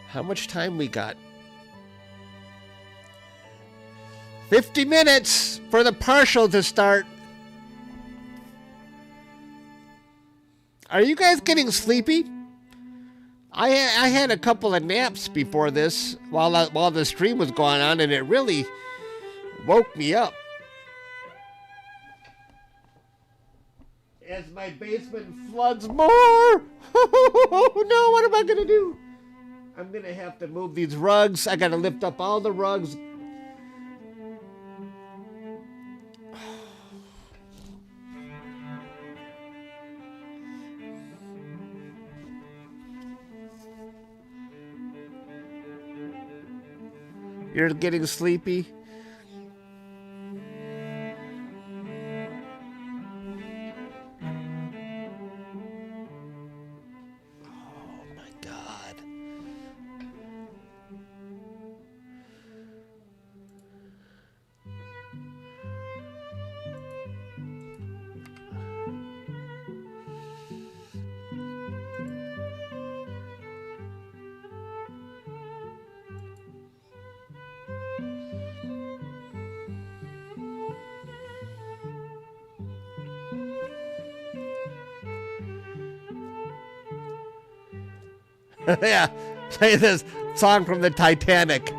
How much time we got? 50 minutes for the partial to start. Are you guys getting sleepy? I had a couple of naps before this while the stream was going on, and it really woke me up. As my basement floods more. Oh no, what am I gonna do? I'm gonna have to move these rugs. I gotta lift up all the rugs. You're getting sleepy? Yeah, play this song from the Titanic.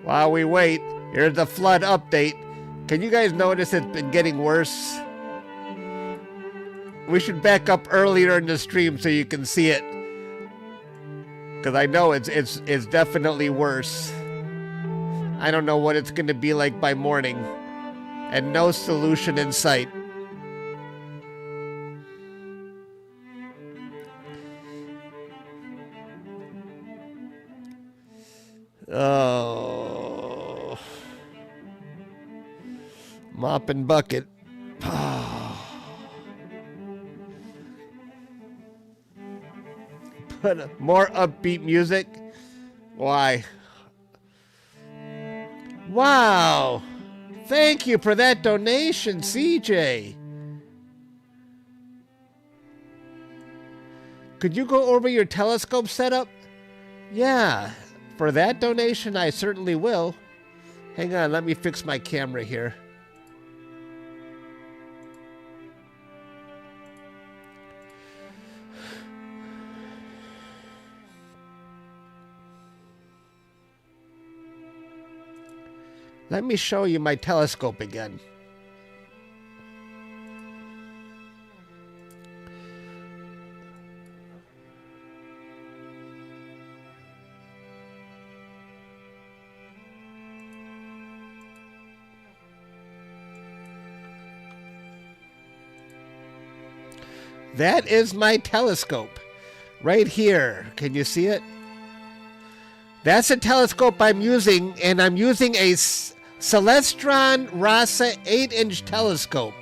While we wait, here's the flood update. Can you guys notice it's been getting worse? We should back up earlier in the stream so you can see it. Because I know it's definitely worse. I don't know what it's going to be like by morning. And no solution in sight. Oh. Mop and bucket. Put more upbeat music. Why? Wow. Thank you for that donation, CJ. Could you go over your telescope setup? Yeah, for that donation, I certainly will. Hang on, let me fix my camera here. Let me show you my telescope again. That is my telescope right here. Can you see it? That's a telescope I'm using, and I'm using a Celestron Rasa 8-inch telescope.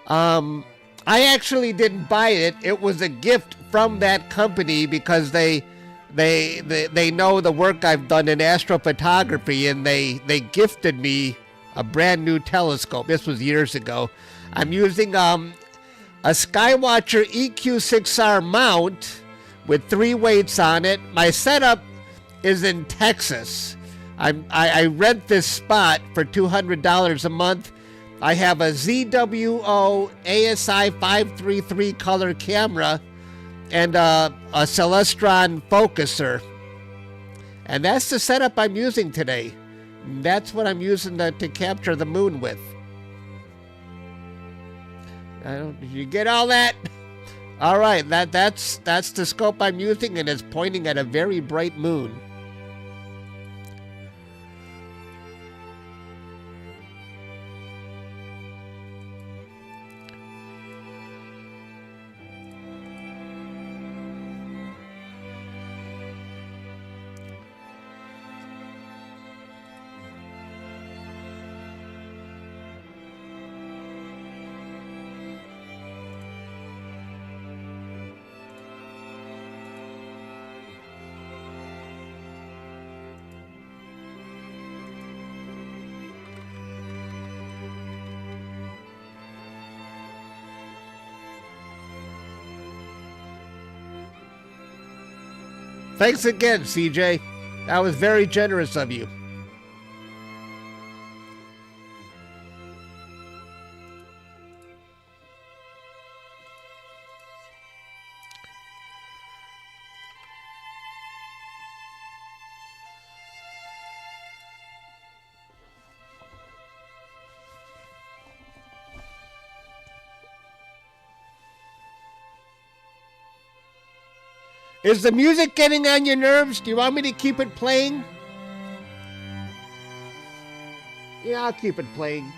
I actually didn't buy it. It was a gift from that company because they know the work I've done in astrophotography, and they gifted me a brand new telescope. This was years ago. I'm using a Skywatcher EQ6R mount with 3 weights on it. My setup is in Texas. I rent this spot for $200 a month. I have a ZWO ASI 533 color camera and a Celestron focuser. And that's the setup I'm using today. That's what I'm using to capture the moon with. Did you get all that? All right, that's the scope I'm using, and it's pointing at a very bright moon. Thanks again, CJ. That was very generous of you. Is the music getting on your nerves? Do you want me to keep it playing? Yeah, I'll keep it playing.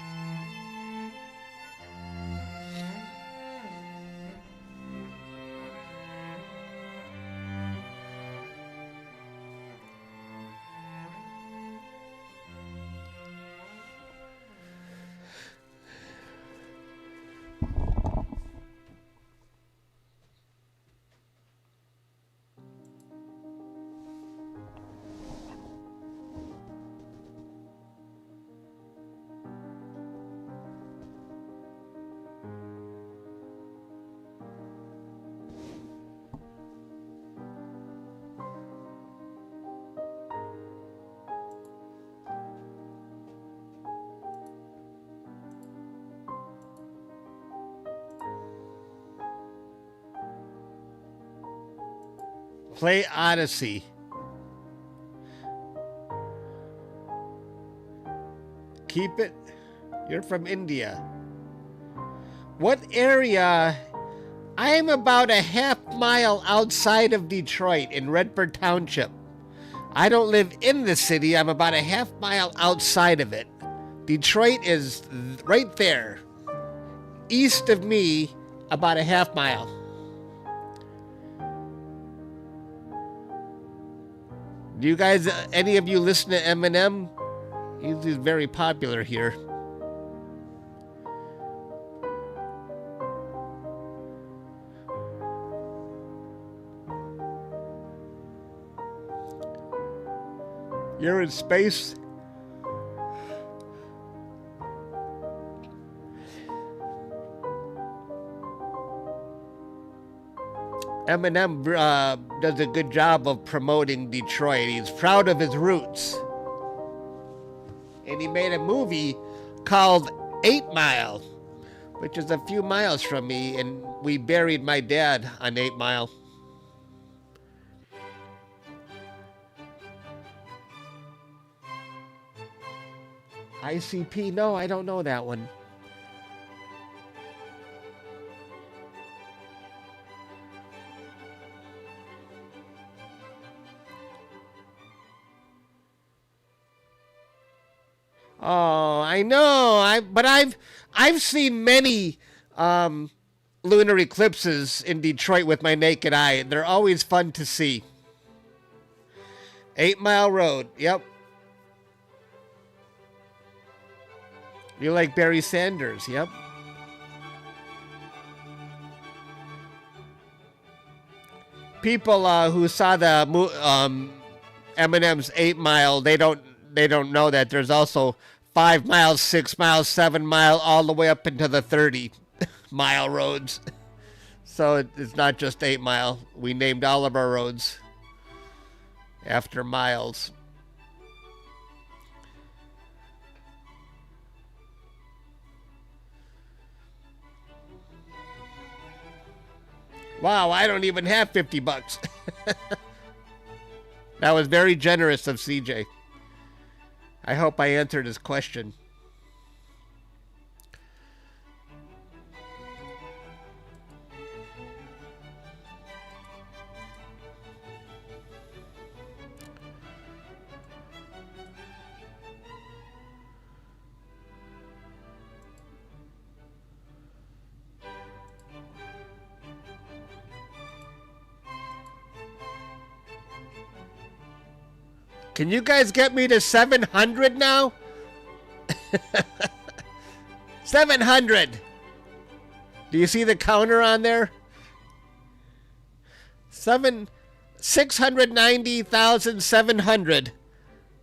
Play Odyssey. Keep it. You're from India. What area? I am about a half-mile outside of Detroit in Redford Township. I don't live in the city. I'm about a half-mile outside of it. Detroit is right there. East of me, about a half-mile. Do you guys, any of you listen to Eminem? He's very popular here. You're in space? Eminem does a good job of promoting Detroit. He's proud of his roots. And he made a movie called 8 Mile, which is a few miles from me, and we buried my dad on 8 Mile. ICP? No, I don't know that one. Oh, I know. But I've seen many lunar eclipses in Detroit with my naked eye. They're always fun to see. 8 Mile Road. Yep. You like Barry Sanders? Yep. People who saw the Eminem's 8 Mile, they don't know that there's also 5 miles, 6 miles, 7 mile, all the way up into the 30-mile roads. So it's not just 8 Mile. We named all of our roads after miles. Wow, I don't even have 50 bucks. That was very generous of CJ. I hope I answered his question. Can you guys get me to 700 now? 700. Do you see the counter on there? 690,700.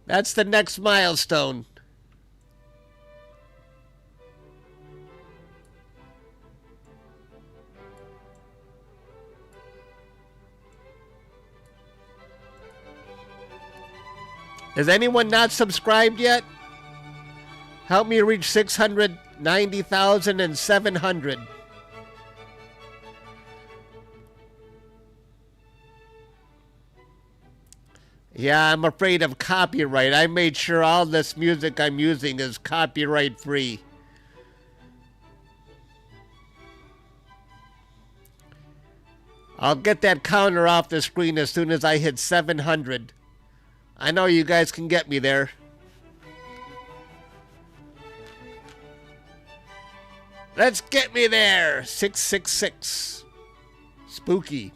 That's the next milestone. Is anyone not subscribed yet? Help me reach 690,700. Yeah, I'm afraid of copyright. I made sure all this music I'm using is copyright free. I'll get that counter off the screen as soon as I hit 700. I know you guys can get me there. Let's get me there. 666. Spooky.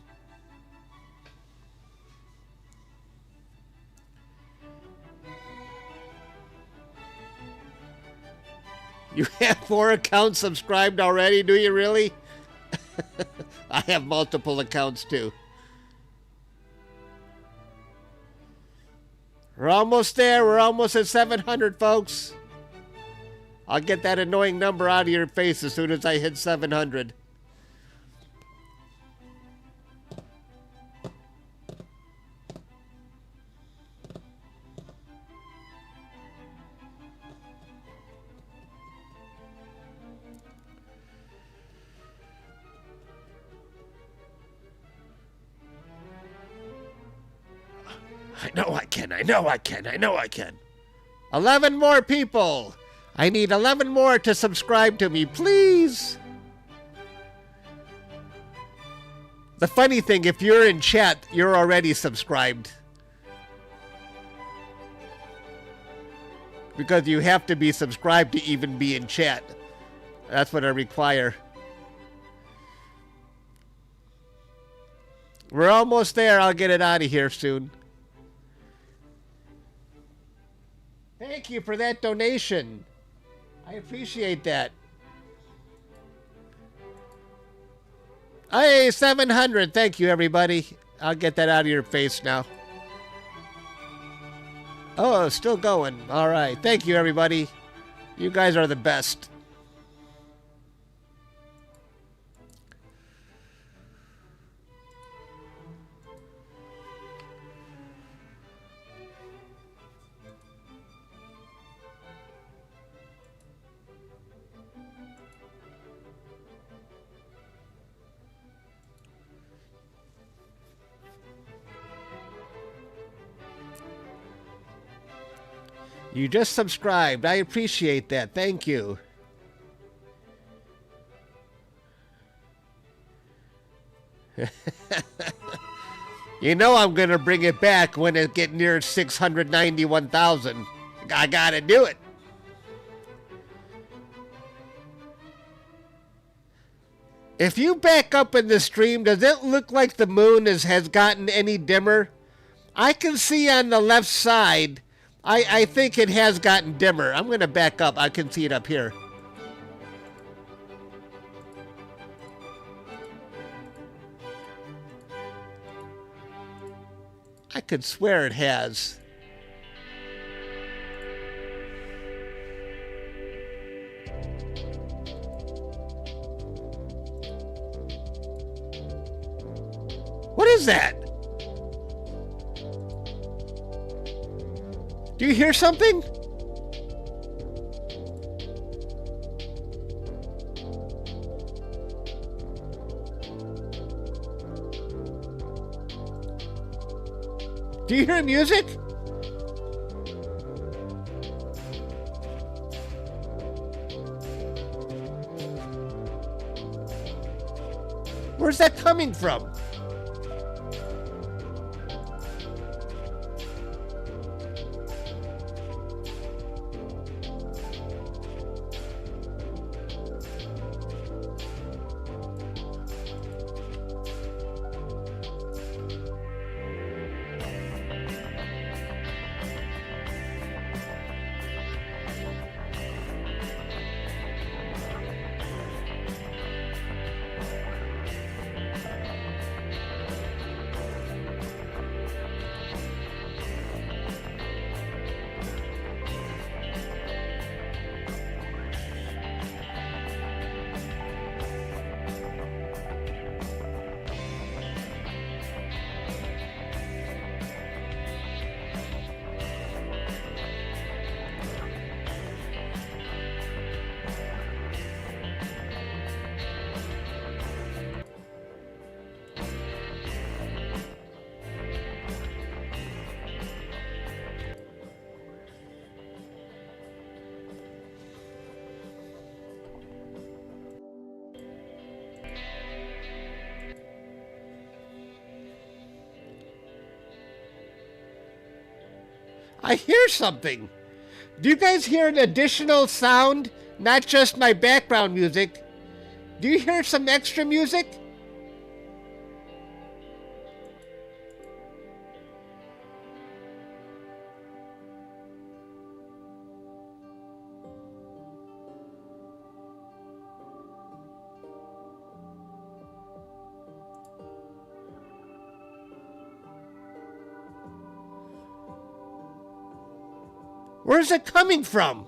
You have 4 accounts subscribed already, do you really? I have multiple accounts too. We're almost there. We're almost at 700, folks. I'll get that annoying number out of your face as soon as I hit 700. I know I can. I know I can. I know I can. 11 more people. I need 11 more to subscribe to me, please. The funny thing, if you're in chat, you're already subscribed. Because you have to be subscribed to even be in chat. That's what I require. We're almost there. I'll get it out of here soon. Thank you for that donation. I appreciate that. Hey, 700. Thank you, everybody. I'll get that out of your face now. Oh, still going. All right. Thank you, everybody. You guys are the best. You just subscribed. I appreciate that. Thank you. You know I'm going to bring it back when it get near 691,000. I got to do it. If you back up in the stream, does it look like the moon has gotten any dimmer? I can see on the left side, I think it has gotten dimmer. I'm going to back up. I can see it up here. I could swear it has. What is that? Do you hear something? Do you hear music? Where's that coming from? I hear something. Do you guys hear an additional sound? Not just my background music. Do you hear some extra music? Where's it coming from?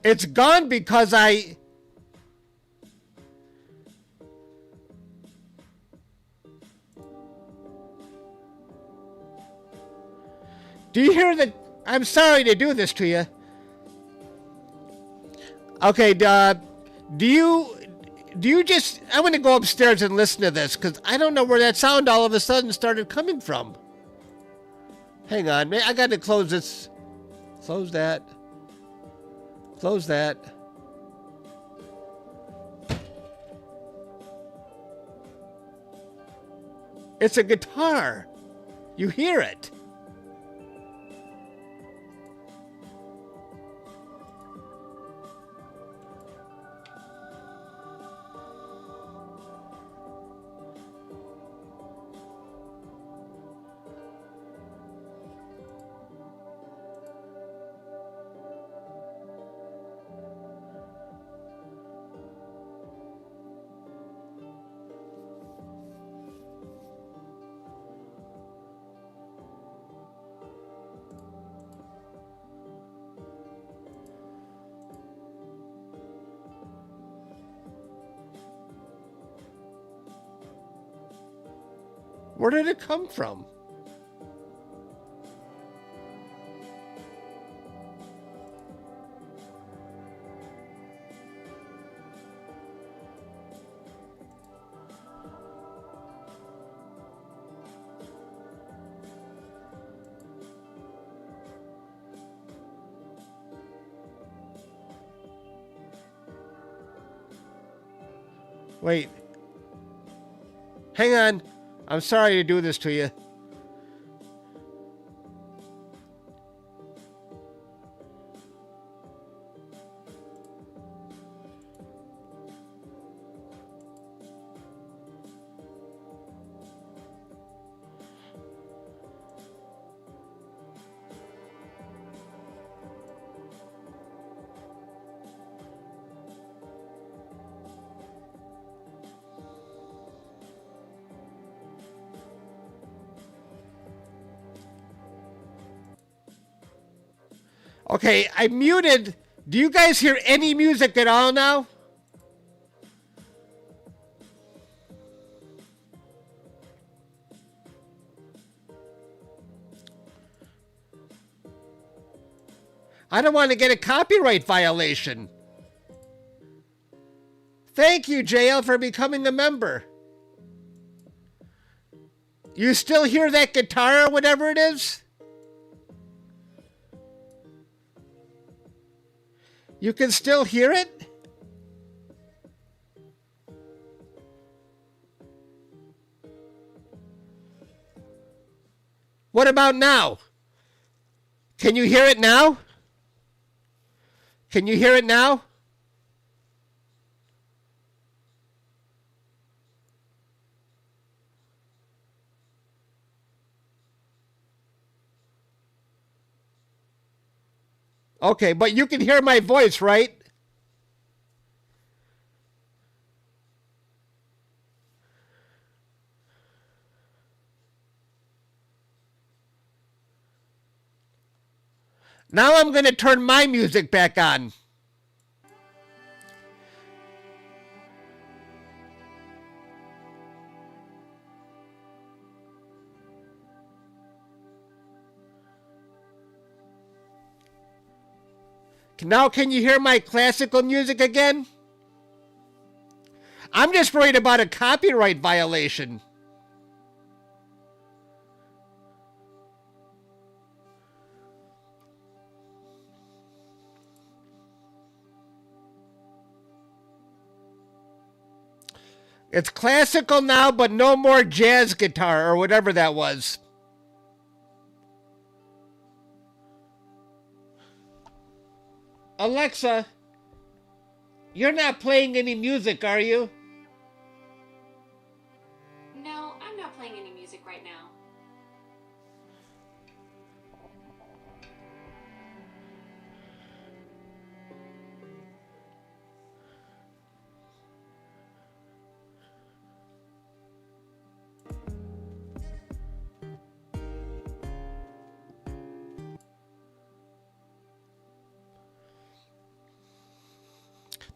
It's gone because I... Do you hear the... I'm sorry to do this to you. Okay, do you just... I'm going to go upstairs and listen to this, because I don't know where that sound all of a sudden started coming from. Hang on, man. I got to close this. Close that. Close that. It's a guitar. You hear it. Where did it come from? Wait. Hang on. I'm sorry to do this to you. Okay, I muted. Do you guys hear any music at all now? I don't want to get a copyright violation. Thank you, JL, for becoming a member. You still hear that guitar or whatever it is? You can still hear it? What about now? Can you hear it now? Can you hear it now? Okay, but you can hear my voice, right? Now I'm going to turn my music back on. Now can you hear my classical music again? I'm just worried about a copyright violation. It's classical now, but no more jazz guitar or whatever that was. Alexa, you're not playing any music, are you? No, I'm not playing any music right now.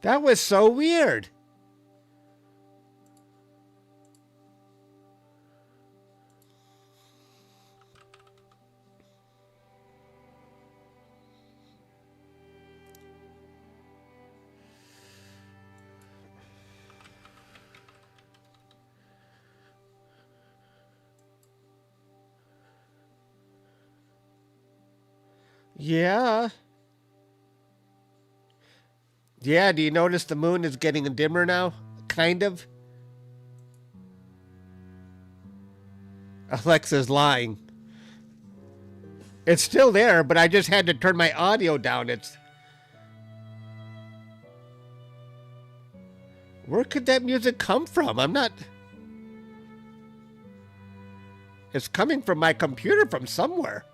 That was so weird. Yeah. Yeah, do you notice the moon is getting dimmer now? Kind of. Alexa's lying. It's still there, but I just had to turn my audio down. Where could that music come from? It's coming from my computer from somewhere.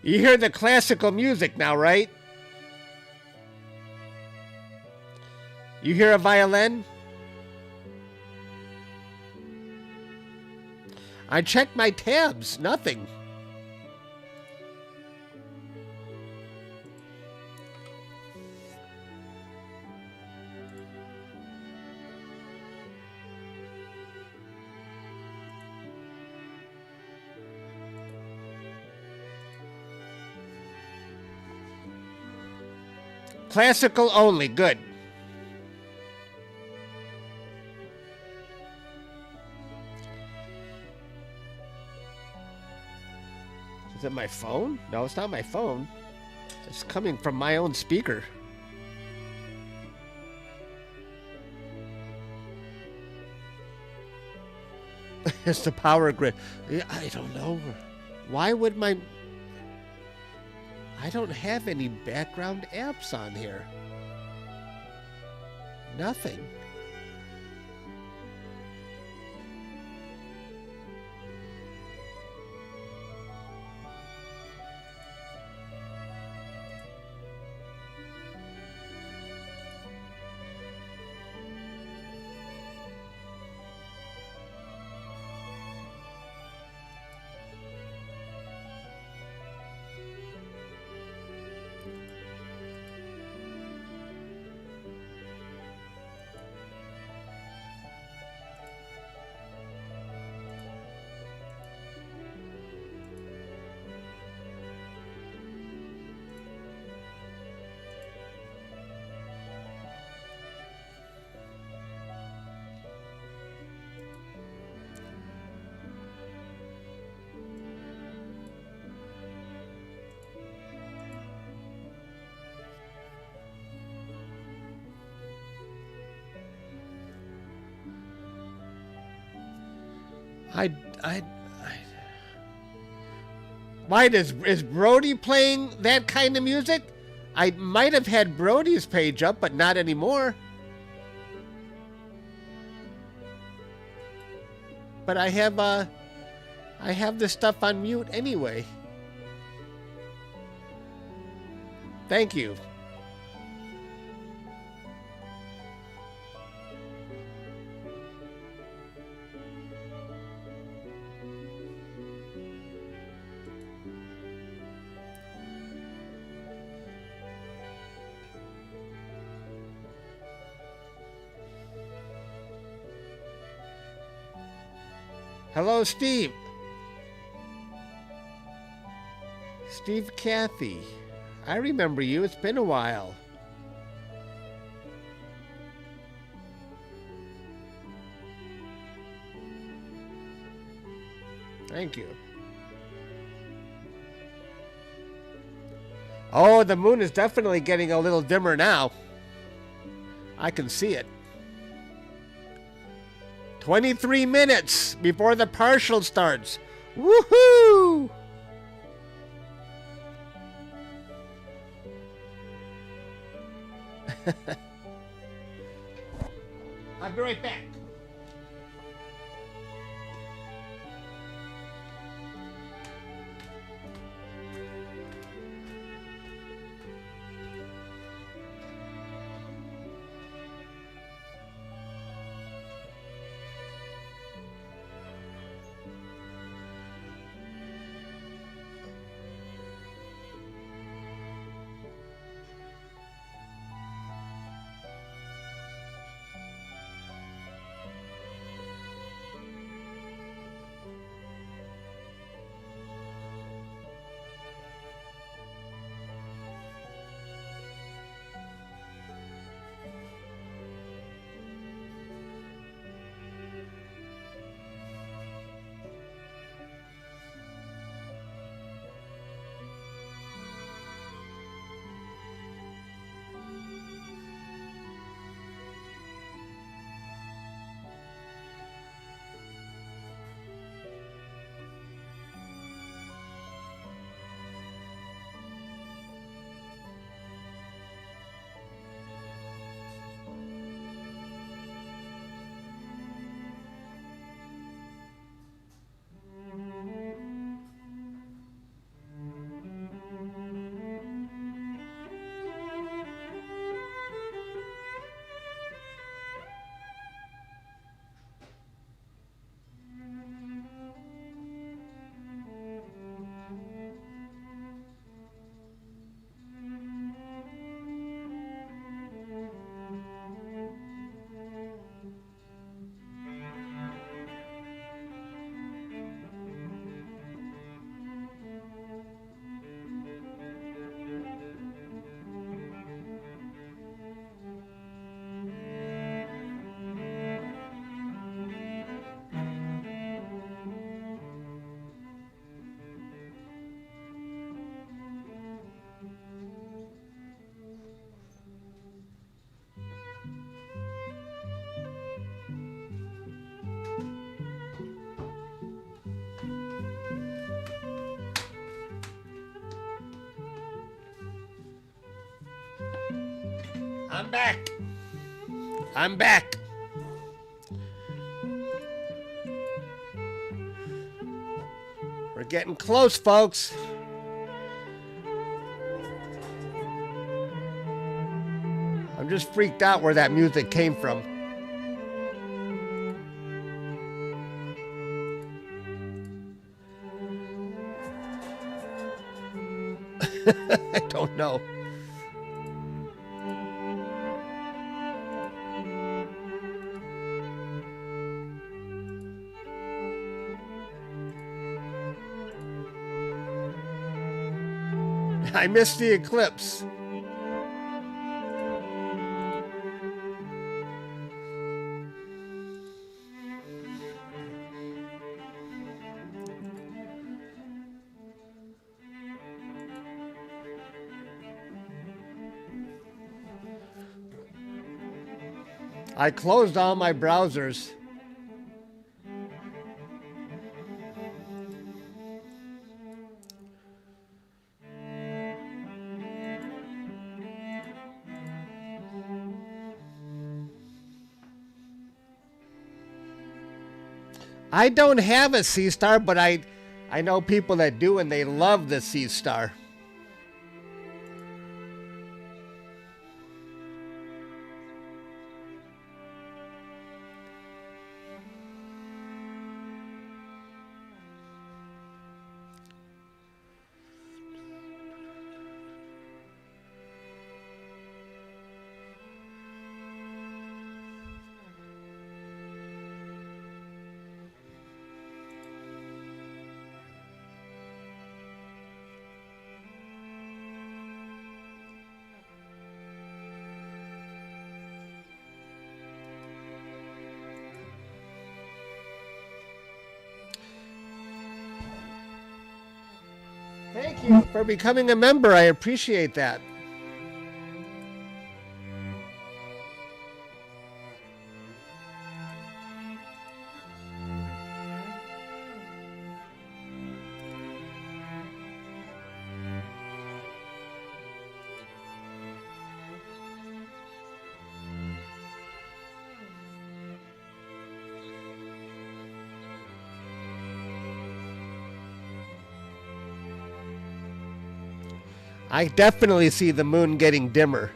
You hear the classical music now, right? You hear a violin? I checked my tabs. Nothing. Classical only. Good. Is it my phone? No, it's not my phone. It's coming from my own speaker. It's the power grid. I don't know. Why would my... I don't have any background apps on here. Nothing. Why is Brody playing that kind of music? I might have had Brody's page up, but not anymore. But I have this stuff on mute anyway. Thank you. Hello, Steve. Steve Cathy. I remember you. It's been a while. Thank you. Oh, the moon is definitely getting a little dimmer now. I can see it. 23 minutes before the partial starts. Woohoo! I'll be right back. I'm back. I'm back. We're getting close, folks. I'm just freaked out where that music came from. I don't know. I missed the eclipse. I closed all my browsers. I don't have a sea star, but I know people that do, and they love the sea star. Thank you for becoming a member. I appreciate that. I definitely see the moon getting dimmer.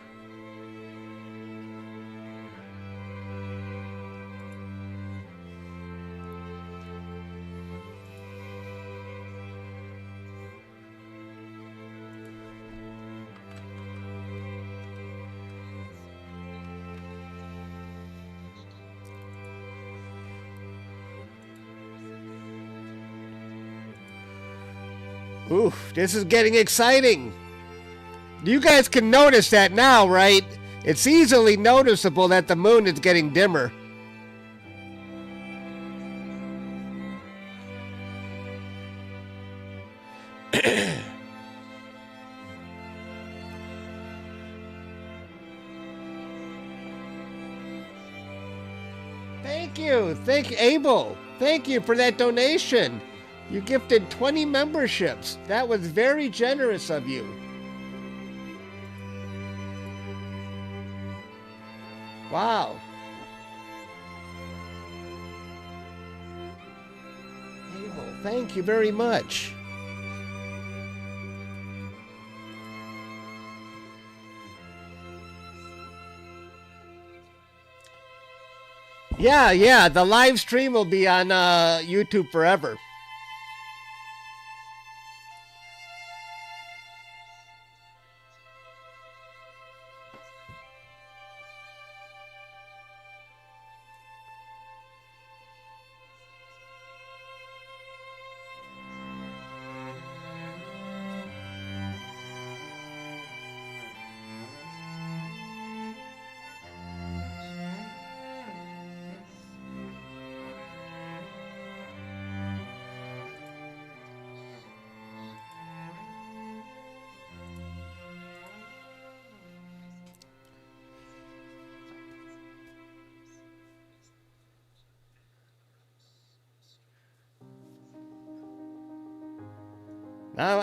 Oof, this is getting exciting. You guys can notice that now, right? It's easily noticeable that the moon is getting dimmer. Thank you, Abel. Thank you for that donation. You gifted 20 memberships. That was very generous of you. Wow. Abel, thank you very much. Yeah, the live stream will be on YouTube forever.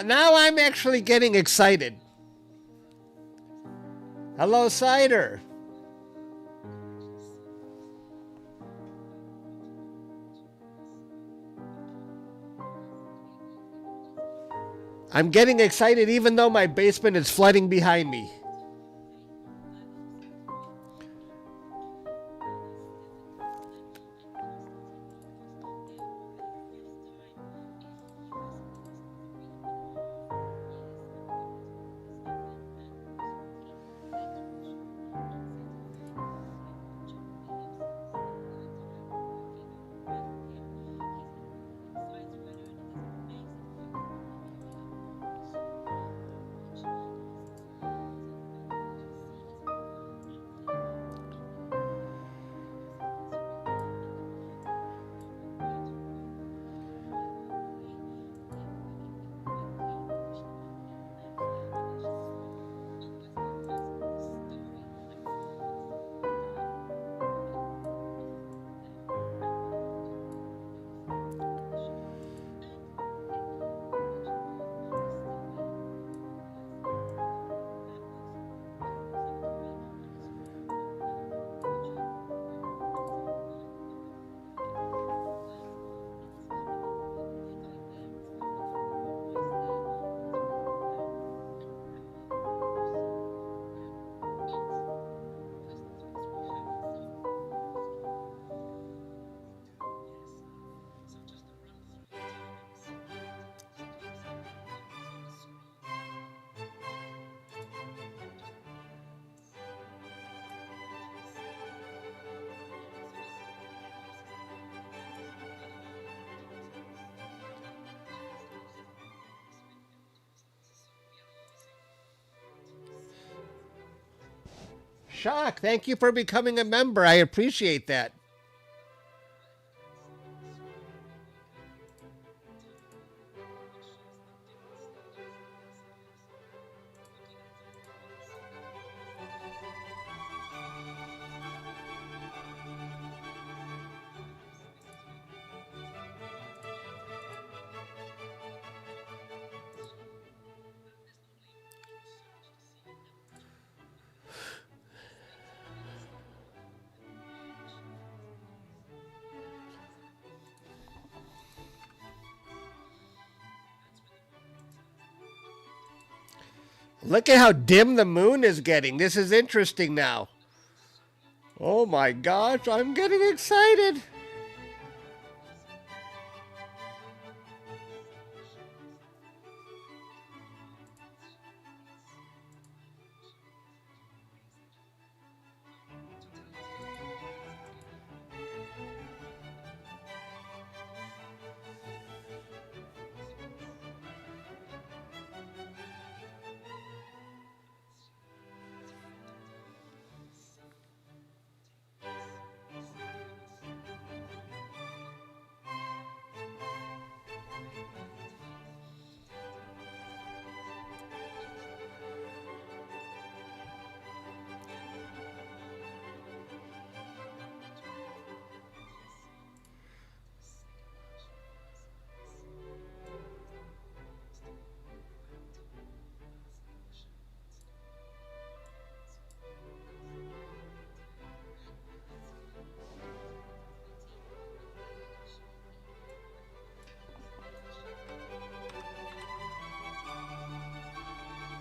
Now I'm actually getting excited. Hello, Cider. I'm getting excited even though my basement is flooding behind me. Shock, thank you for becoming a member. I appreciate that. Look at how dim the moon is getting. This is interesting now. Oh my gosh, I'm getting excited.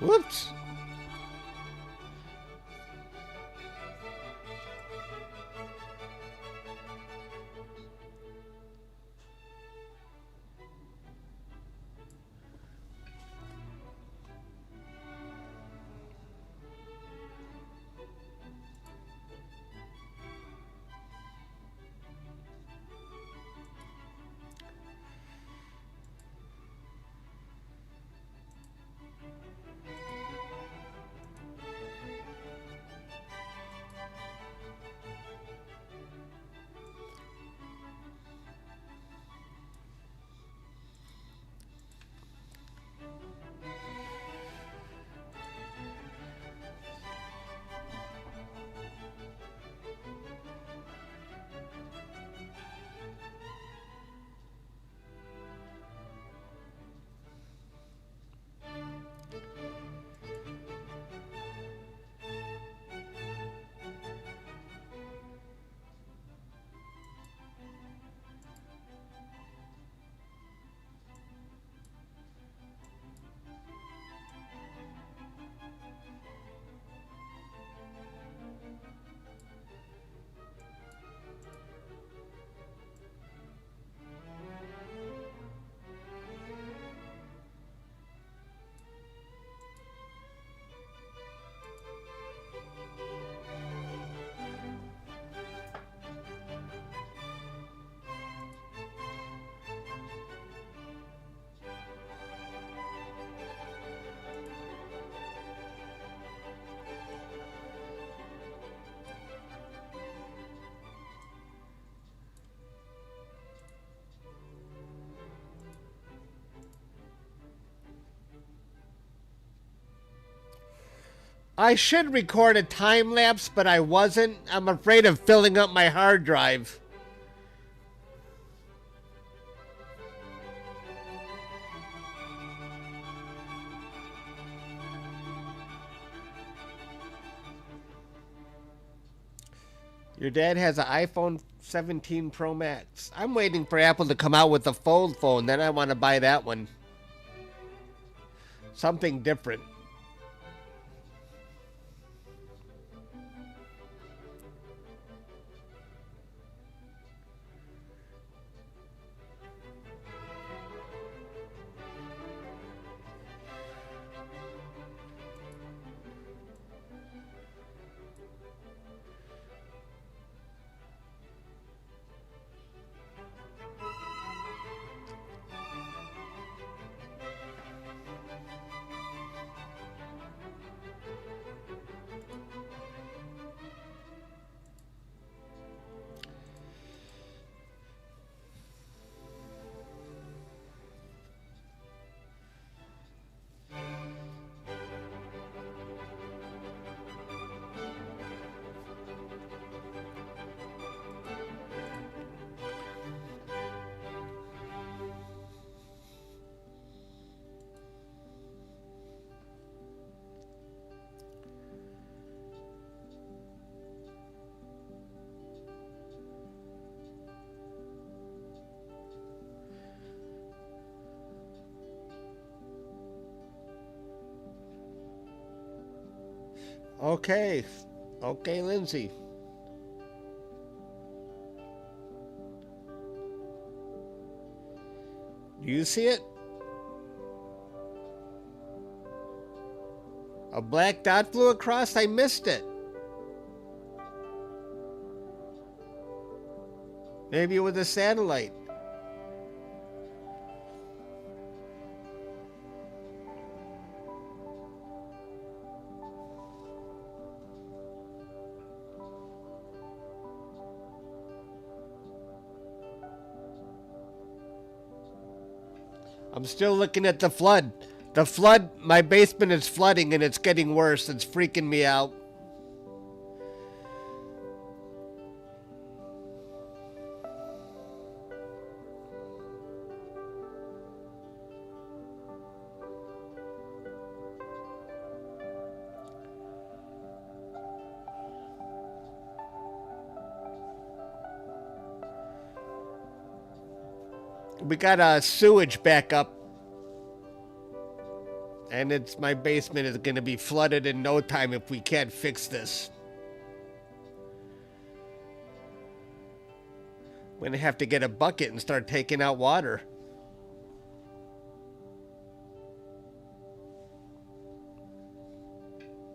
Whoops. I should record a time lapse, but I wasn't. I'm afraid of filling up my hard drive. Your dad has an iPhone 17 Pro Max. I'm waiting for Apple to come out with a fold phone. Then I want to buy that one. Something different. Okay. Okay, Lindsay. Do you see it? A black dot flew across? I missed it. Maybe it was a satellite. I'm still looking at the flood. The flood, my basement is flooding and it's getting worse. It's freaking me out. We got a sewage backup. And my basement is going to be flooded in no time if we can't fix this. We're going to have to get a bucket and start taking out water.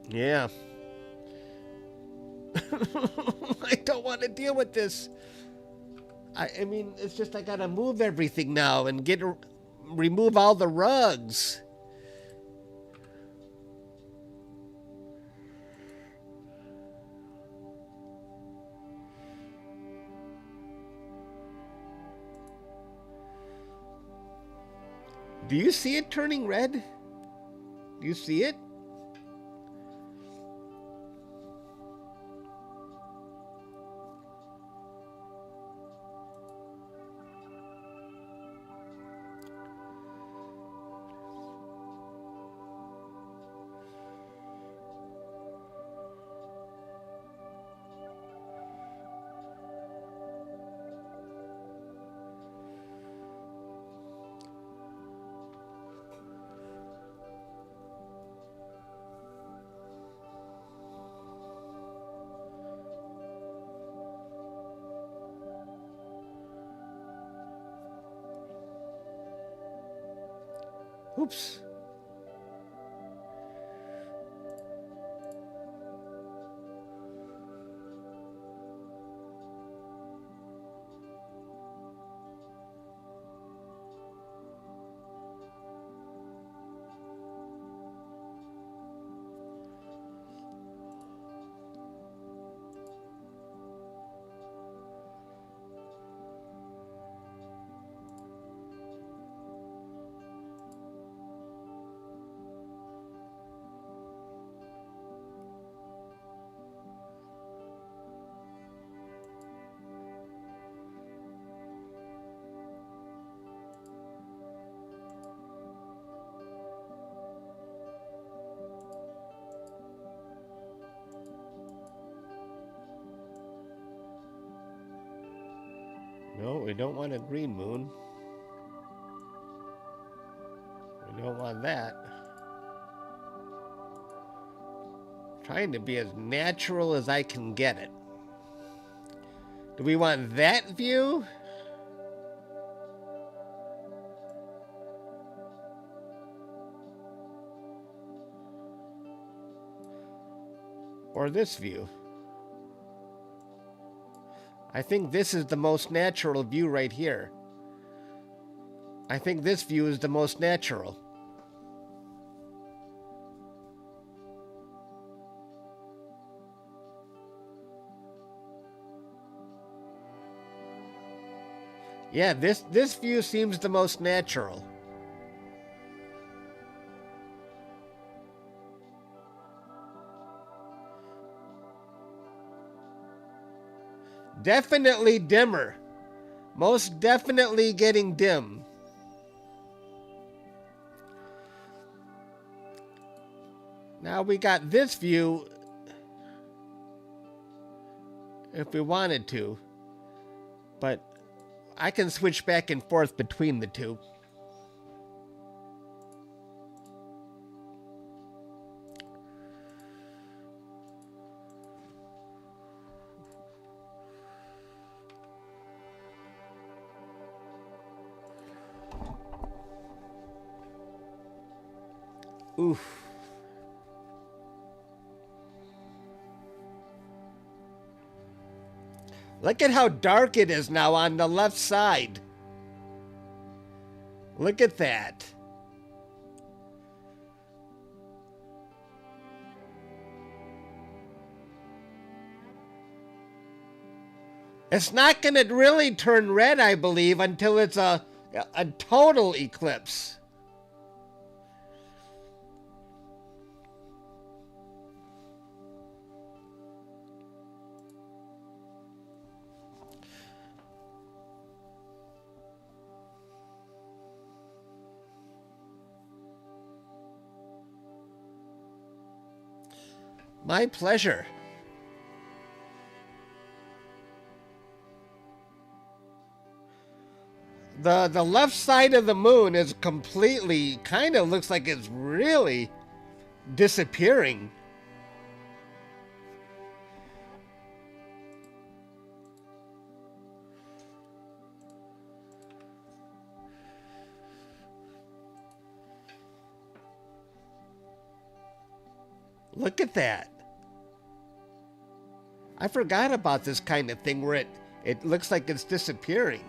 Yeah. I don't want to deal with this. I mean, it's just I got to move everything now and remove all the rugs. Do you see it turning red? Do you see it? Oops. We don't want a green moon. We don't want that. Trying to be as natural as I can get it. Do we want that view? Or this view? I think this is the most natural view right here. I think this view is the most natural. Yeah, this view seems the most natural. Definitely dimmer. Most definitely getting dim. Now we got this view if we wanted to, but I can switch back and forth between the two. Oof. Look at how dark it is now on the left side. Look at that. It's not going to really turn red, I believe, until it's a total eclipse. My pleasure. The left side of the moon is completely, kind of looks like it's really disappearing. Look at that. I forgot about this kind of thing where it looks like it's disappearing.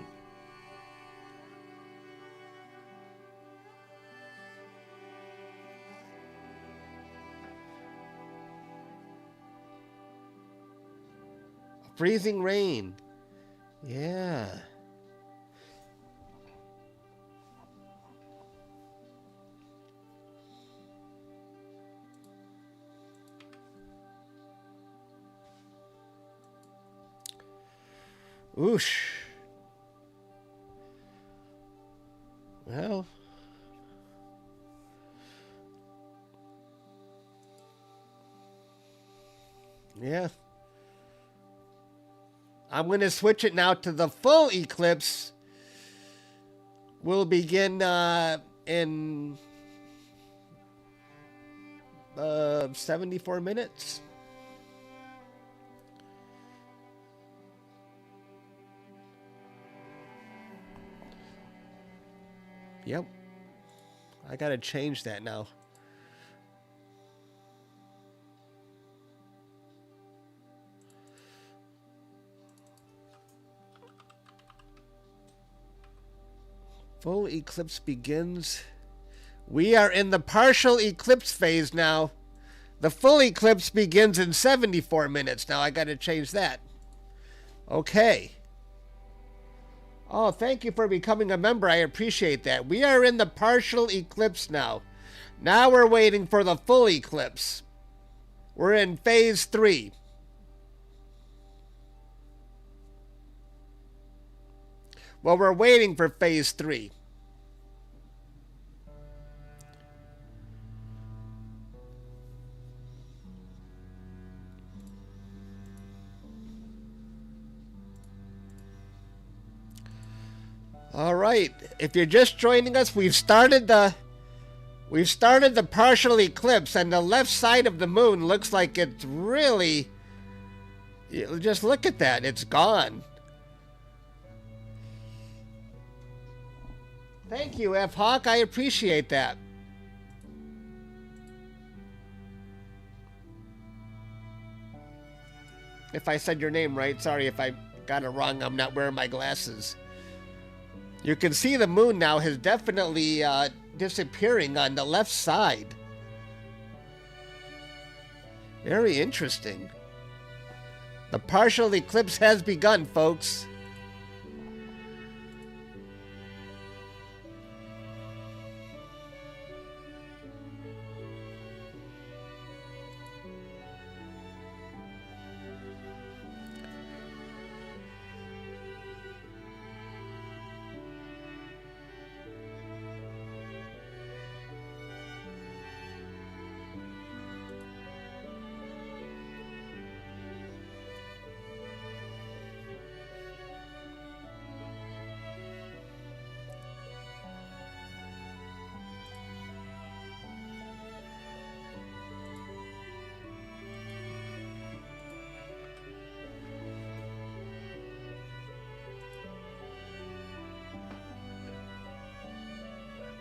Freezing rain. Yeah. Oosh. Well. Yeah. I'm going to switch it now to the full eclipse. We'll begin in 74 minutes. Yep. I got to change that now. Full eclipse begins. We are in the partial eclipse phase now. The full eclipse begins in 74 minutes. Now I got to change that. Okay. Oh, thank you for becoming a member. I appreciate that. We are in the partial eclipse now. Now we're waiting for the full eclipse. We're in phase 3. Well, we're waiting for phase 3. All right. If you're just joining us, we've started the partial eclipse, and the left side of the moon looks like it's really, just look at that, it's gone. Thank you, F Hawk, I appreciate that. If I said your name right, sorry if I got it wrong, I'm not wearing my glasses. You can see the moon now has definitely disappearing on the left side. Very interesting. The partial eclipse has begun, folks.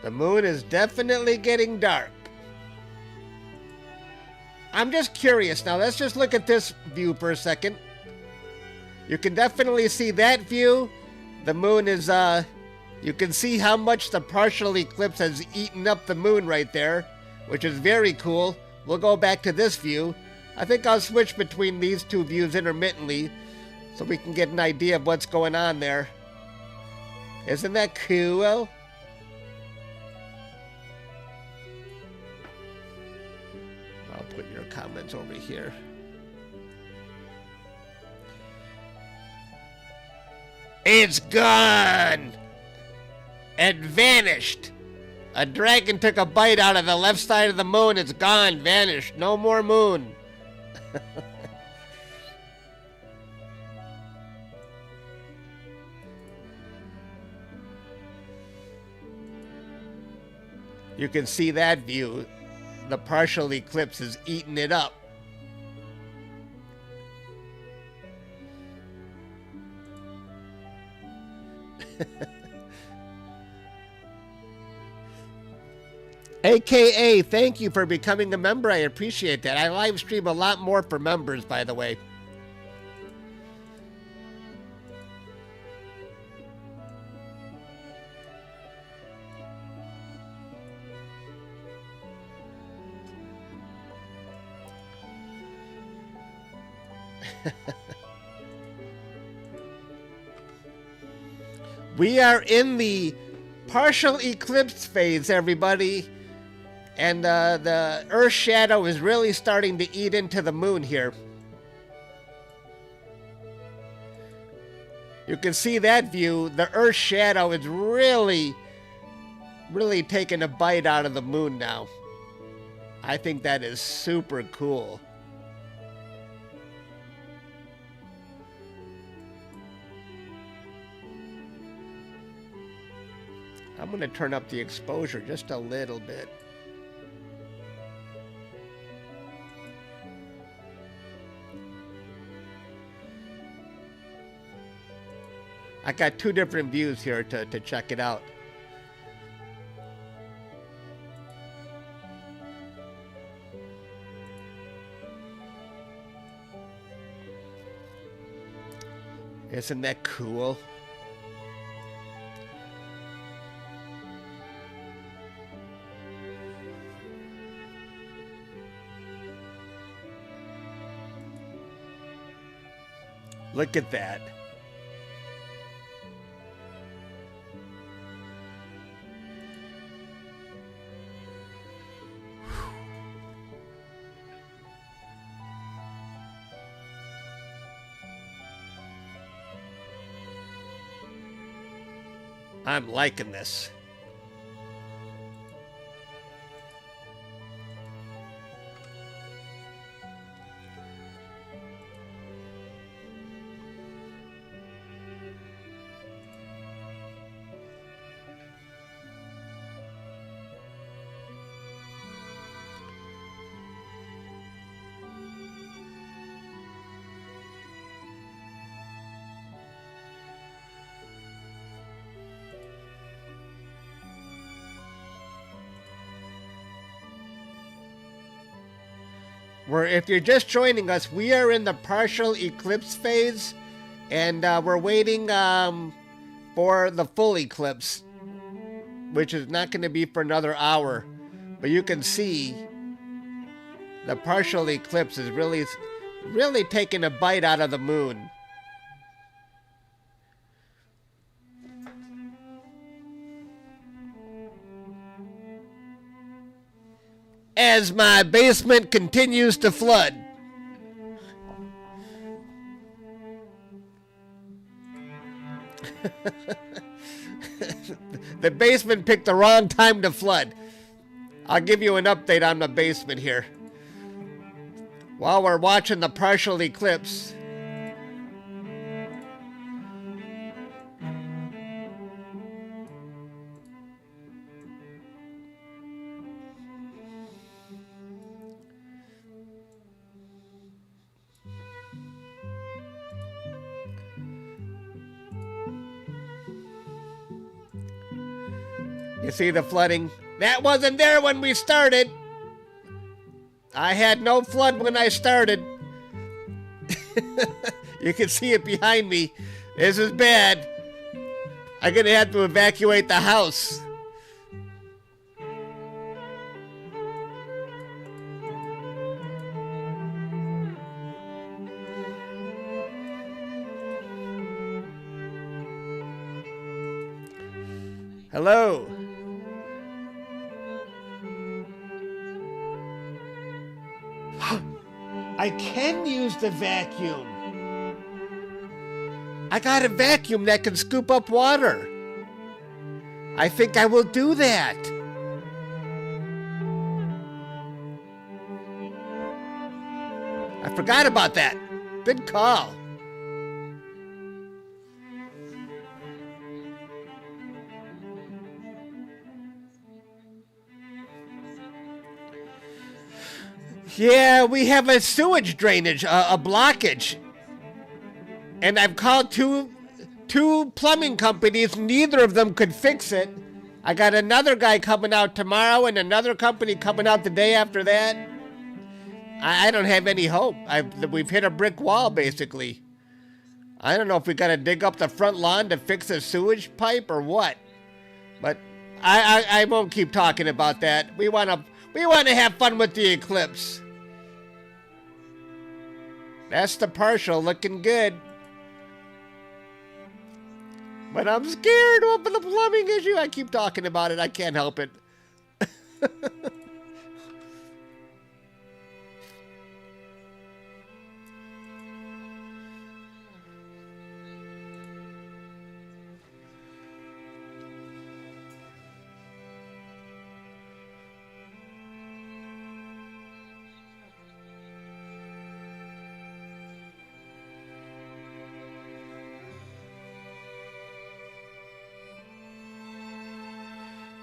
The moon is definitely getting dark. I'm just curious now. Let's just look at this view for a second. You can definitely see that view. The moon is, you can see how much the partial eclipse has eaten up the moon right there, which is very cool. We'll go back to this view. I think I'll switch between these two views intermittently so we can get an idea of what's going on there. Isn't that cool? I'll put your comments over here. It's gone! It vanished! A dragon took a bite out of the left side of the moon. It's gone, vanished. No more moon. You can see that view. The partial eclipse is eating it up. AKA, thank you for becoming a member. I appreciate that. I live stream a lot more for members, by the way. We are in the partial eclipse phase, everybody. And the Earth's shadow is really starting to eat into the moon here. You can see that view. The Earth's shadow is really taking a bite out of the moon now. I think that is super cool. I'm going to turn up the exposure just a little bit. I got two different views here to check it out. Isn't that cool? Look at that. I'm liking this. If you're just joining us, we are in the partial eclipse phase, and we're waiting for the full eclipse, which is not going to be for another hour. But you can see the partial eclipse is really taking a bite out of the moon. As my basement continues to flood. The basement picked the wrong time to flood. I'll give you an update on the basement here. While we're watching the partial eclipse. You see the flooding? That wasn't there when we started. I had no flood when I started. You can see it behind me. This is bad. I'm going to have to evacuate the house. Hello. I can use the vacuum. I got a vacuum that can scoop up water. I think I will do that. I forgot about that. Good call. Yeah, we have a sewage drainage, a blockage. And I've called two plumbing companies. Neither of them could fix it. I got another guy coming out tomorrow and another company coming out the day after that. I don't have any hope. We've hit a brick wall, basically. I don't know if we got to dig up the front lawn to fix a sewage pipe or what. But I won't keep talking about that. We want to have fun with the eclipse. That's the partial, looking good. But I'm scared of the plumbing issue. I keep talking about it. I can't help it.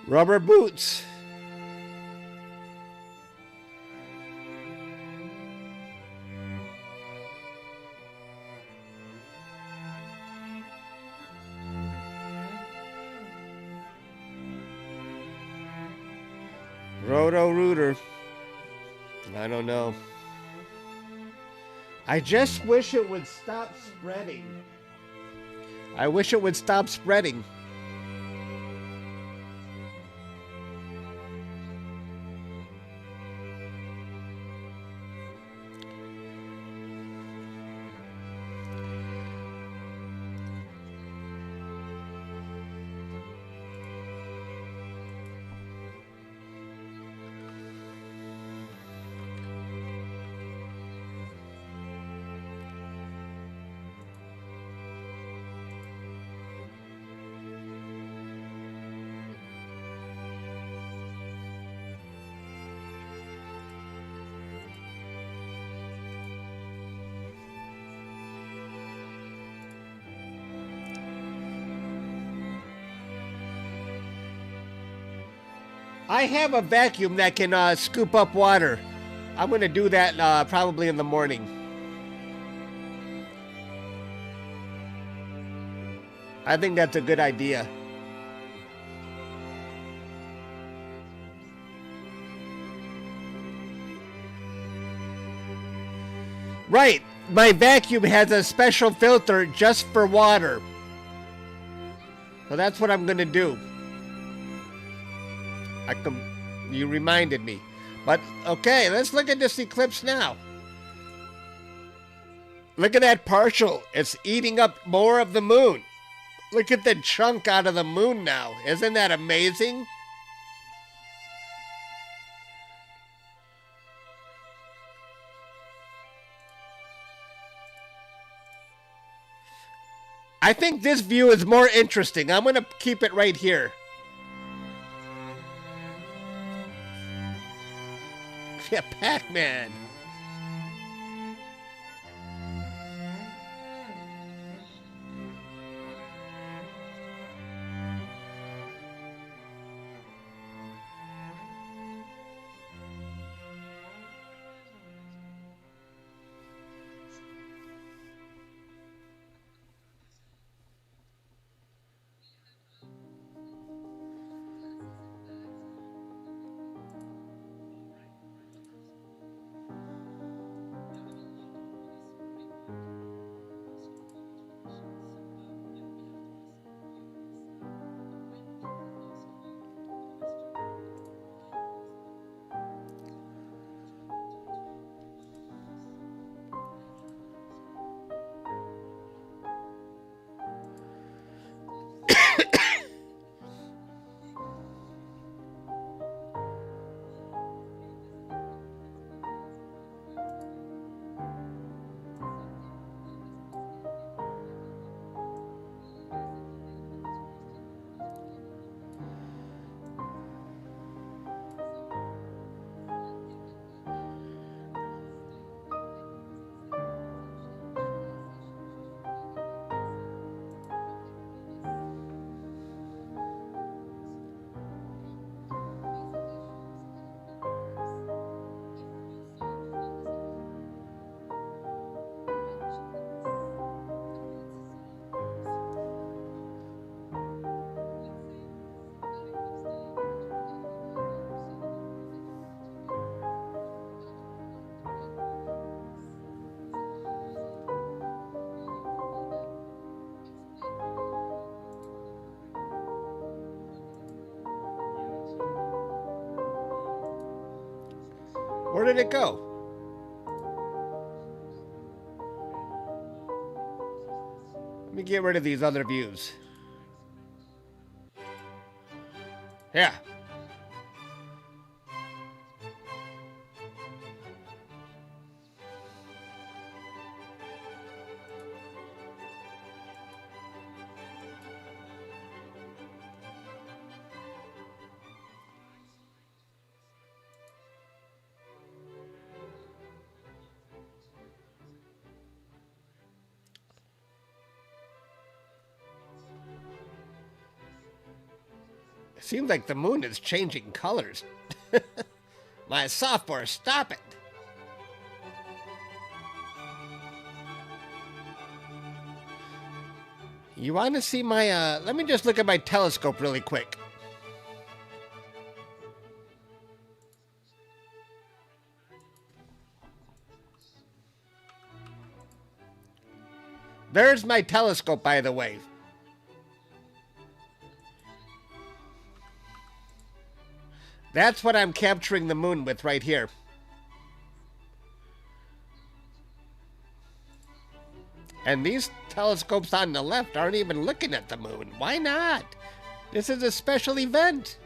Rubber boots. Roto-Rooter. I don't know. I just wish it would stop spreading. I wish it would stop spreading. I have a vacuum that can scoop up water. I'm going to do that probably in the morning. I think that's a good idea. Right. My vacuum has a special filter just for water. So that's what I'm going to do. You reminded me. But, okay, let's look at this eclipse now. Look at that partial. It's eating up more of the moon. Look at the chunk out of the moon now. Isn't that amazing? I think this view is more interesting. I'm going to keep it right here. Yeah, Pac-Man. Where did it go? Let me get rid of these other views. Yeah. It seems like the moon is changing colors. My software, stop it. You want to see my, let me just look at my telescope really quick. There's my telescope, by the way. That's what I'm capturing the moon with right here. And these telescopes on the left aren't even looking at the moon. Why not? This is a special event.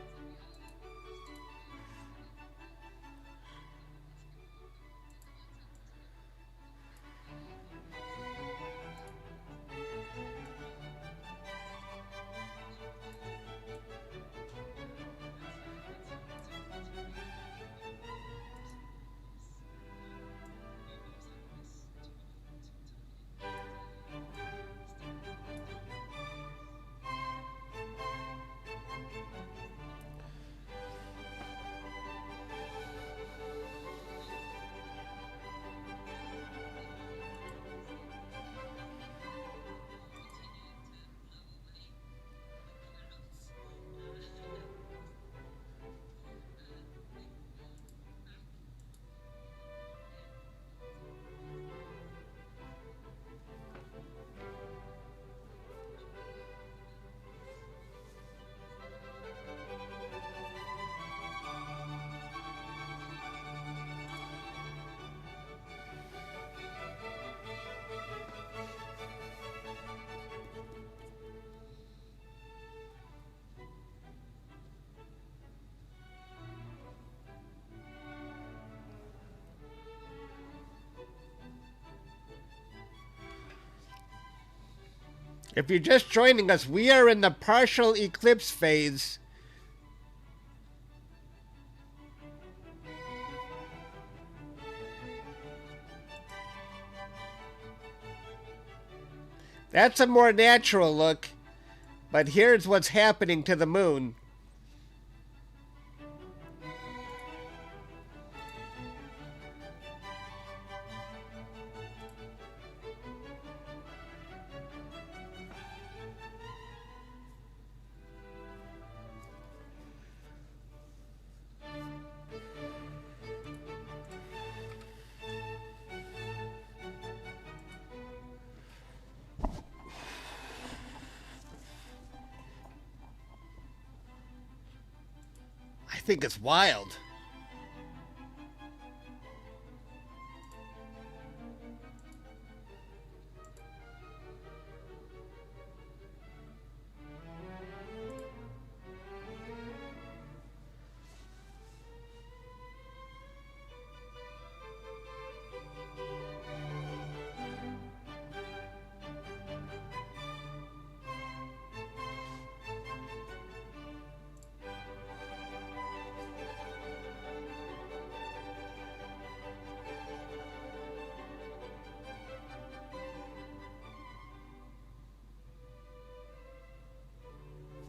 If you're just joining us, we are in the partial eclipse phase. That's a more natural look, but here's what's happening to the moon. I think it's wild.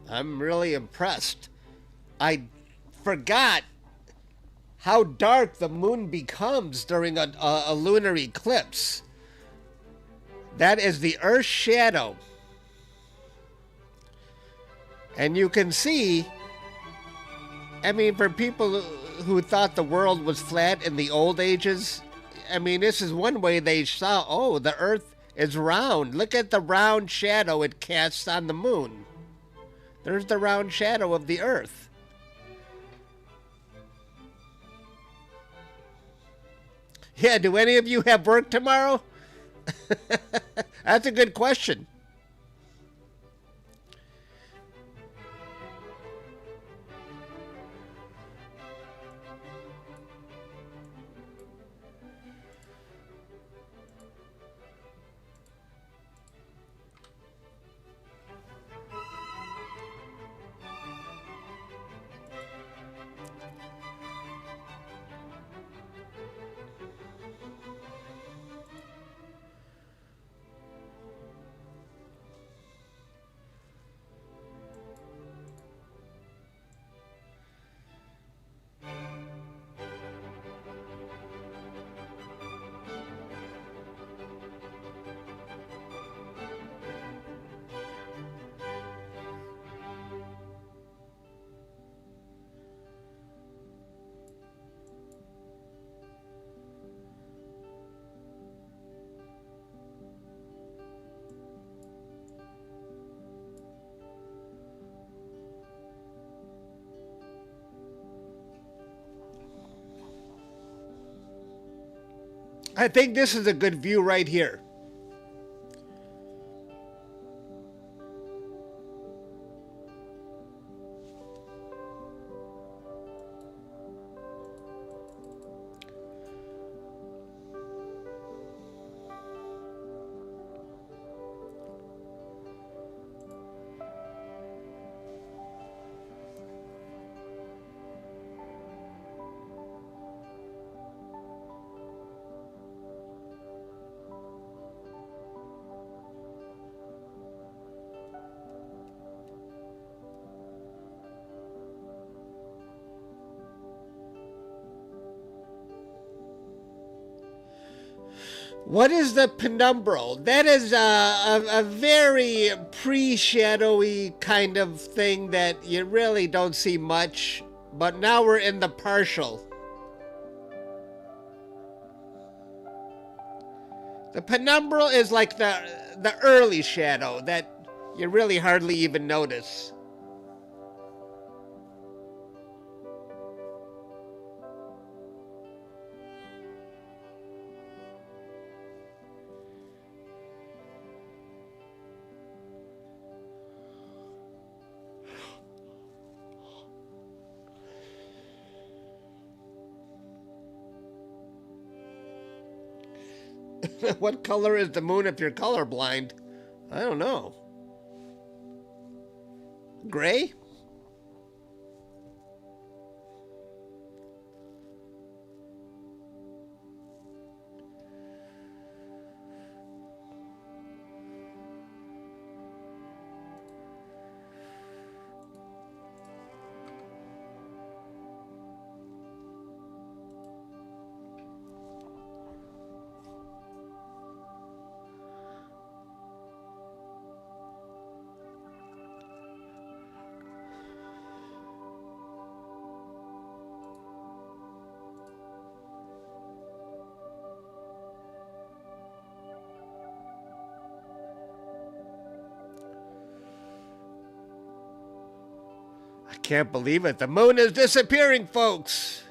I'm really impressed. I forgot how dark the moon becomes during a lunar eclipse. That is the Earth's shadow. And you can see, I mean, for people who thought the world was flat in the old ages, I mean, this is one way they saw, oh, the Earth is round. Look at the round shadow it casts on the moon. There's the round shadow of the Earth. Yeah, do any of you have work tomorrow? That's a good question. I think this is a good view right here. What is the penumbral? That is a very pre-shadowy kind of thing that you really don't see much. But now we're in the partial. The penumbral is like the early shadow that you really hardly even notice. What color is the moon if you're colorblind? I don't know. Gray? I can't believe it. The moon is disappearing, folks.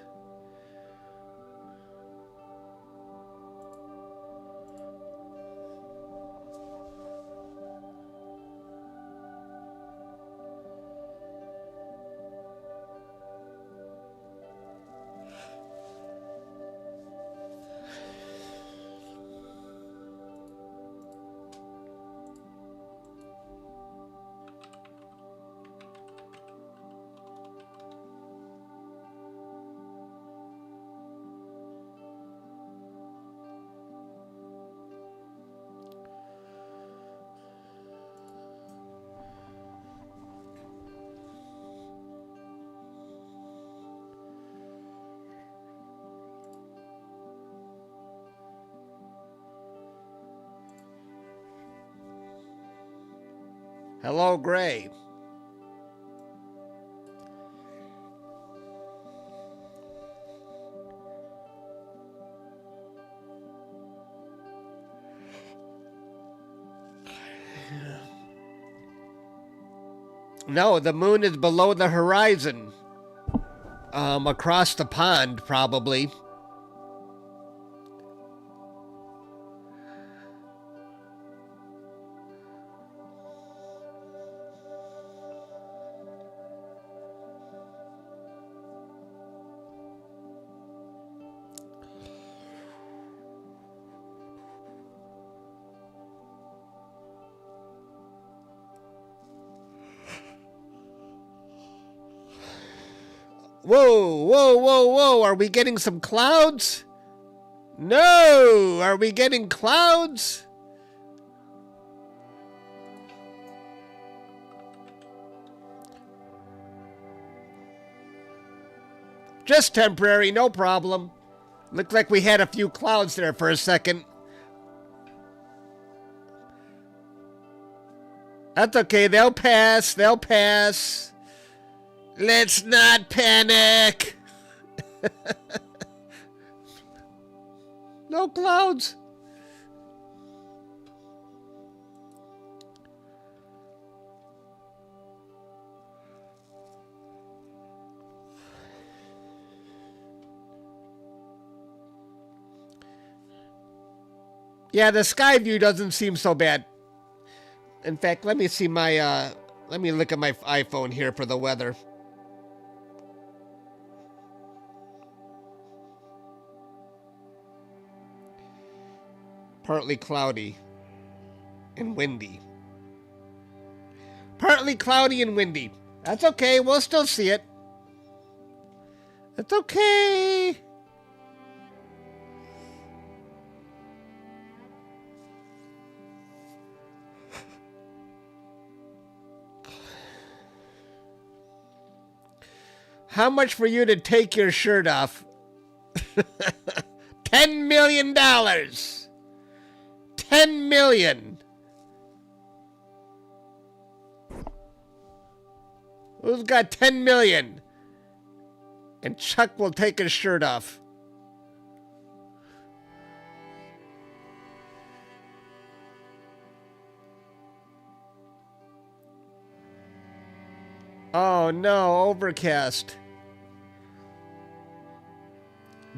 Hello, Gray. No, the moon is below the horizon. Across the pond, probably. Whoa, whoa, whoa, whoa. Are we getting some clouds? No! Are we getting clouds? Just temporary, no problem. Looked like we had a few clouds there for a second. That's okay, they'll pass, they'll pass. Let's not panic. No clouds. Yeah, the sky view doesn't seem so bad. In fact, let me see my, let me look at my iPhone here for the weather. Partly cloudy and windy. Partly cloudy and windy. That's okay, we'll still see it. It's okay. How much for you to take your shirt off? $10 million. 10 million. Who's got 10 million? And Chuck will take his shirt off. Oh no, overcast.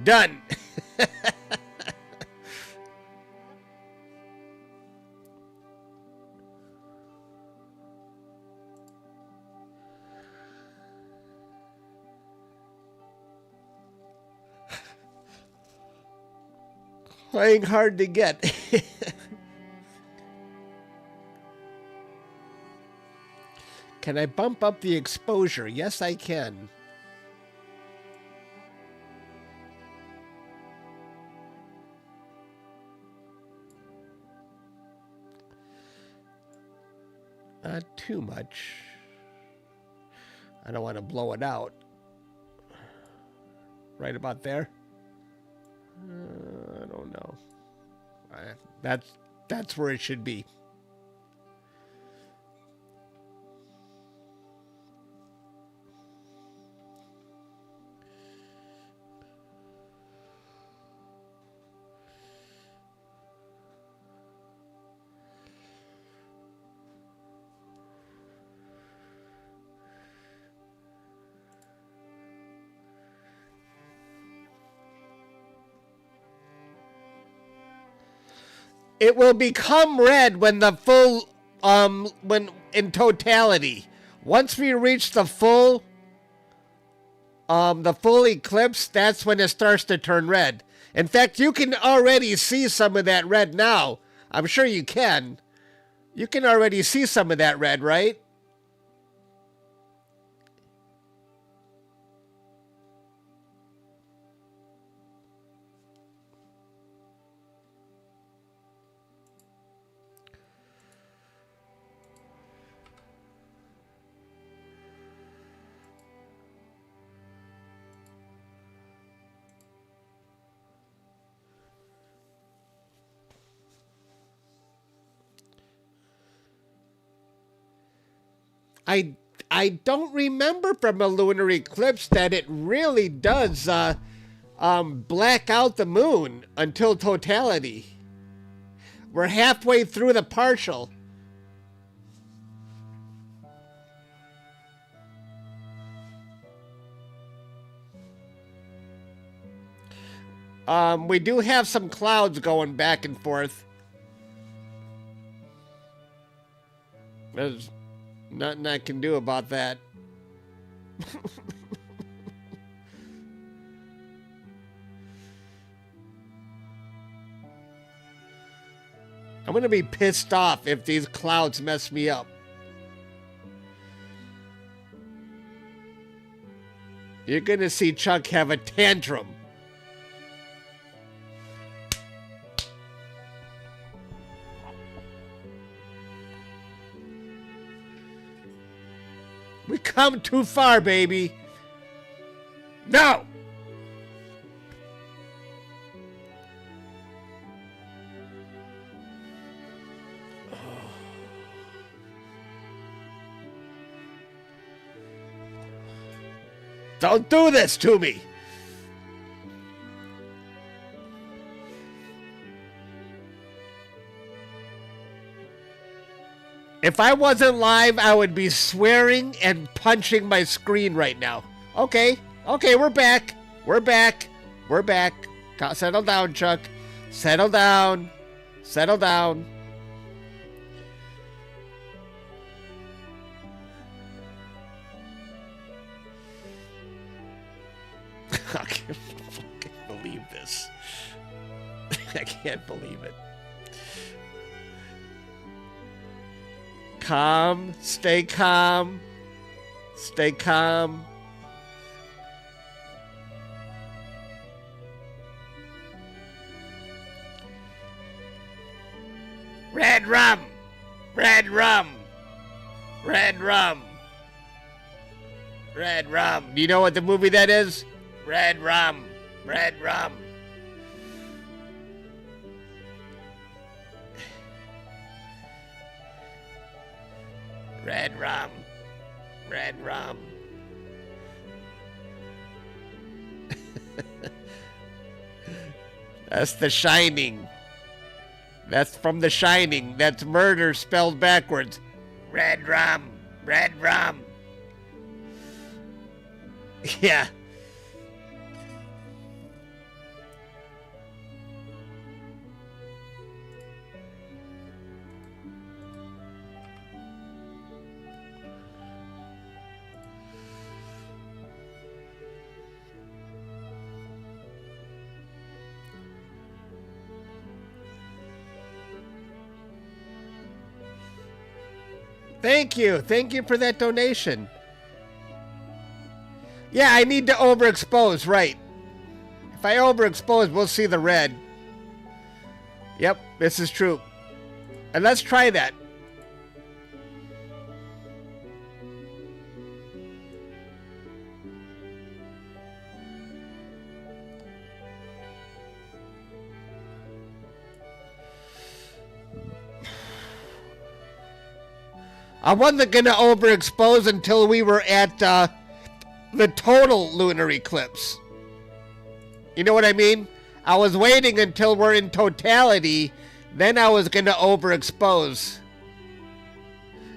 Done. Playing hard to get. Can I bump up the exposure? Yes, I can. Not too much. I don't want to blow it out. Right about there? I don't know. That's where it should be. It will become red when the full, when in totality. Once we reach the full eclipse, that's when it starts to turn red. In fact, you can already see some of that red now. I'm sure you can. You can already see some of that red, right? I don't remember from a lunar eclipse that it really does black out the moon until totality. We're halfway through the partial. We do have some clouds going back and forth. There's nothing I can do about that. I'm gonna be pissed off if these clouds mess me up. You're gonna see Chuck have a tantrum. We come too far, baby. No! Don't do this to me! If I wasn't live, I would be swearing and punching my screen right now. Okay, we're back. We're back. Settle down, Chuck. Settle down. I can't fucking believe this. I can't believe it. Calm. Stay calm. Red rum. Do you know what the movie that is? Red rum. Red rum. That's The Shining. That's from The Shining. That's murder spelled backwards. Red rum. Yeah. Thank you. Thank you for that donation. Yeah, I need to overexpose, right. If I overexpose, we'll see the red. Yep, this is true. And let's try that. I wasn't going to overexpose until we were at the total lunar eclipse. You know what I mean? I was waiting until we're in totality, then I was going to overexpose.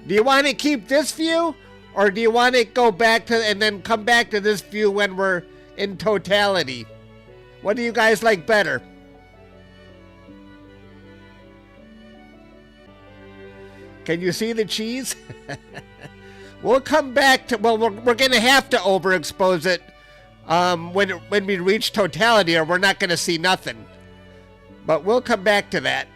Do you want to keep this view? Or do you want to go back to and then come back to this view when we're in totality? What do you guys like better? Can you see the cheese? We'll come back to, well, we're going to have to overexpose it when we reach totality, or we're not going to see nothing. But we'll come back to that.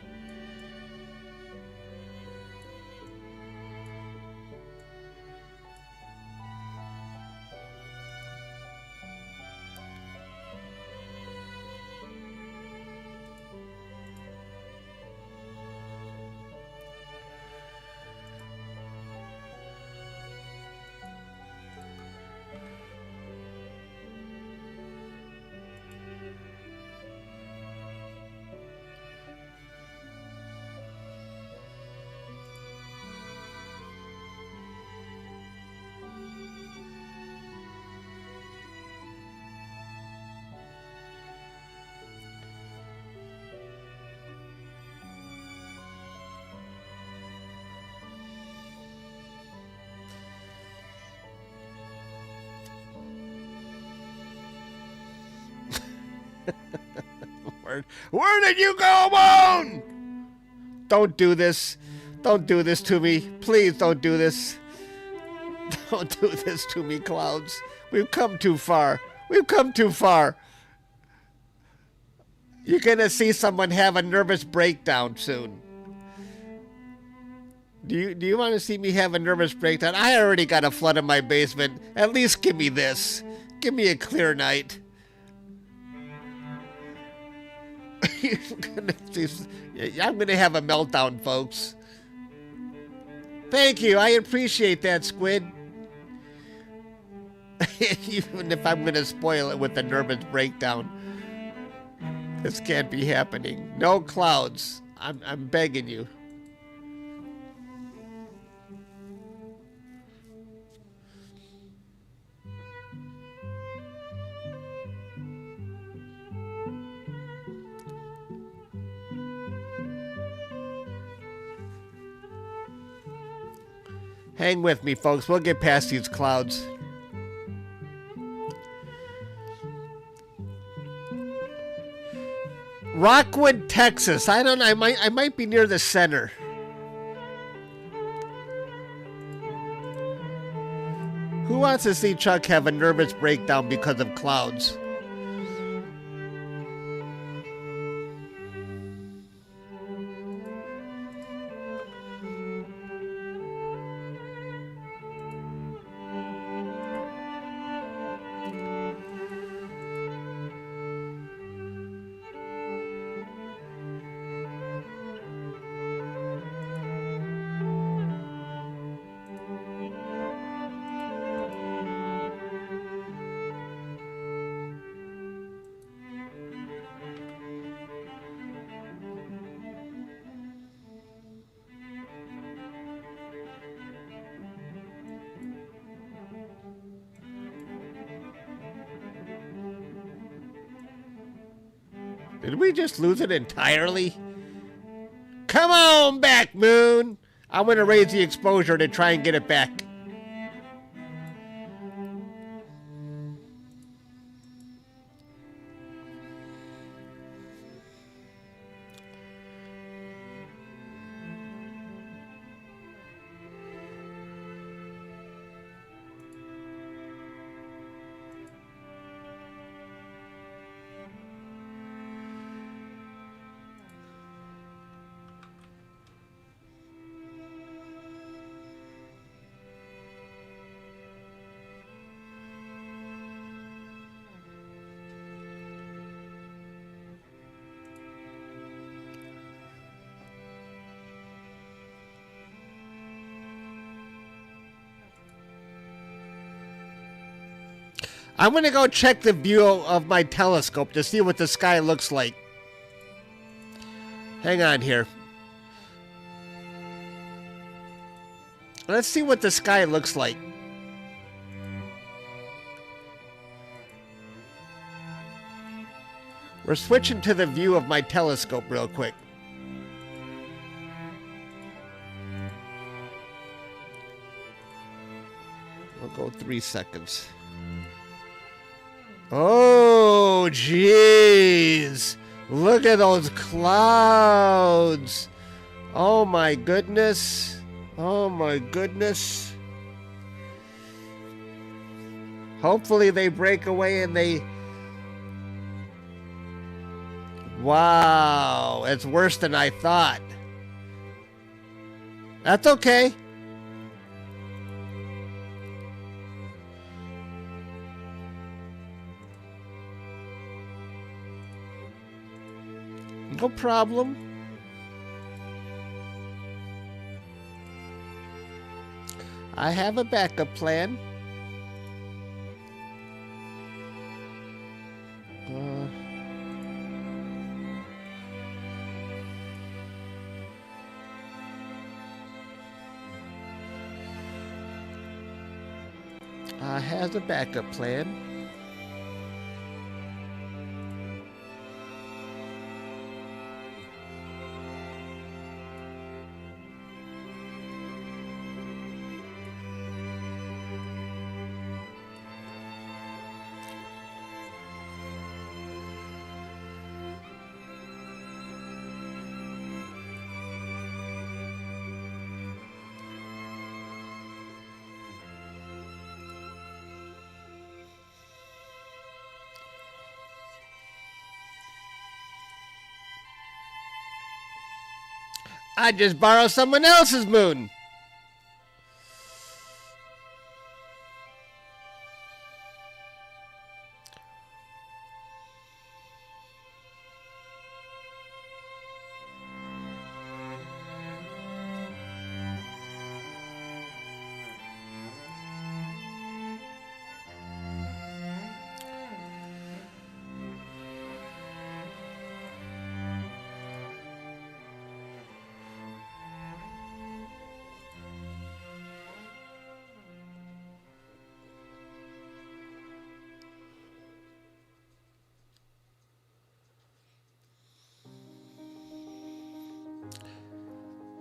Where did you go, Moon? Don't do this. Don't do this to me. Please don't do this. Don't do this to me, clouds. We've come too far. We've come too far. You're going to see someone have a nervous breakdown soon. Do you want to see me have a nervous breakdown? I already got a flood in my basement. At least give me this. Give me a clear night. I'm going to have a meltdown, folks. Thank you. I appreciate that, Squid. Even if I'm going to spoil it with a nervous breakdown. This can't be happening. No clouds. I'm begging you. Hang with me, folks. We'll get past these clouds. Rockwood, Texas. I don't know. I might be near the center. Who wants to see Chuck have a nervous breakdown because of clouds? Did we just lose it entirely? Come on back, Moon! I'm going to raise the exposure to try and get it back. I'm going to go check the view of my telescope to see what the sky looks like. Hang on here. Let's see what the sky looks like. We're switching to the view of my telescope real quick. We'll go 3 seconds. Oh, jeez. Look at those clouds. Oh, my goodness. Oh, my goodness. Hopefully they break away and they... Wow, it's worse than I thought. That's okay. No problem. I have a backup plan. I have a backup plan. I just borrow someone else's moon.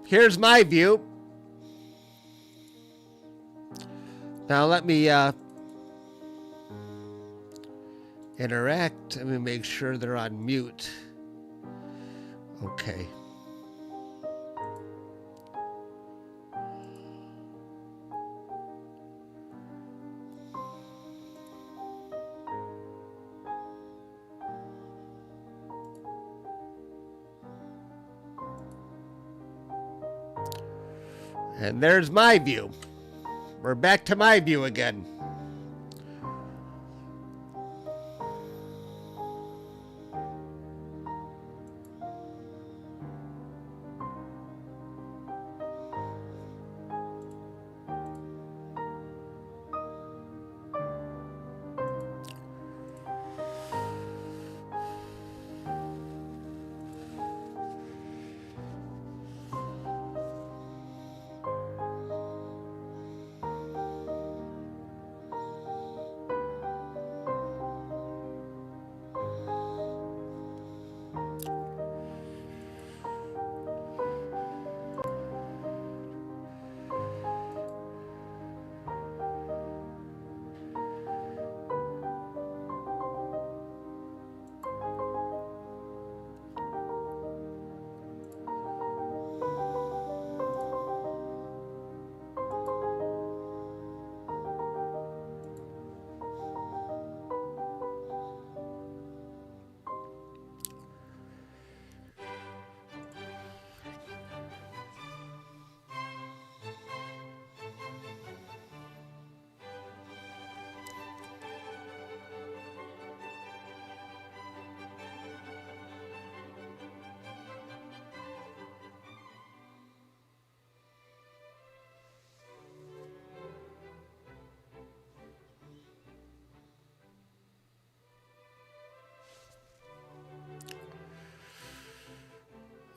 Here's my view. Now let me interact. Let me make sure they're on mute. Okay. And there's my view. We're back to my view again.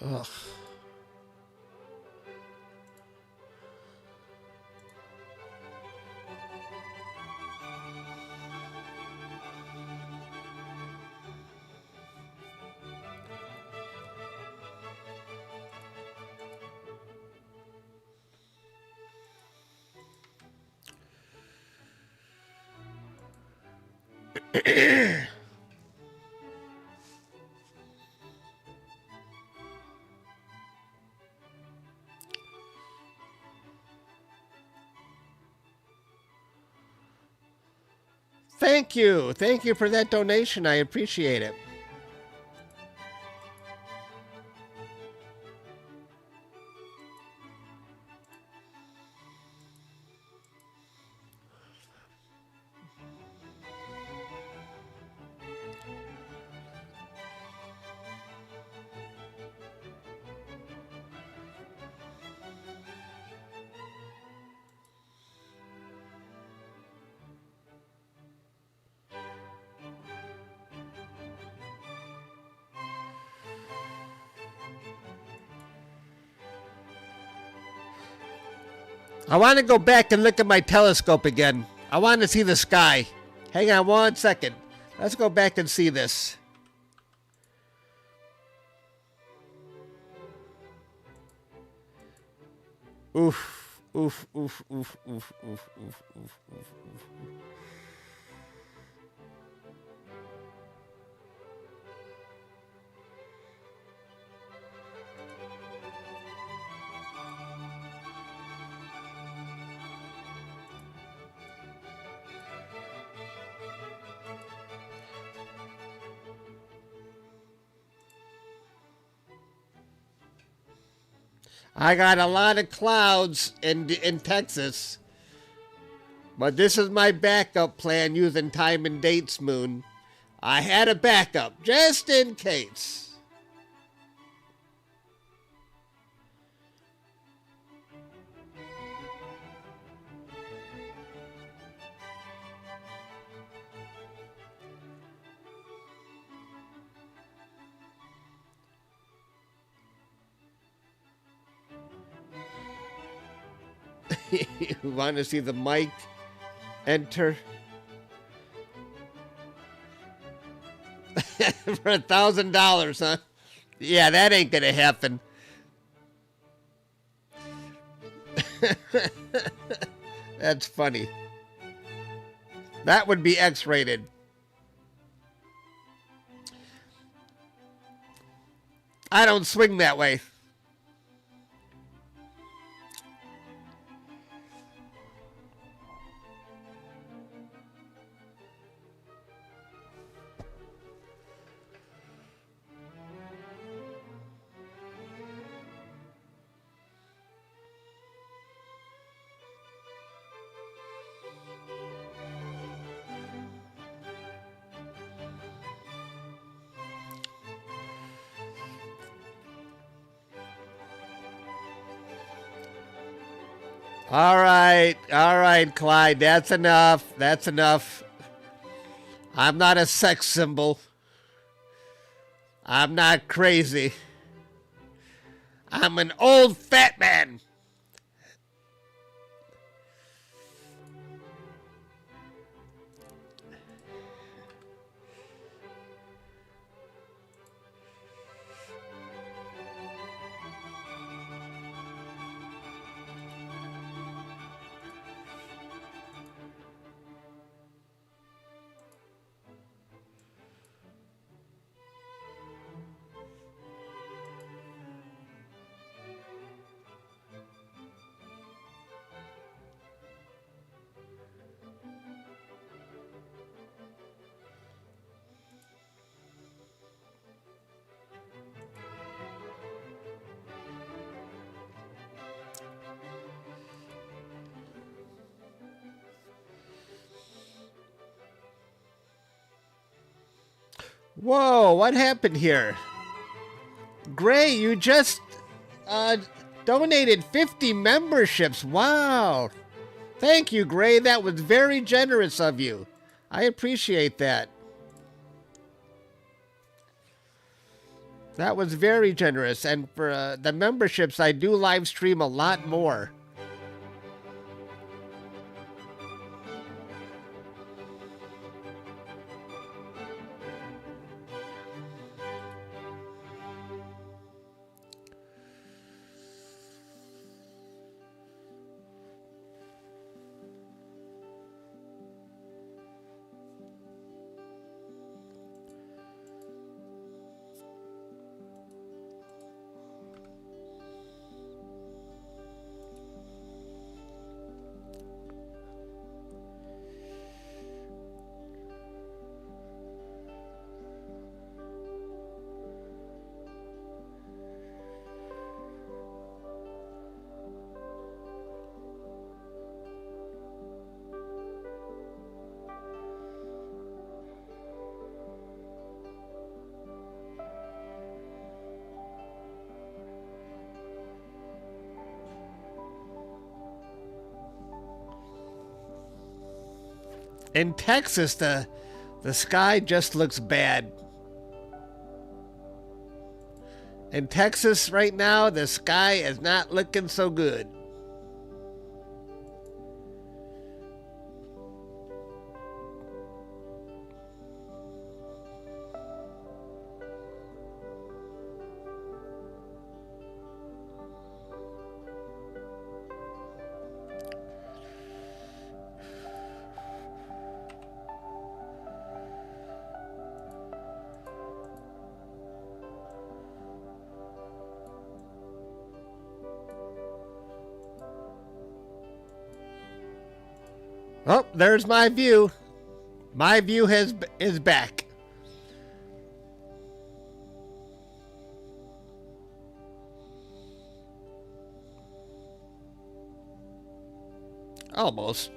Ugh. Thank you. Thank you for that donation. I appreciate it. I want to go back and look at my telescope again. I want to see the sky. Hang on 1 second. Let's go back and see this. Oof, oof, oof, oof, oof, oof, oof, oof, oof, oof. I got a lot of clouds in Texas, but this is my backup plan using time and dates moon. I had a backup just in case. You want to see the mic enter? For $1,000, huh? Yeah, that ain't gonna happen. That's funny. That would be X-rated. I don't swing that way. All right, Clyde, that's enough. That's enough. I'm not a sex symbol. I'm not crazy. I'm an old fat man. Whoa, what happened here? Gray, you just donated 50 memberships. Wow. Thank you, Gray. That was very generous of you. I appreciate that. That was very generous. And for the memberships, I do live stream a lot more. In Texas, the sky just looks bad. In Texas right now, the sky is not looking so good. Oh, there's my view. My view is back. Almost.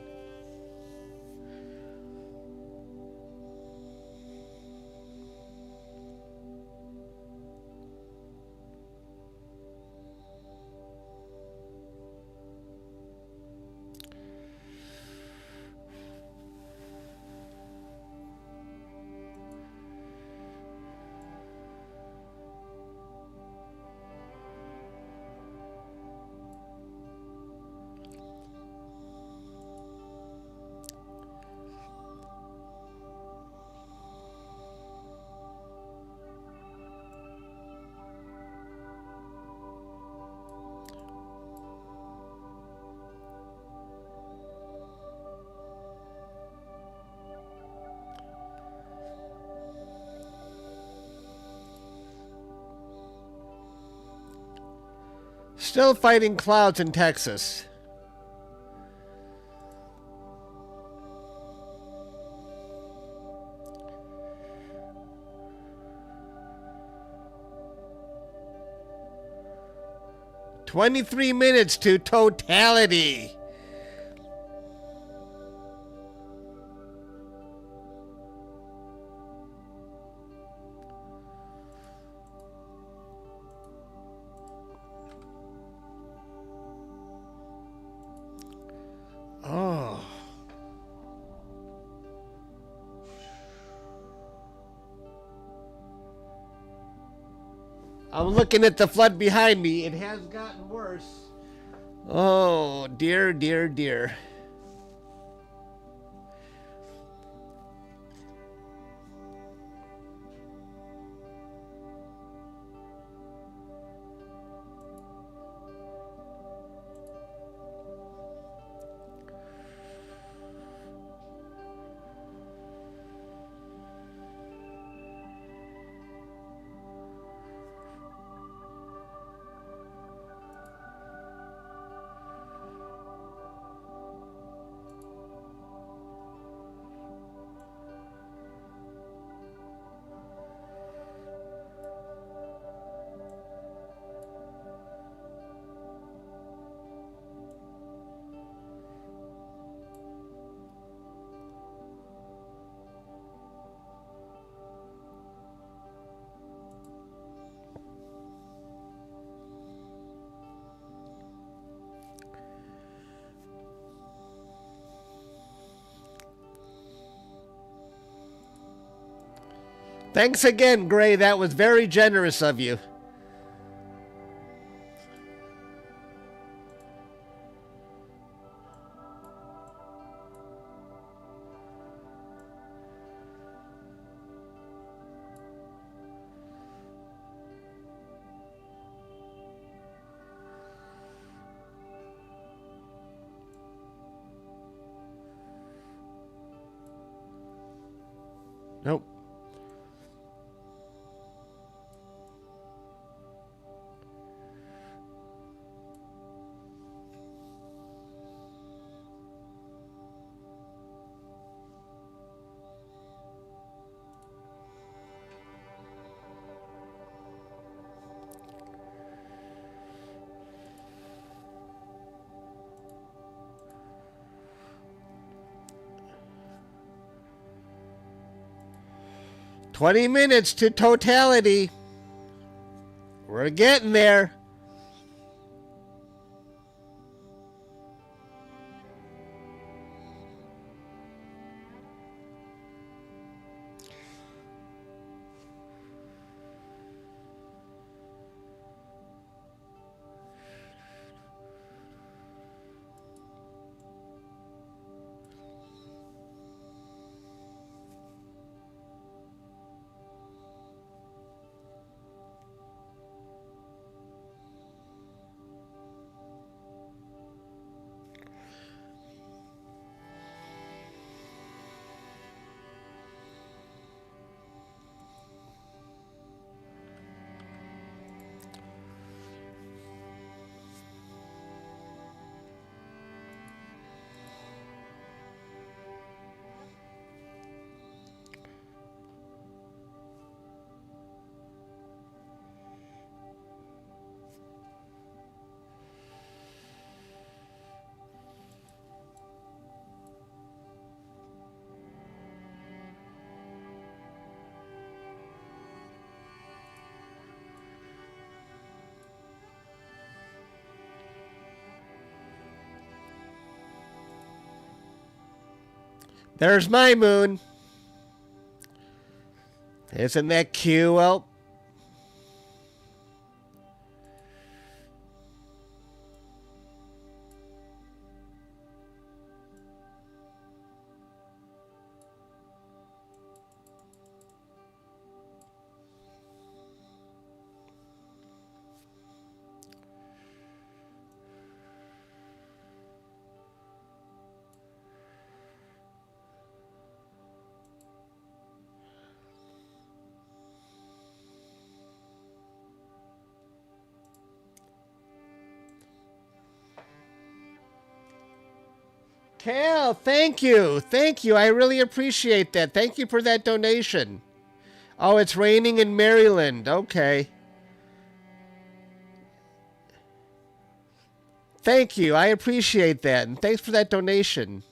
Still fighting clouds in Texas. "23 minutes to totality." Oh. I'm looking at the flood behind me. It has gotten worse. Oh, dear, dear, dear. Thanks again, Gray. That was very generous of you. Nope. "20 minutes to totality. We're getting there." There's my moon. Isn't that cute? Well, Cal, thank you. Thank you. I really appreciate that. Thank you for that donation. Oh, it's raining in Maryland. Okay. Thank you. I appreciate that. And thanks for that donation.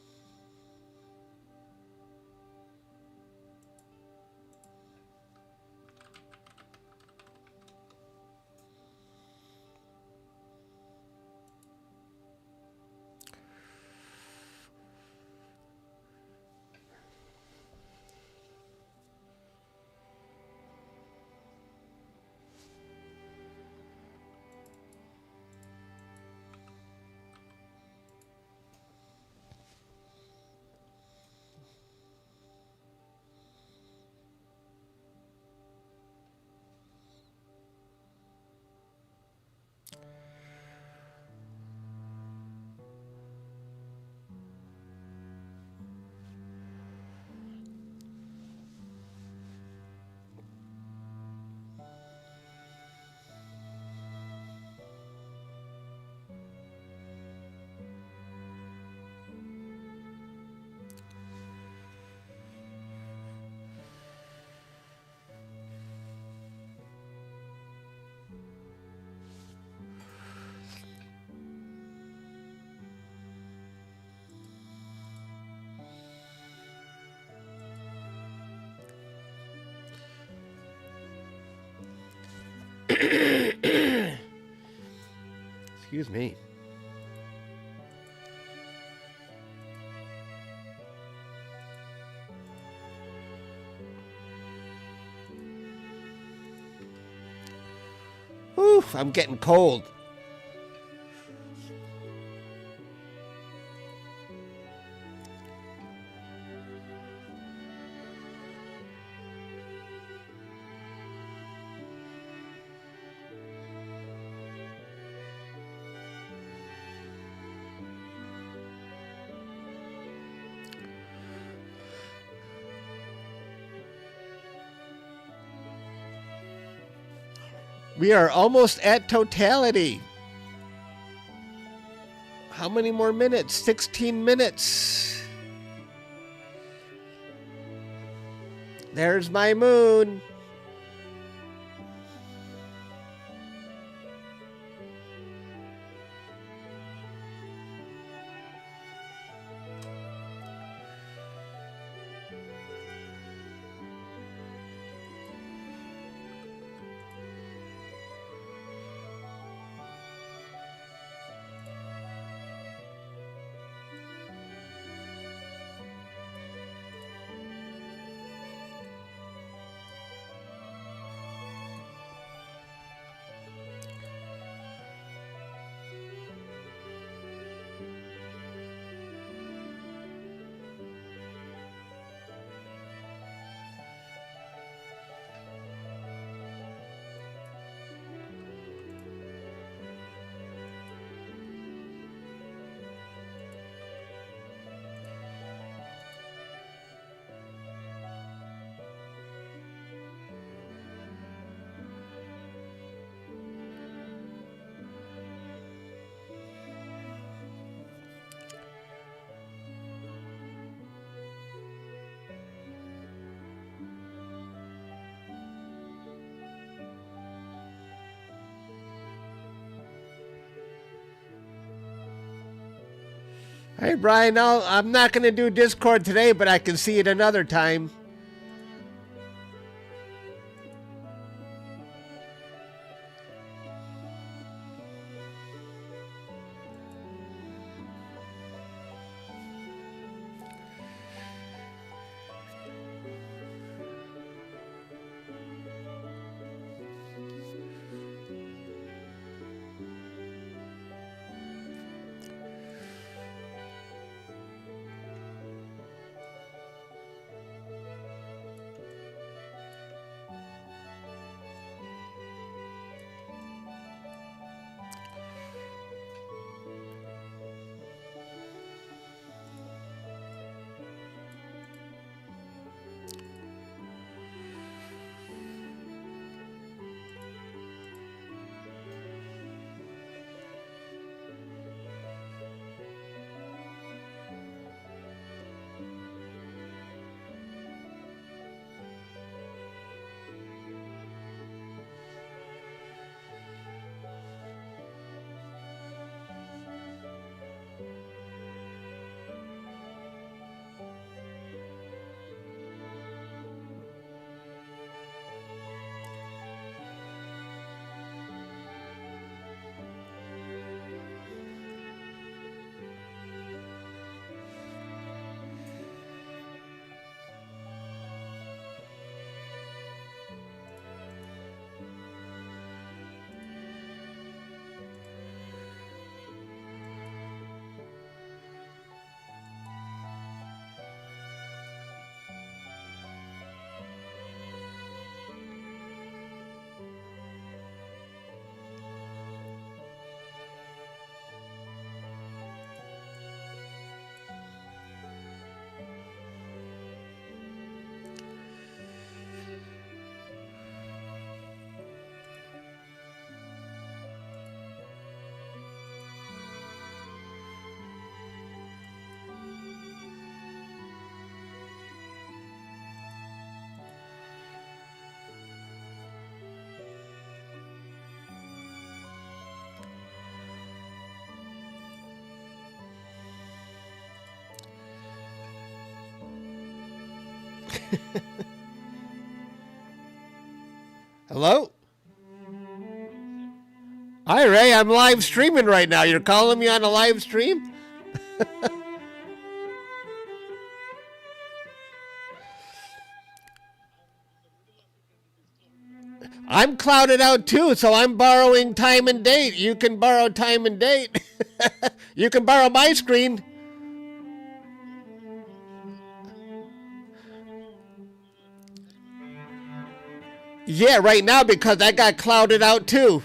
Excuse me. Whew, I'm getting cold. We are almost at totality. How many more minutes? 16 minutes. There's my moon. Hey, Brian, I'm not going to do Discord today, but I can see it another time. Hello? Hi, Ray. I'm live streaming right now. You're calling me on a live stream? I'm clouded out too, so I'm borrowing time and date. You can borrow time and date. You can borrow my screen. Yeah, right now because I got clouded out too.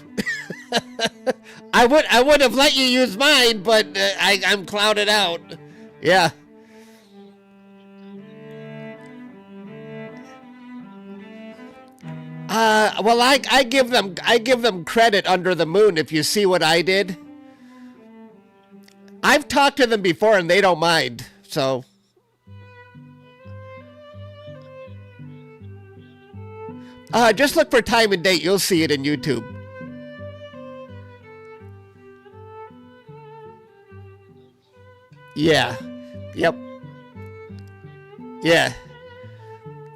I would have let you use mine, but I'm clouded out. Yeah. Well, I give them credit under the moon if you see what I did. I've talked to them before and they don't mind. So just look for time and date. You'll see it in YouTube. Yeah. Yep. Yeah.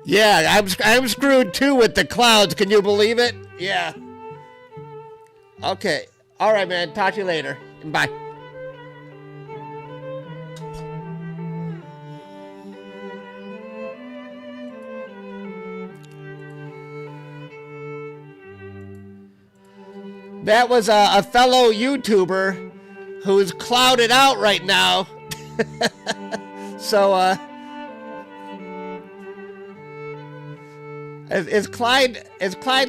Yeah, I'm screwed too with the clouds. Can you believe it? Yeah. Okay. All right, man. Talk to you later. Bye. That was a fellow YouTuber who's clouded out right now. So, is Clyde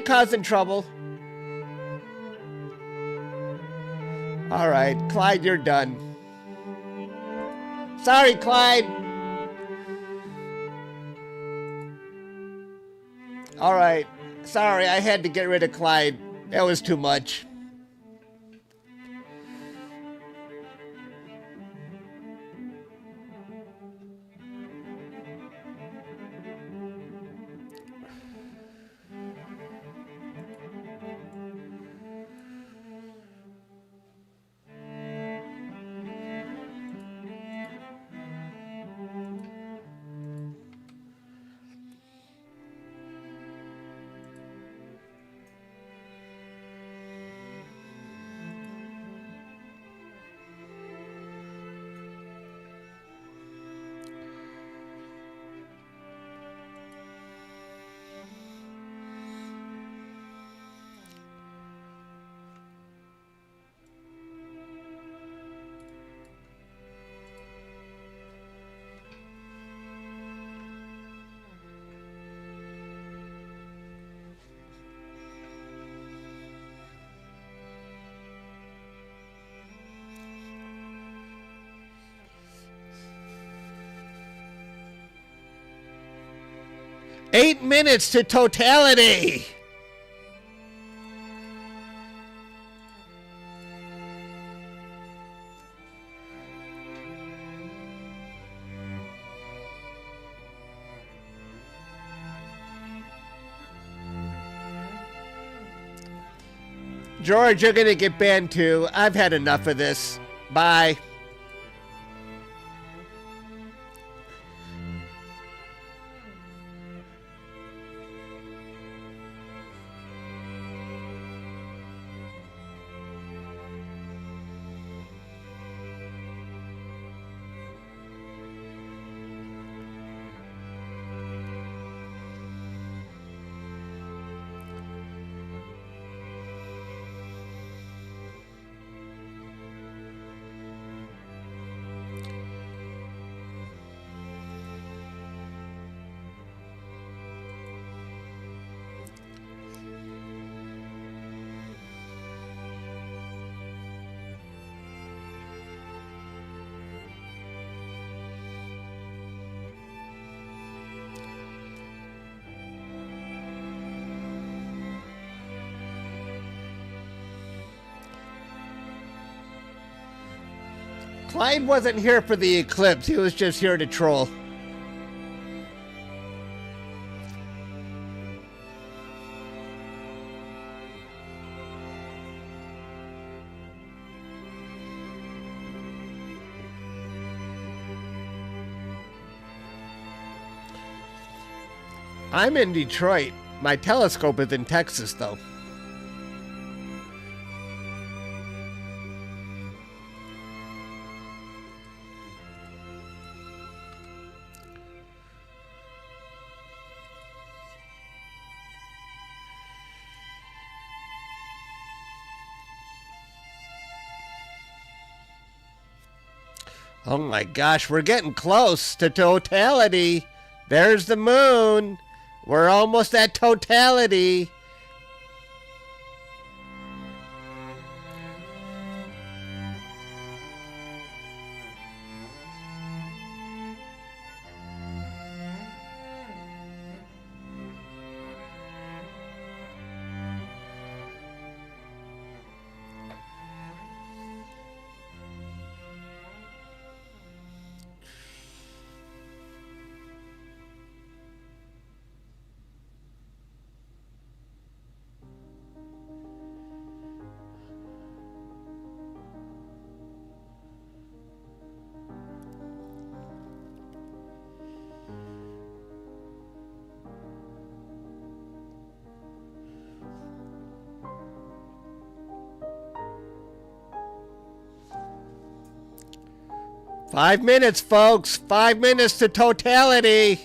causing trouble? All right, Clyde, you're done. Sorry, Clyde. All right, sorry, I had to get rid of Clyde. That was too much. Eight minutes to totality. George, you're gonna get banned too. I've had enough of this. Bye. Clyde wasn't here for the eclipse. He was just here to troll. I'm in Detroit. My telescope is in Texas, though. Oh my gosh, we're getting close to totality. There's the moon. We're almost at totality. Five minutes, folks. 5 minutes to totality.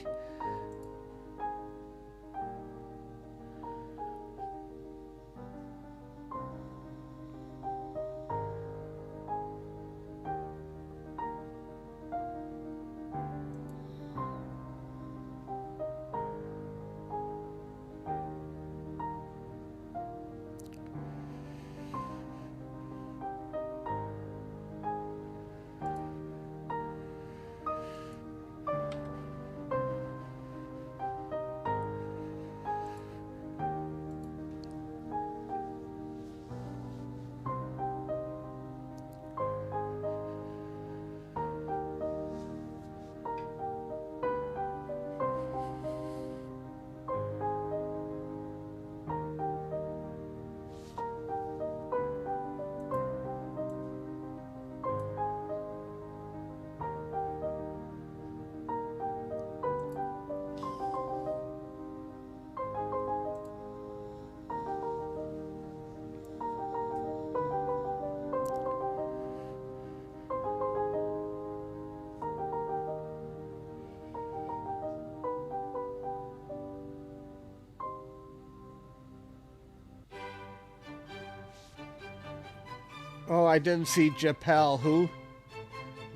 Oh, I didn't see Japel. Who?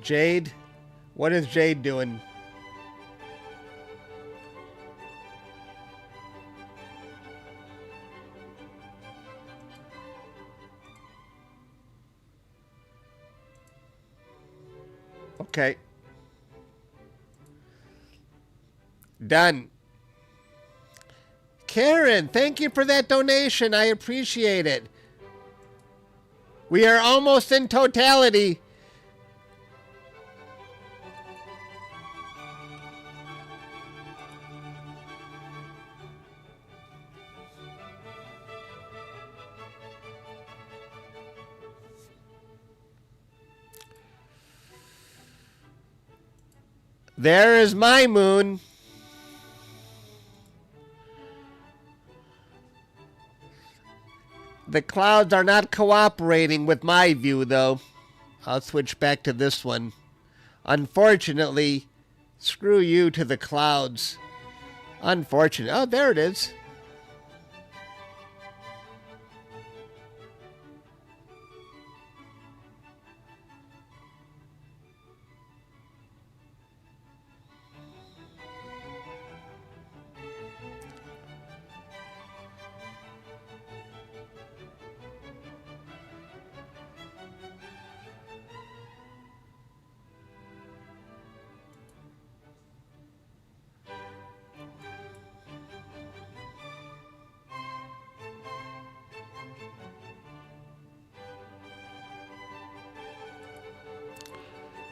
Jade? What is Jade doing? Okay. Done. Karen, thank you for that donation. I appreciate it. We are almost in totality. There is my moon. The clouds are not cooperating with my view, though. I'll switch back to this one. Unfortunately, screw you to the clouds. Unfortunate. Oh, there it is.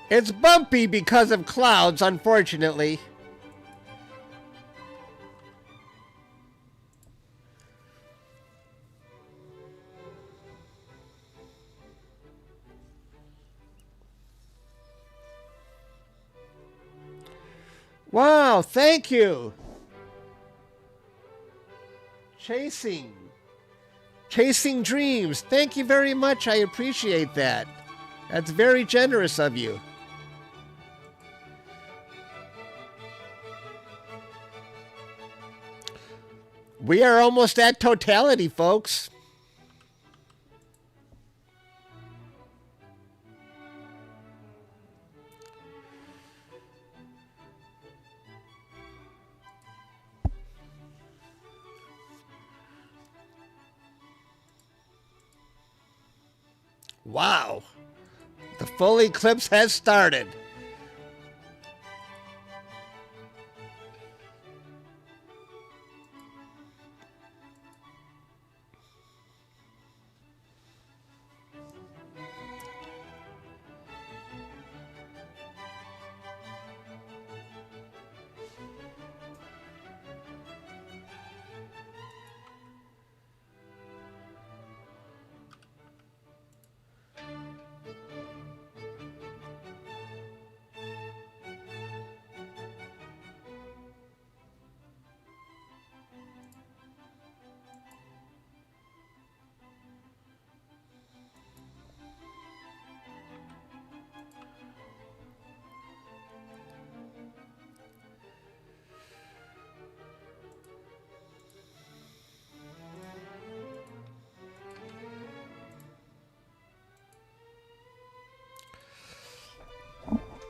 It's bumpy because of clouds, unfortunately. Wow, thank you. Chasing dreams. Thank you very much. I appreciate that. That's very generous of you. We are almost at totality, folks. Wow. The full eclipse has started.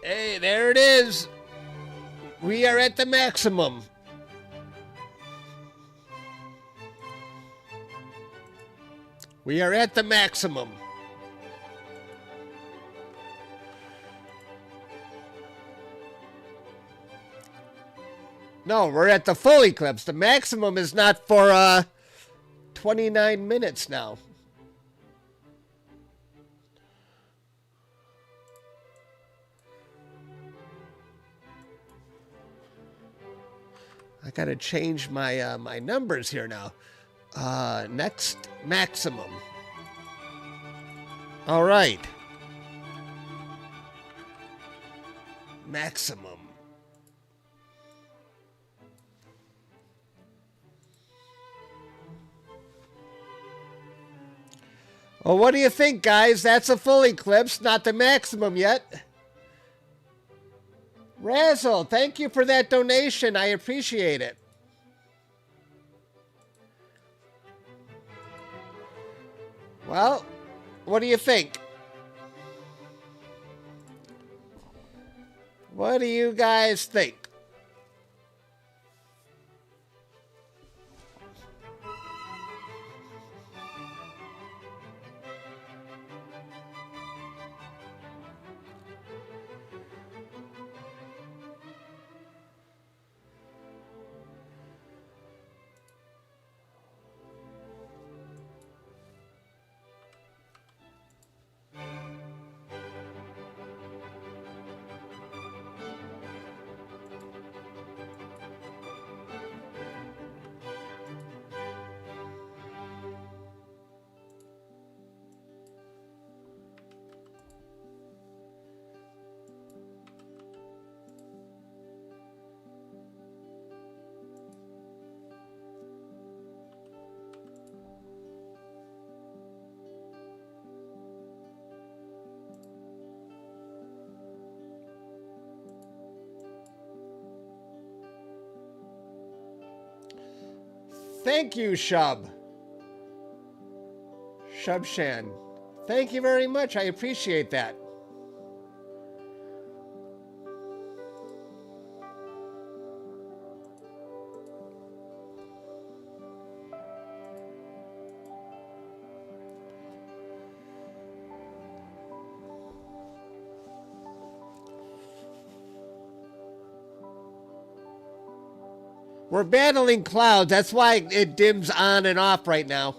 Hey, there it is. We are at the maximum. We are at the maximum. No, we're at the full eclipse. The maximum is not for 29 minutes now. I gotta change my my numbers here now. Next maximum. All right. Maximum. Well, what do you think, guys? That's a full eclipse, not the maximum yet. Razzle, thank you for that donation. I appreciate it. Well, what do you think? What do you guys think? Thank you, Shub. Shubshan. Thank you very much. I appreciate that. We're battling clouds. That's why it dims on and off right now.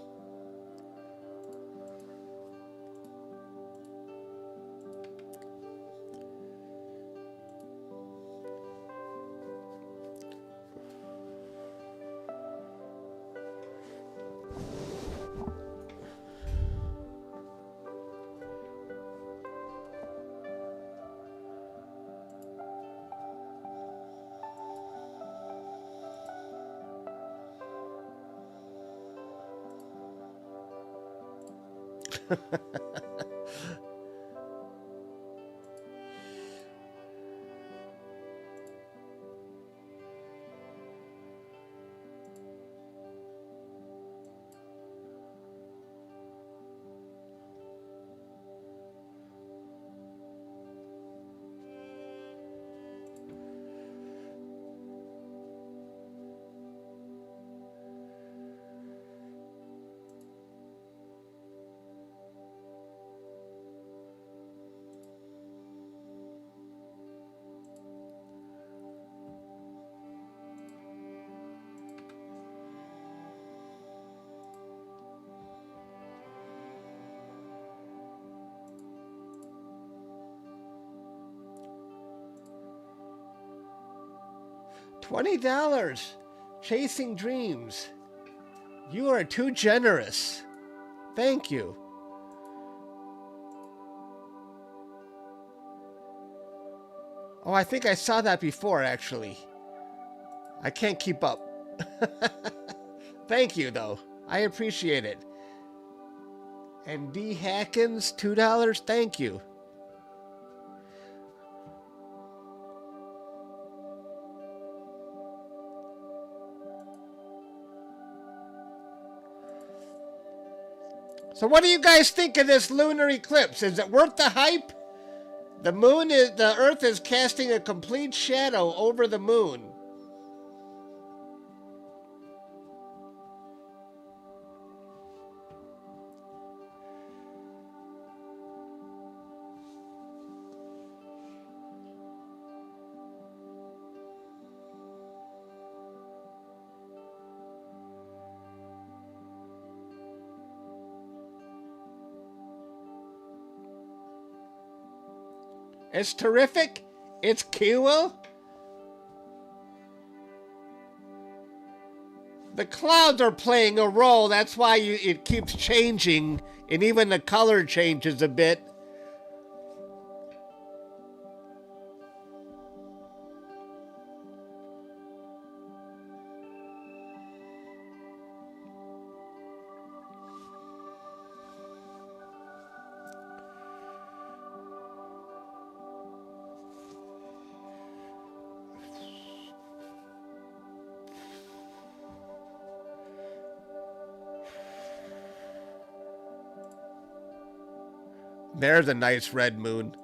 $20. Chasing dreams. You are too generous. Thank you. Oh, I think I saw that before, actually. I can't keep up. Thank you, though. I appreciate it. And D. Hackins, $2. Thank you. So what do you guys think of this lunar eclipse? Is it worth the hype? The Earth is casting a complete shadow over the moon. It's terrific. It's cool. The clouds are playing a role. That's why it keeps changing, and even the color changes a bit. There's a nice red moon.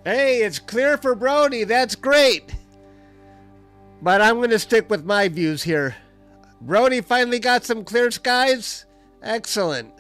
Hey, it's clear for Brody. That's great. But I'm going to stick with my views here. Brody finally got some clear skies? Excellent.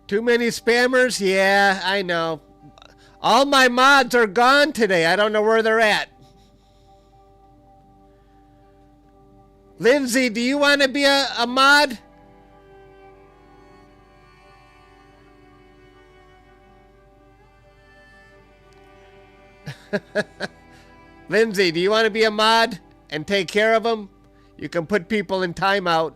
Too many spammers? Yeah, I know. All my mods are gone today. I don't know where they're at. Lindsay, do you want to be a mod? Lindsay, do you want to be a mod and take care of them? You can put people in timeout.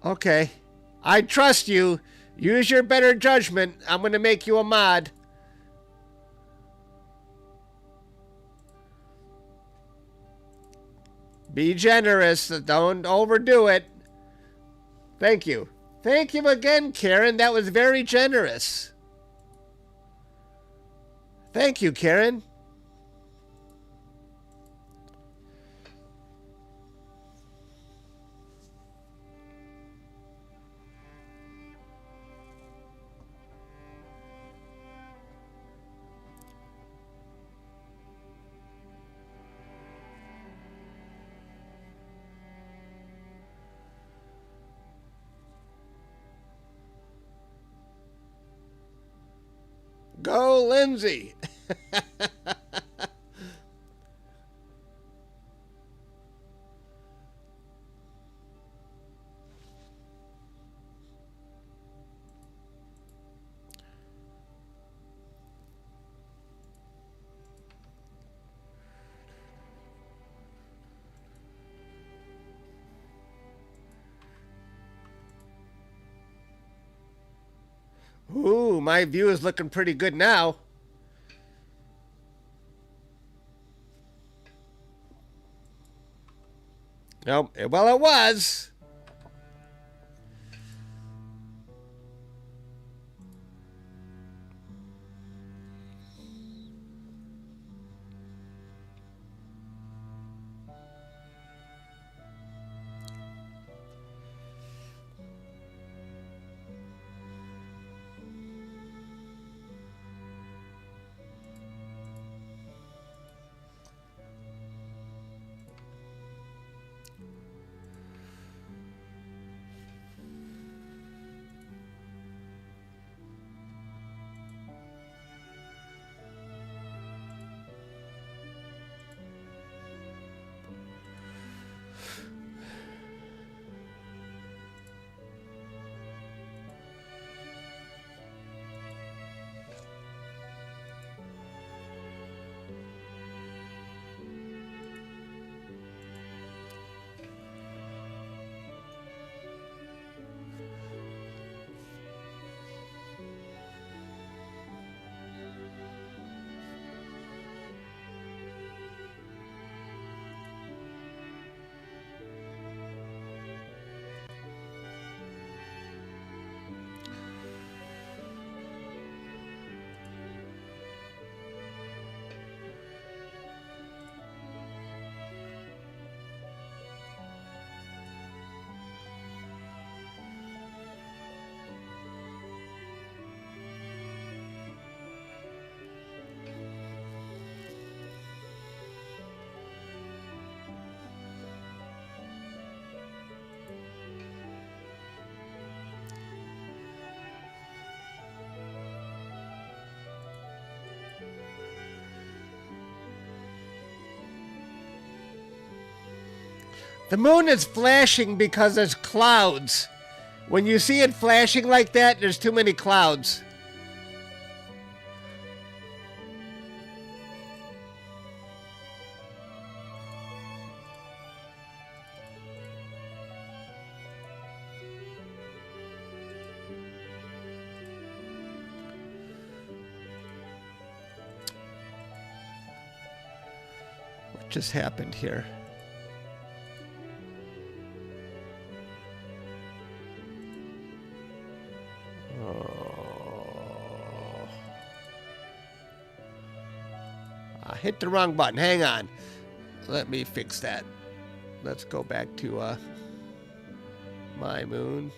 Okay. I trust you. Use your better judgment. I'm going to make you a mod. Be generous. Don't overdo it. Thank you. Thank you again, Karen. That was very generous. Thank you, Karen. Go, Lindsay. Ooh, my view is looking pretty good now. Nope. Well, it was. The moon is flashing because there's clouds. When you see it flashing like that, there's too many clouds. What just happened here? I hit the wrong button. Hang on. Let me fix that. Let's go back to my moon.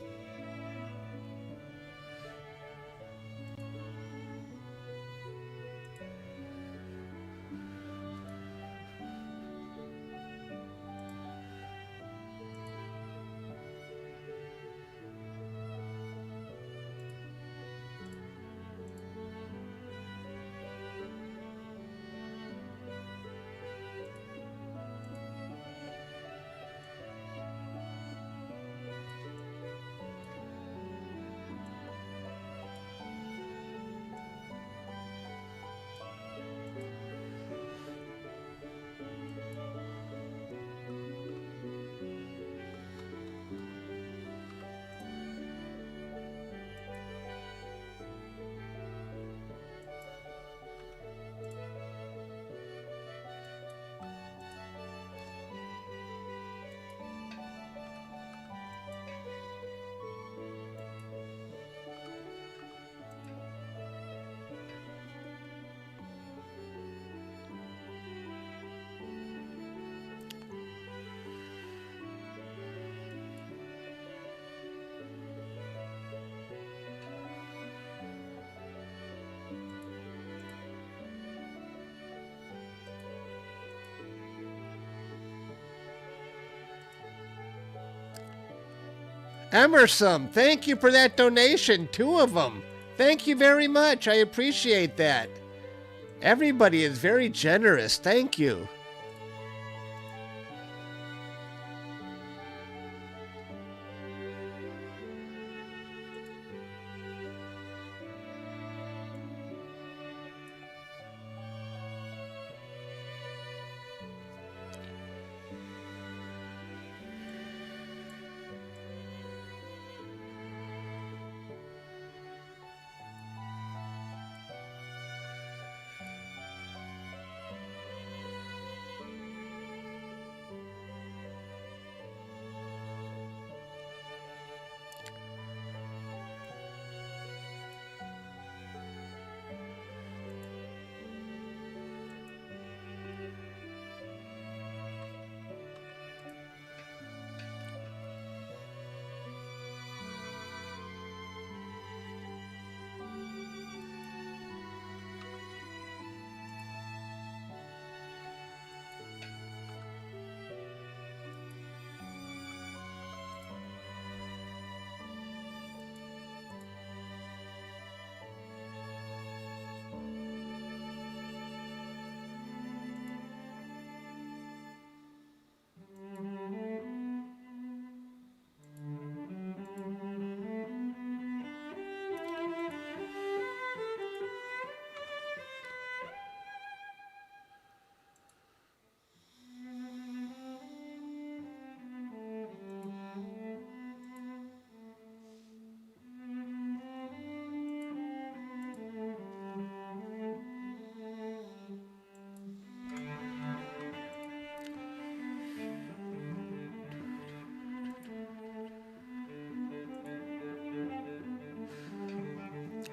Emerson, thank you for that donation. 2 of them. Thank you very much. I appreciate that. Everybody is very generous. Thank you.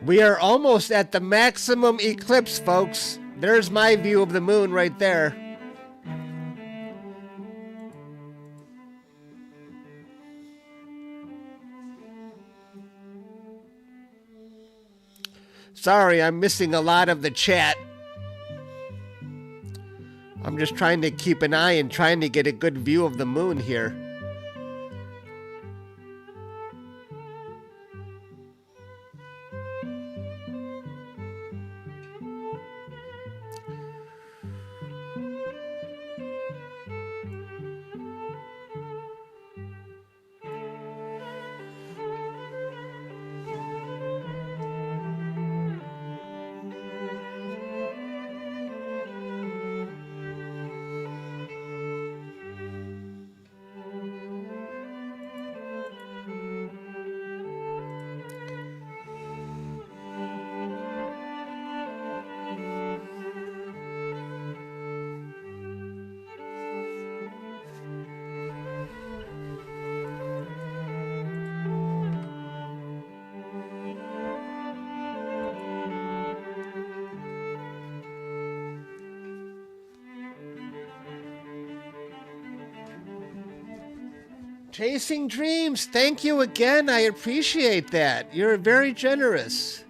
We are almost at the maximum eclipse, folks. There's my view of the moon right there. Sorry, I'm missing a lot of the chat. I'm just trying to keep an eye and trying to get a good view of the moon here. Chasing Dreams, thank you again. I appreciate that. You're very generous.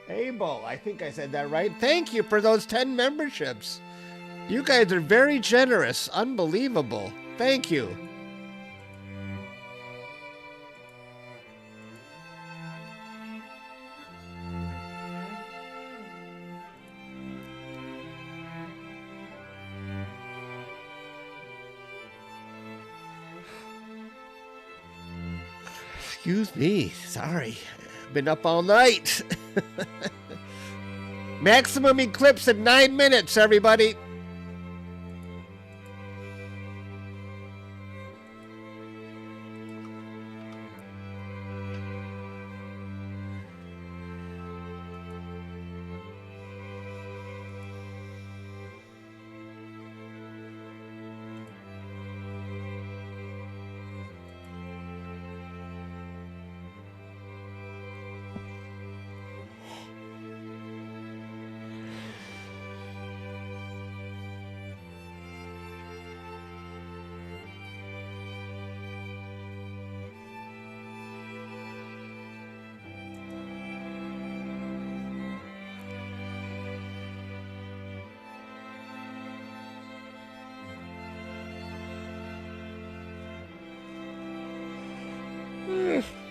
Abel, I think I said that right. Thank you for those 10 memberships. You guys are very generous. Unbelievable. Thank you. Excuse me. Sorry. Been up all night. Maximum eclipse in 9 minutes, everybody.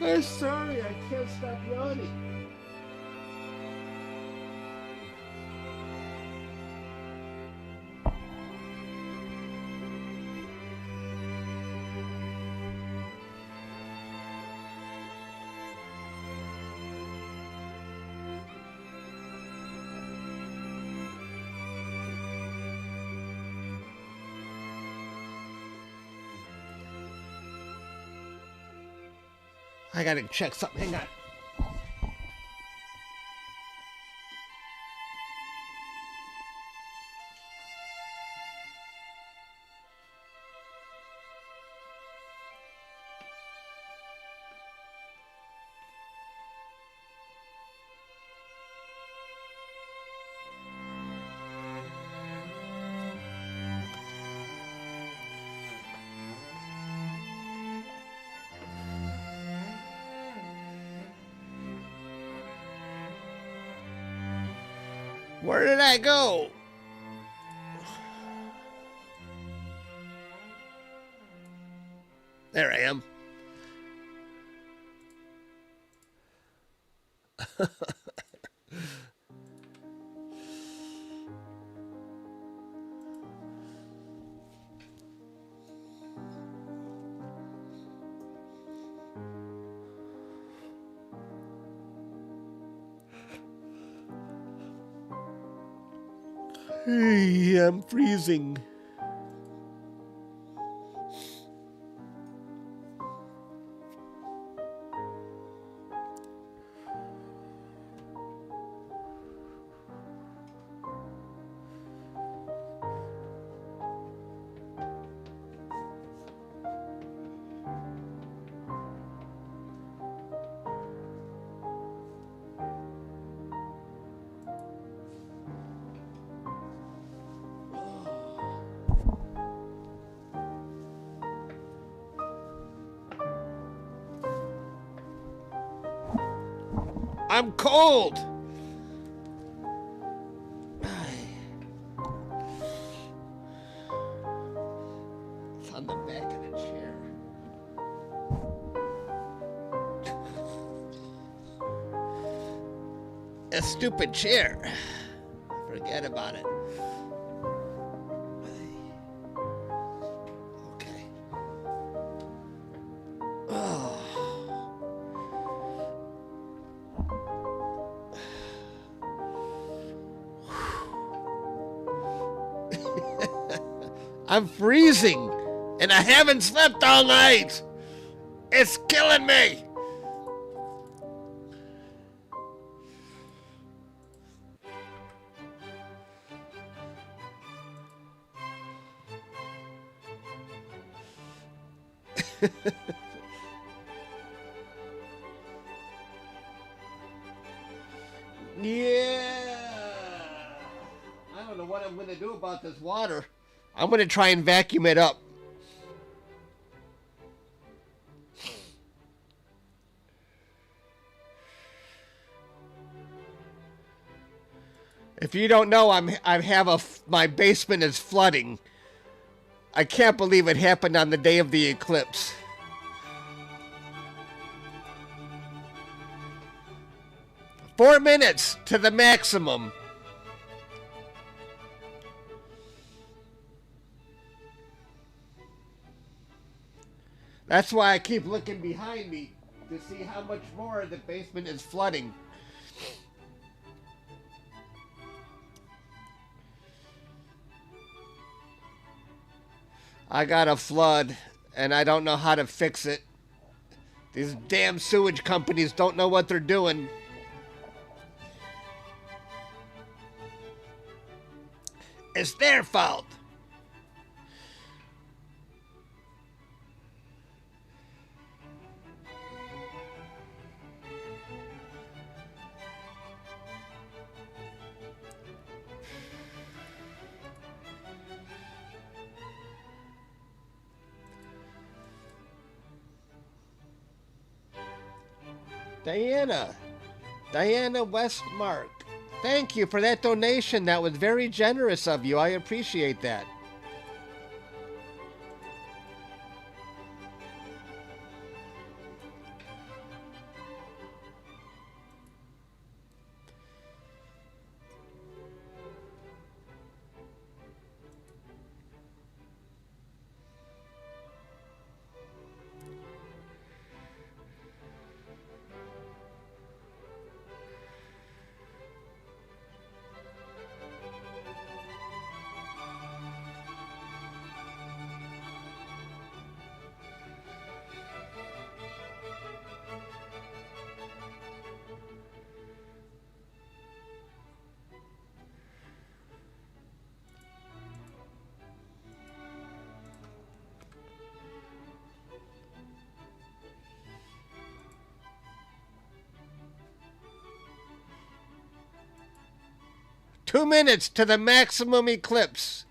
I'm sorry, I can't stop yawning. I gotta check something. Hang on. Where did I go? There I am. Hey, I'm freezing. I'm cold. It's on the back of the chair. A stupid chair. Forget about it. Okay. Oh. I'm freezing, and I haven't slept all night. It's killing me. Yeah. I don't know what I'm going to do about this water. I'm going to try and vacuum it up. If you don't know, my basement is flooding. I can't believe it happened on the day of the eclipse. Four minutes to the maximum. That's why I keep looking behind me to see how much more the basement is flooding. I got a flood, and I don't know how to fix it. These damn sewage companies don't know what they're doing. It's their fault. Diana Westmark. Thank you for that donation. That was very generous of you. I appreciate that. Two minutes to the maximum eclipse.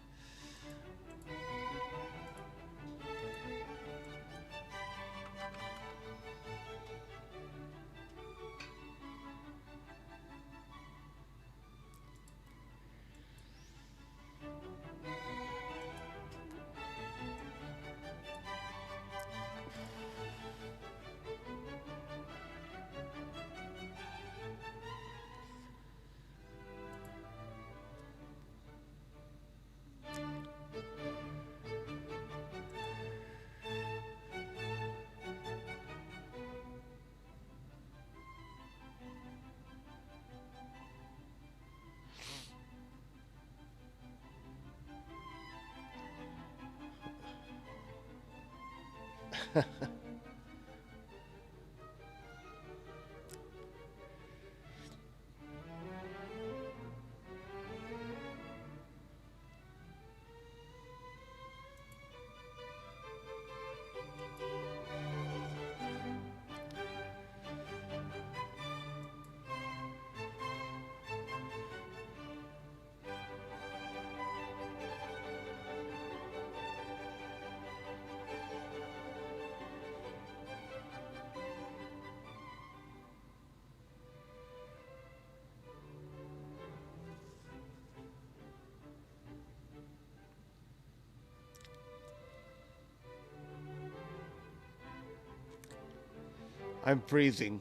I'm freezing.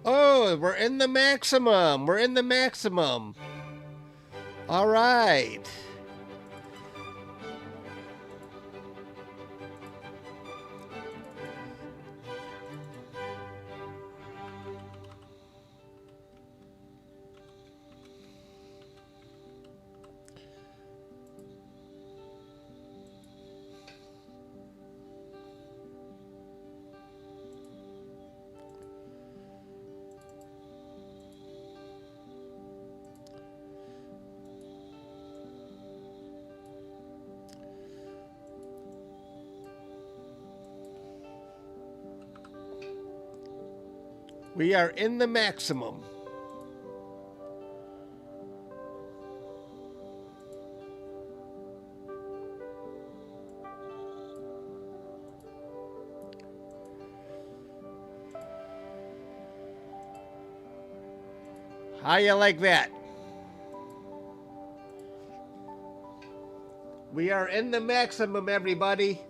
Oh, we're in the maximum. We're in the maximum. All right. We are in the maximum. How you like that? We are in the maximum, everybody.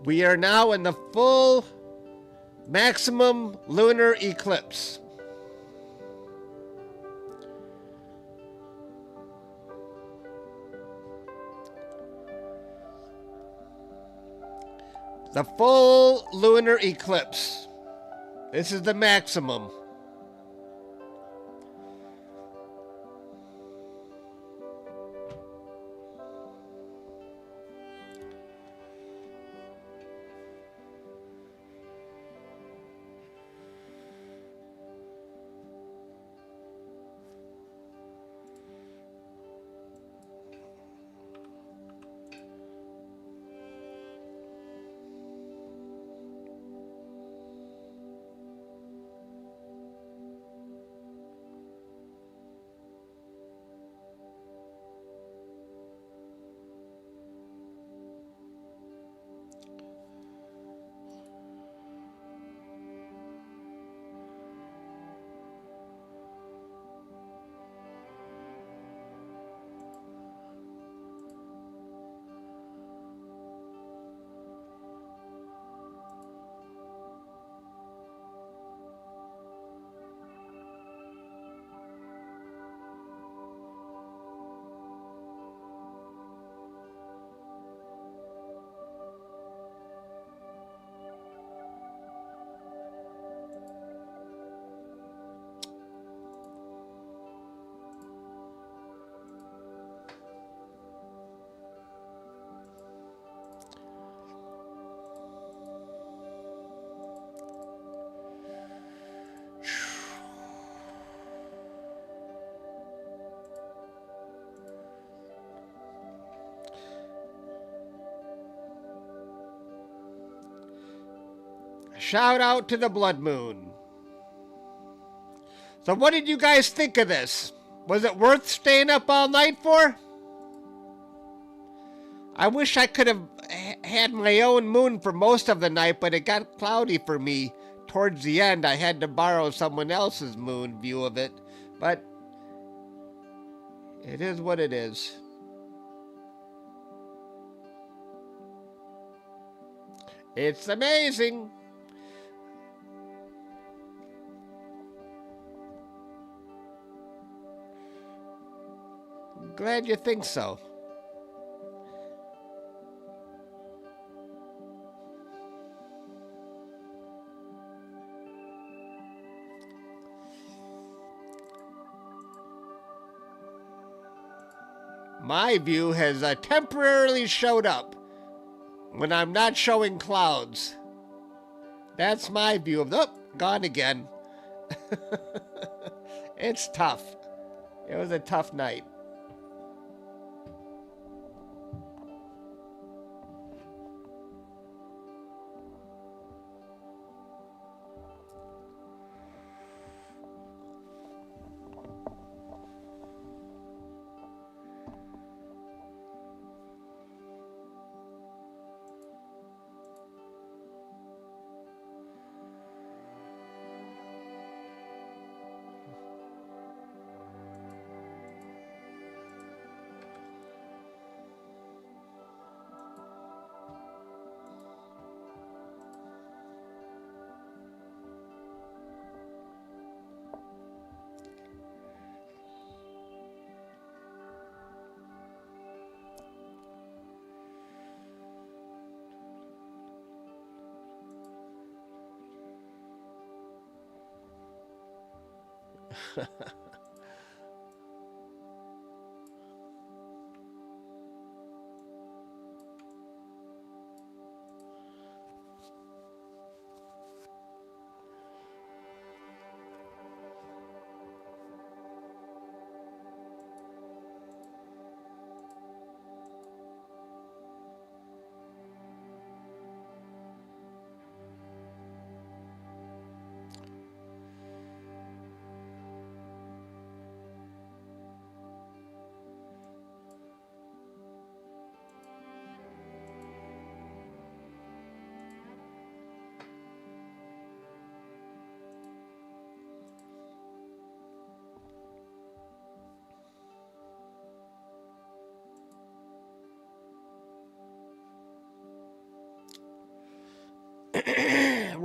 We are now in the full maximum lunar eclipse. The full lunar eclipse. This is the maximum. Shout out to the blood moon. So what did you guys think of this? Was it worth staying up all night for? I wish I could have had my own moon for most of the night, but it got cloudy for me towards the end. I had to borrow someone else's moon view of it, but it is what it is. It's amazing. Glad you think so. My view has temporarily showed up when I'm not showing clouds. That's my view of gone again. It's tough. It was a tough night.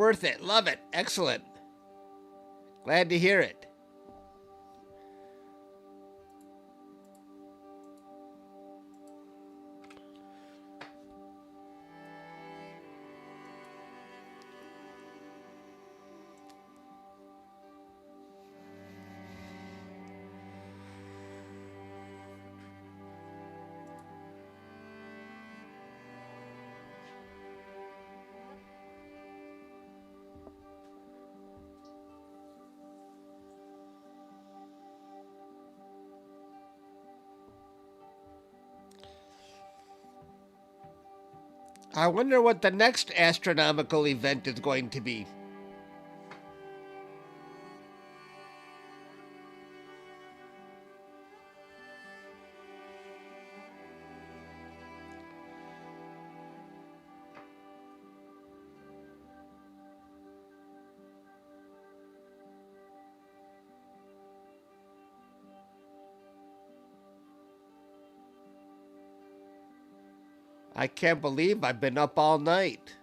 worth it. Love it. Excellent. Glad to hear it. I wonder what the next astronomical event is going to be. I can't believe I've been up all night.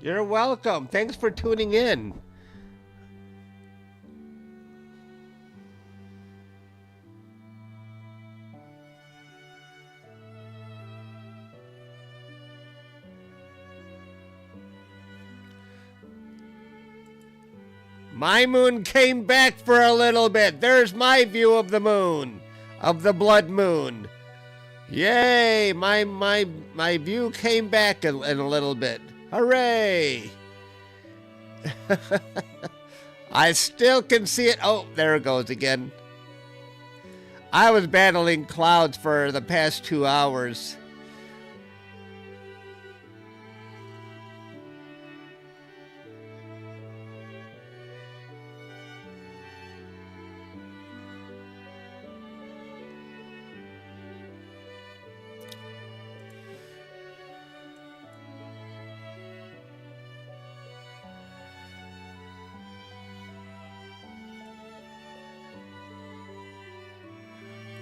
You're welcome. Thanks for tuning in. My moon came back for a little bit. There's my view of the moon, of the blood moon. Yay! My view came back in a little bit. Hooray! I still can see it. Oh, there it goes again. I was battling clouds for the past 2 hours.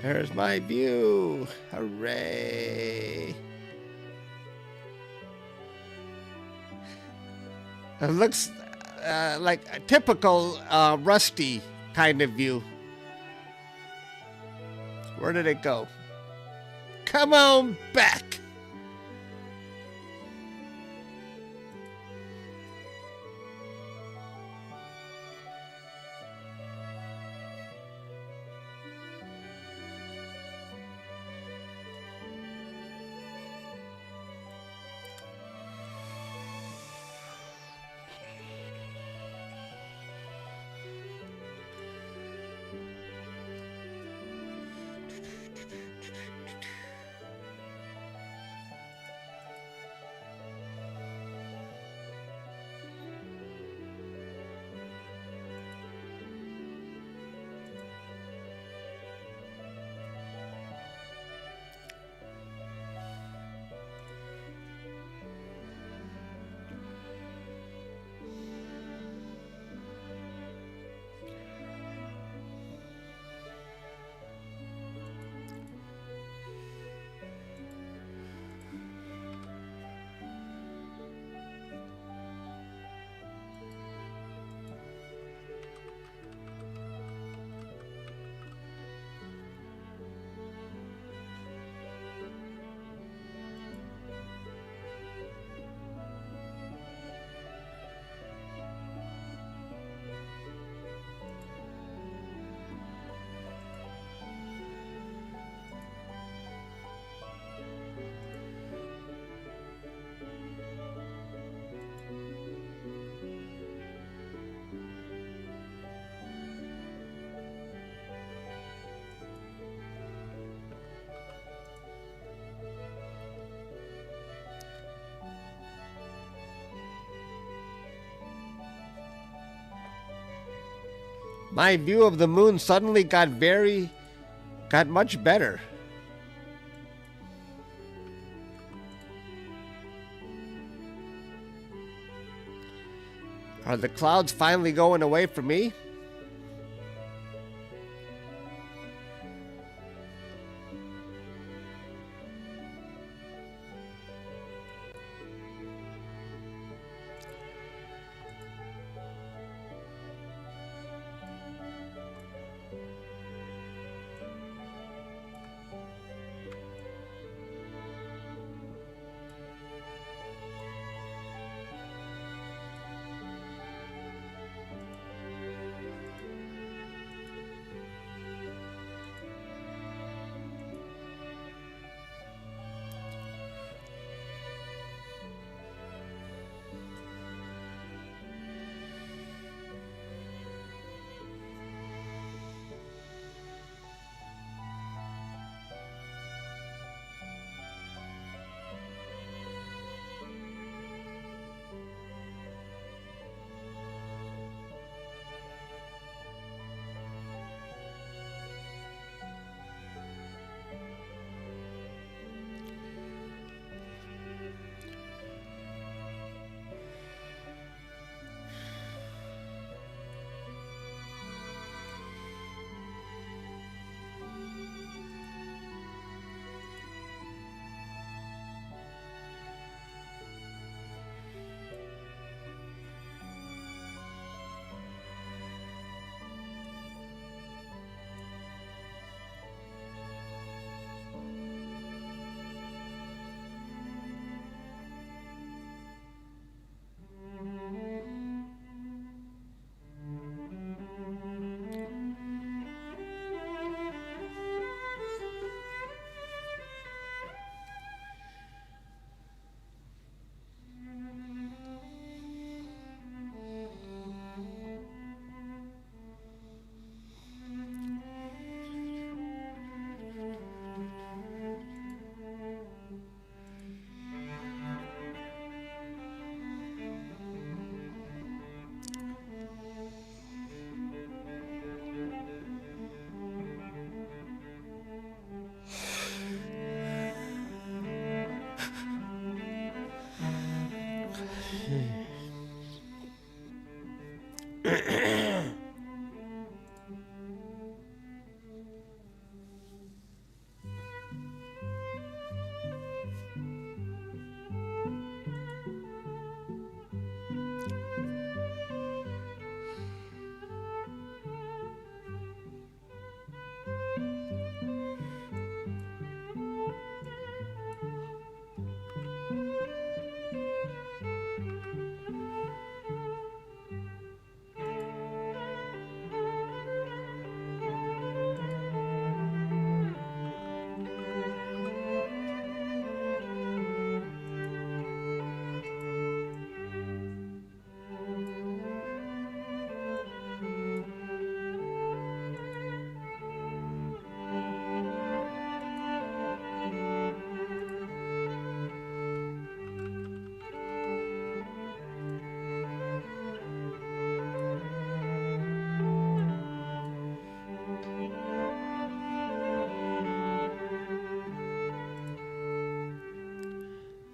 There's my view. Hooray. It looks like a typical rusty kind of view. Where did it go? Come on back. My view of the moon suddenly got much better. Are the clouds finally going away from me?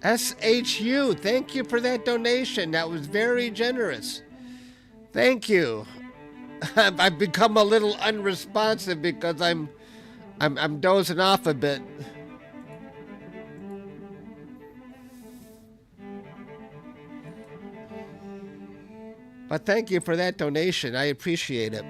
SHU, thank you for that donation. That was very generous. Thank you. I've become a little unresponsive because I'm dozing off a bit. But thank you for that donation. I appreciate it.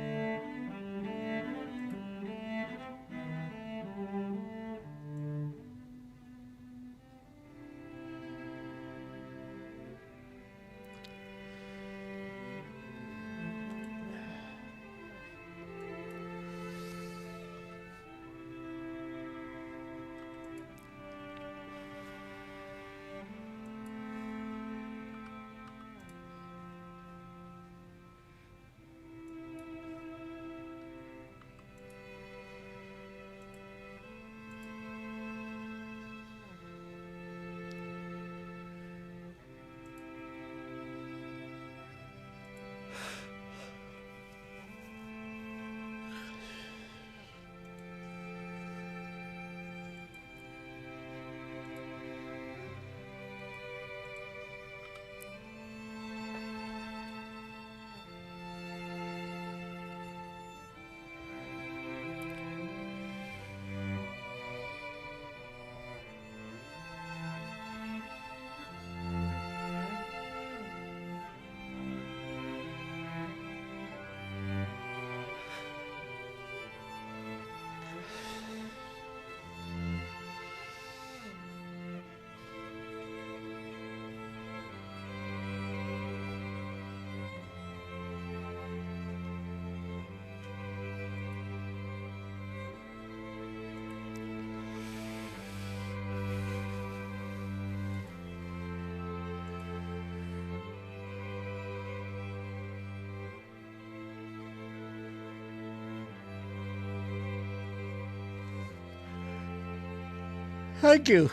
Thank you.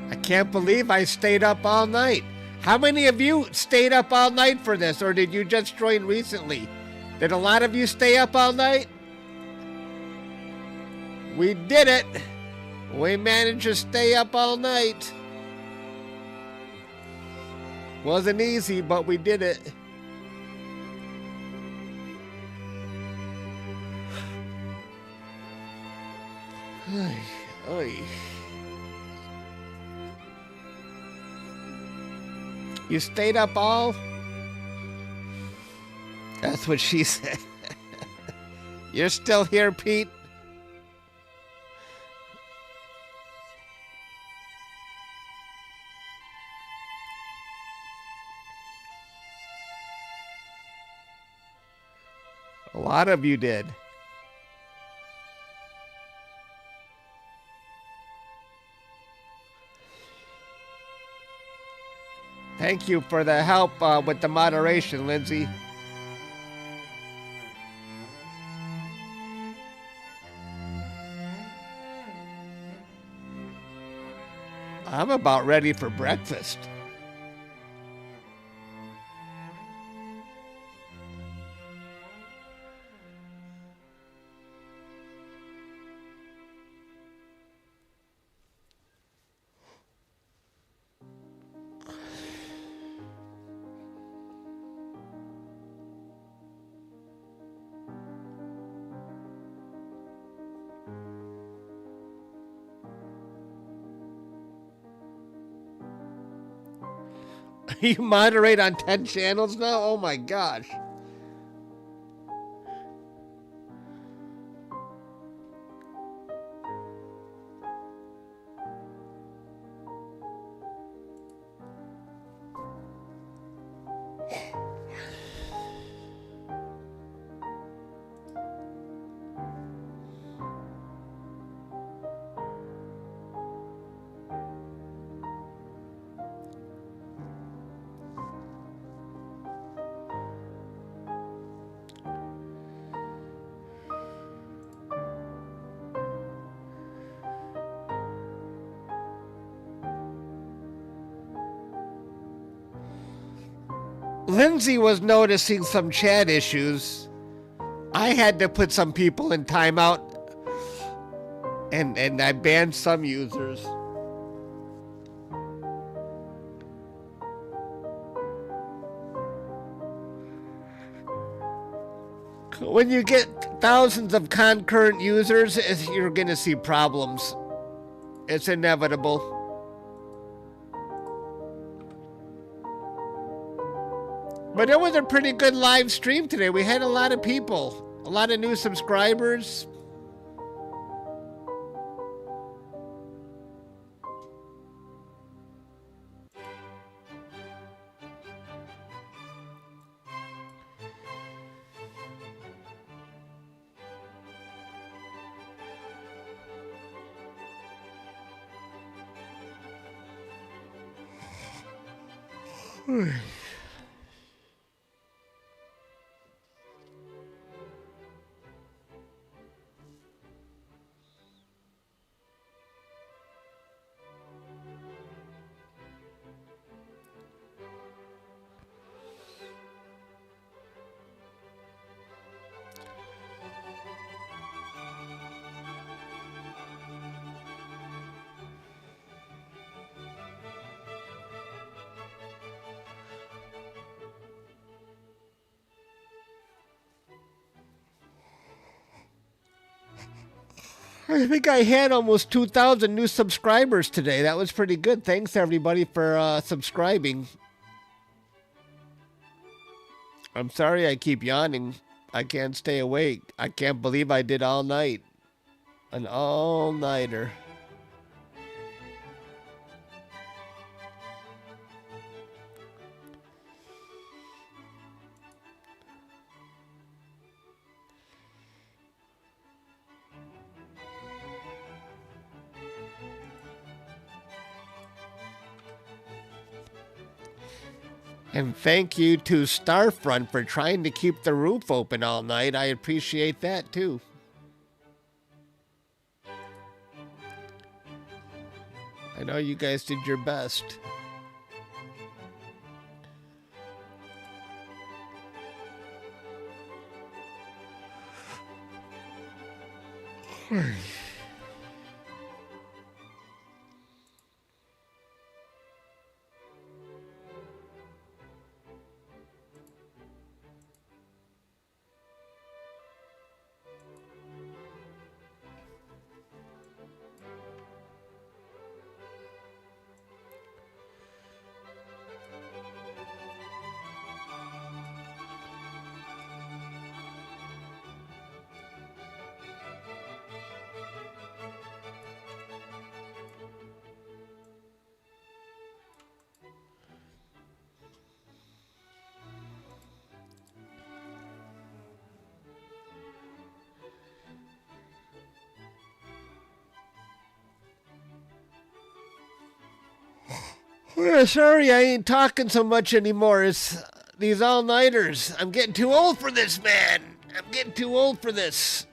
I can't believe I stayed up all night. How many of you stayed up all night for this, or did you just join recently? Did a lot of you stay up all night? We did it. We managed to stay up all night. Wasn't easy, but we did it. Oy, oy. You stayed up all? That's what she said. You're still here, Pete? A lot of you did. Thank you for the help with the moderation, Lindsay. I'm about ready for breakfast. You moderate on 10 channels now? Oh my gosh. Lindsay was noticing some chat issues. I had to put some people in timeout, and I banned some users. When you get thousands of concurrent users, you're going to see problems. It's inevitable. But it was a pretty good live stream today. We had a lot of people, a lot of new subscribers. I think I had almost 2,000 new subscribers today. That was pretty good. Thanks everybody for subscribing. I'm sorry I keep yawning. I can't stay awake. I can't believe I did all night. An all-nighter. And thank you to Starfront for trying to keep the roof open all night. I appreciate that too. I know you guys did your best. Sorry, I ain't talking so much anymore. It's these all-nighters. I'm getting too old for this, man. I'm getting too old for this.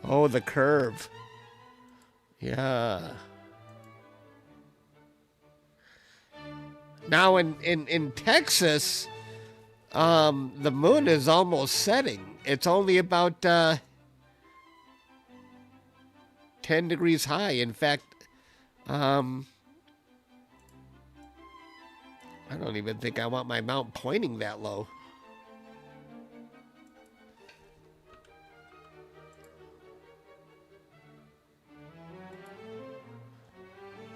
Oh, the curve. Yeah. Now in Texas, the moon is almost setting. It's only about 10 degrees high. In fact, I don't even think I want my mount pointing that low.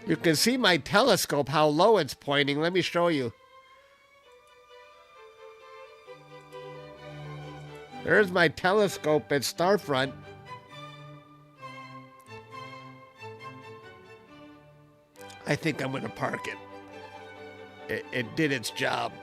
You can see my telescope, how low it's pointing. Let me show you. There's my telescope at Starfront. I think I'm going to park it. It did its job.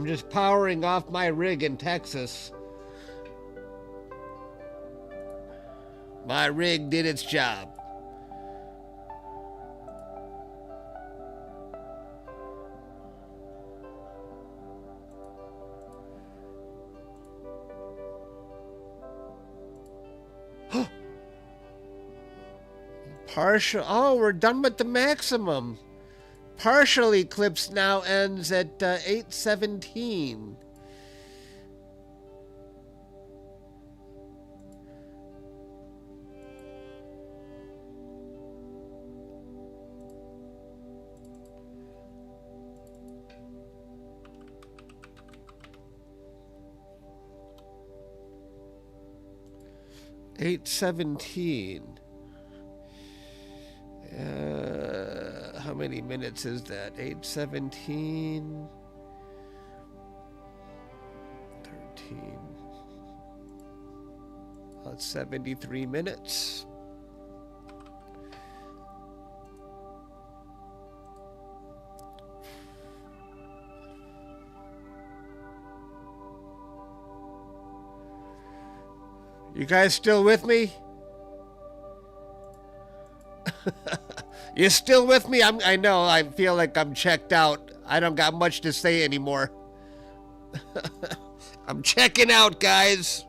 just powering off my rig in Texas. My rig did its job. Partial. Oh, we're done with the maximum. Partial eclipse now ends at 8:17. How many minutes is that? 8:17. 13. That's 73 minutes. You guys still with me? You still with me? I know, I feel like I'm checked out. I don't got much to say anymore. I'm checking out, guys.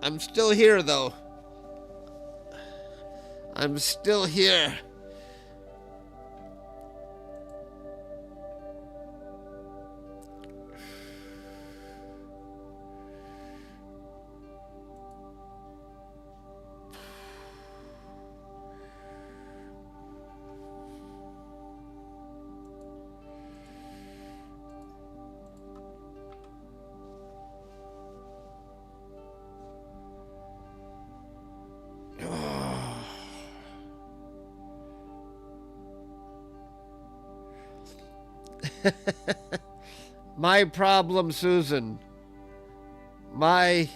I'm still here, though. I'm still here. My problem, Susan. My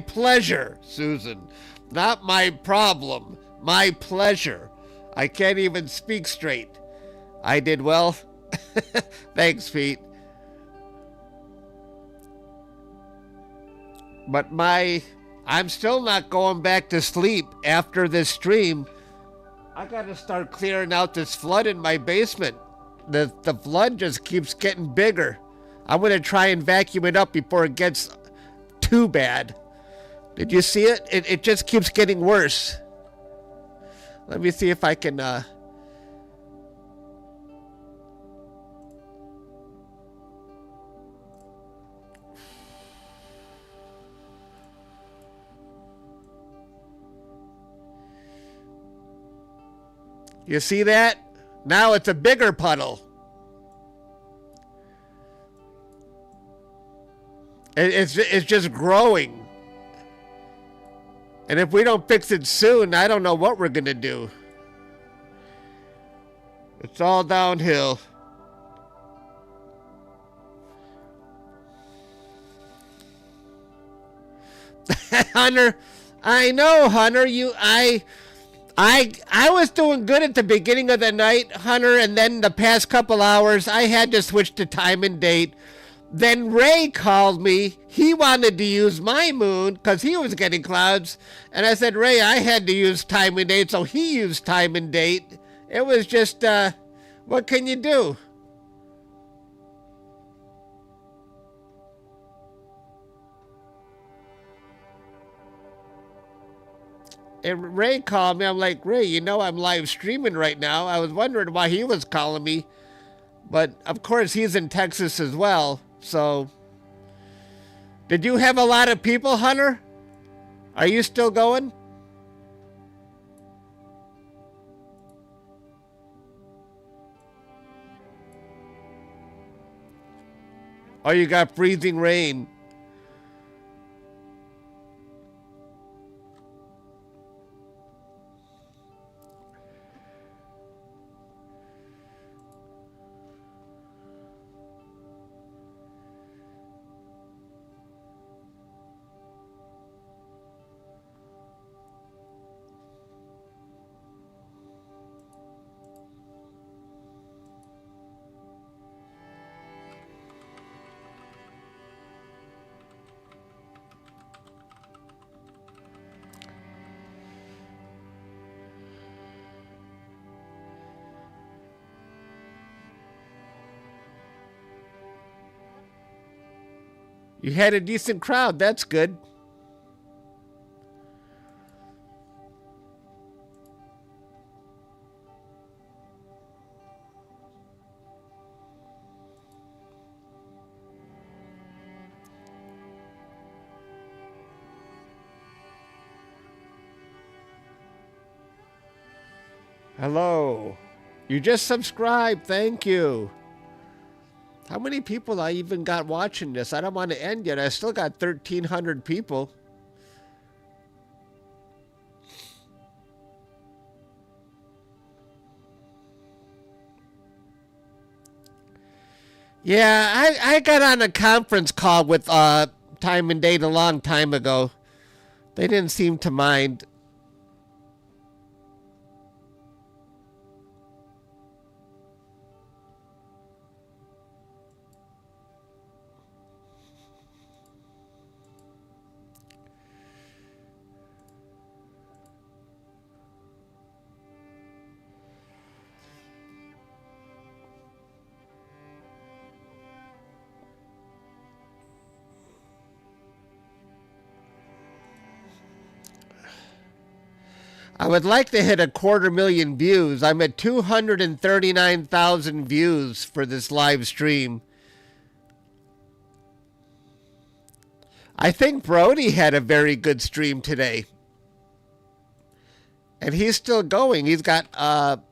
pleasure, Susan. Not my problem. My pleasure. I can't even speak straight. I did well. Thanks, Pete. But I'm still not going back to sleep after this stream. I gotta start clearing out this flood in my basement. The flood just keeps getting bigger. I'm gonna try and vacuum it up before it gets too bad. Did you see it? It just keeps getting worse. Let me see if I can You see that? Now it's a bigger puddle. It's just growing. And if we don't fix it soon, I don't know what we're gonna do. It's all downhill. Hunter, I know, Hunter, I was doing good at the beginning of the night, Hunter, and then the past couple hours I had to switch to time and date. Then Ray called me. He wanted to use my moon because he was getting clouds. And I said, Ray, I had to use time and date, so he used time and date. It was just, what can you do? And Ray called me. I'm like, Ray, you know I'm live streaming right now. I was wondering why he was calling me. But, of course, he's in Texas as well. So, did you have a lot of people, Hunter? Are you still going? Oh, you got freezing rain. You had a decent crowd. That's good. Hello. You just subscribed. Thank you. How many people I even got watching this? I don't want to end yet. I still got 1,300 people. Yeah, I got on a conference call with Time and Date a long time ago. They didn't seem to mind. I would like to hit 250,000 views. I'm at 239,000 views for this live stream. I think Brody had a very good stream today. And he's still going. He's got,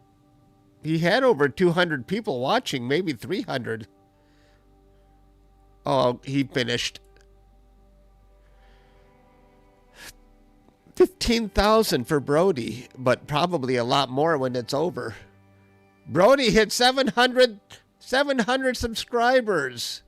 he had over 200 people watching, maybe 300. Oh, he finished. 15,000 for Brody, but probably a lot more when it's over. Brody hit 700 subscribers.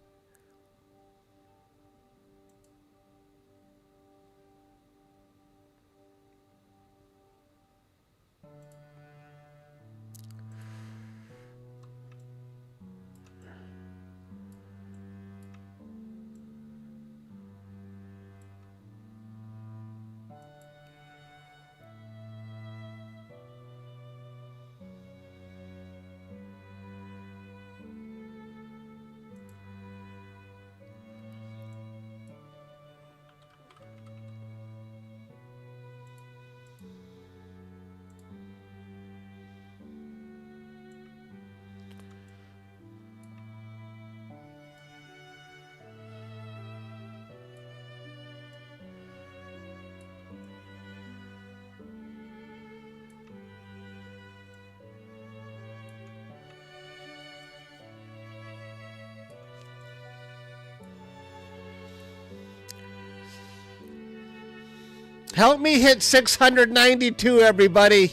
Help me hit 692, everybody.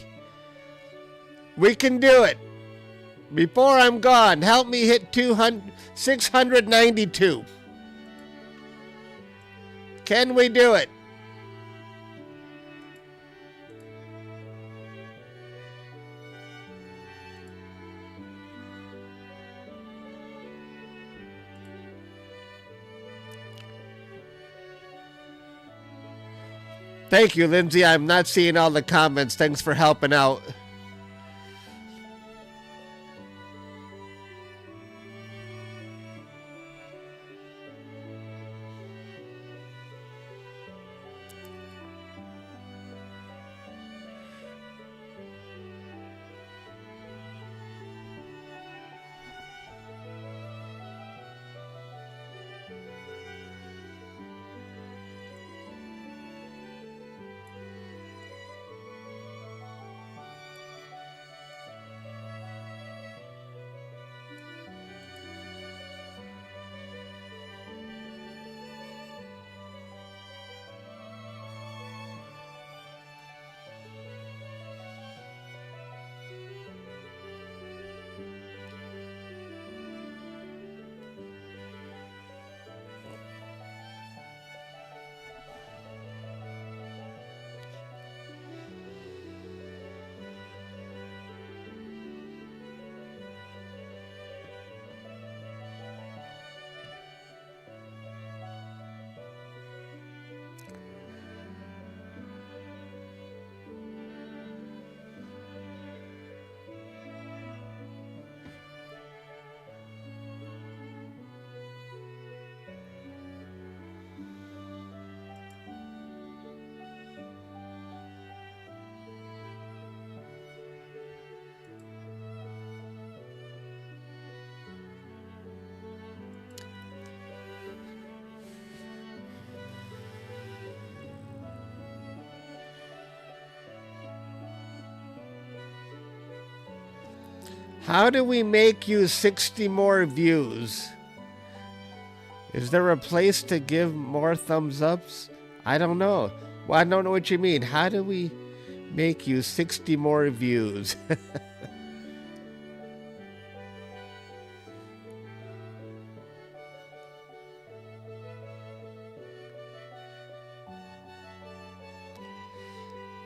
We can do it. Before I'm gone, help me hit 692. Can we do it? Thank you, Lindsay. I'm not seeing all the comments. Thanks for helping out. How do we make you 60 more views? Is there a place to give more thumbs ups? I don't know. Well, I don't know what you mean. How do we make you 60 more views?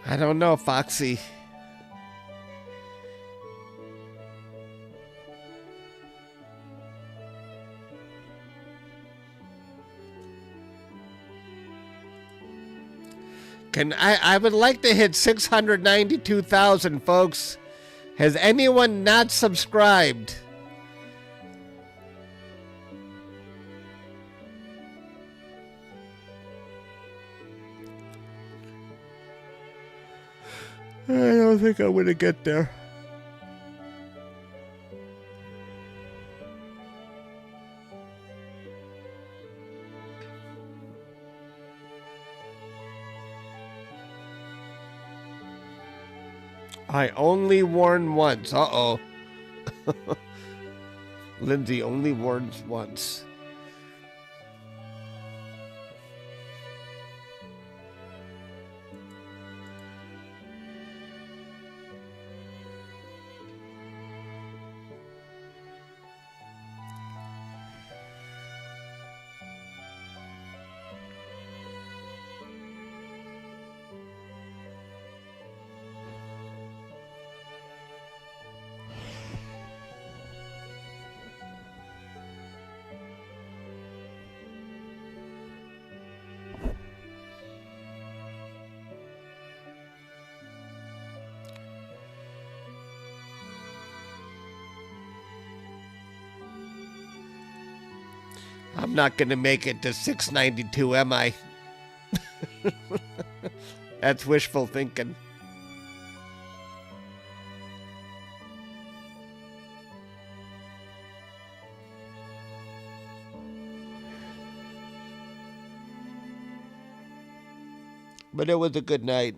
I don't know, Foxy. I would like to hit 692,000, folks. Has anyone not subscribed? I don't think I'm gonna get there. I only warn once. Uh-oh. Lindsay only warns once. I'm not going to make it to 692, am I? That's wishful thinking. But it was a good night.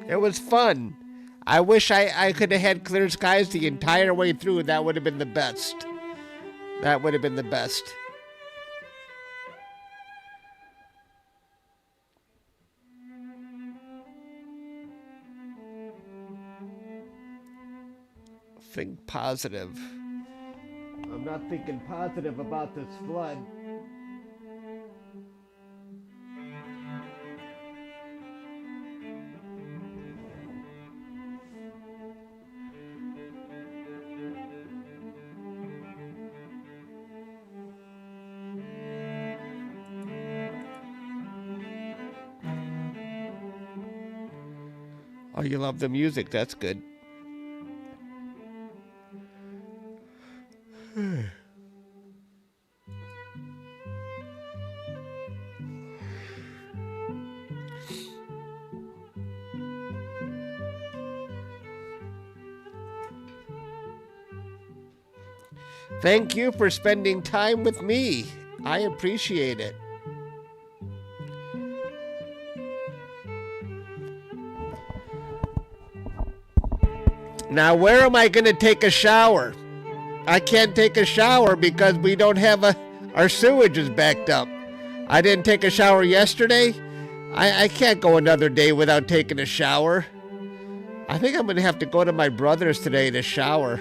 It was fun. I wish I could have had clear skies the entire way through. That would have been the best. That would have been the best. Think positive. I'm not thinking positive about this flood. Oh, you love the music. That's good. Thank you for spending time with me. I appreciate it. Now, where am I going to take a shower? I can't take a shower because we don't have our sewage is backed up. I didn't take a shower yesterday. I can't go another day without taking a shower. I think I'm going to have to go to my brother's today to shower.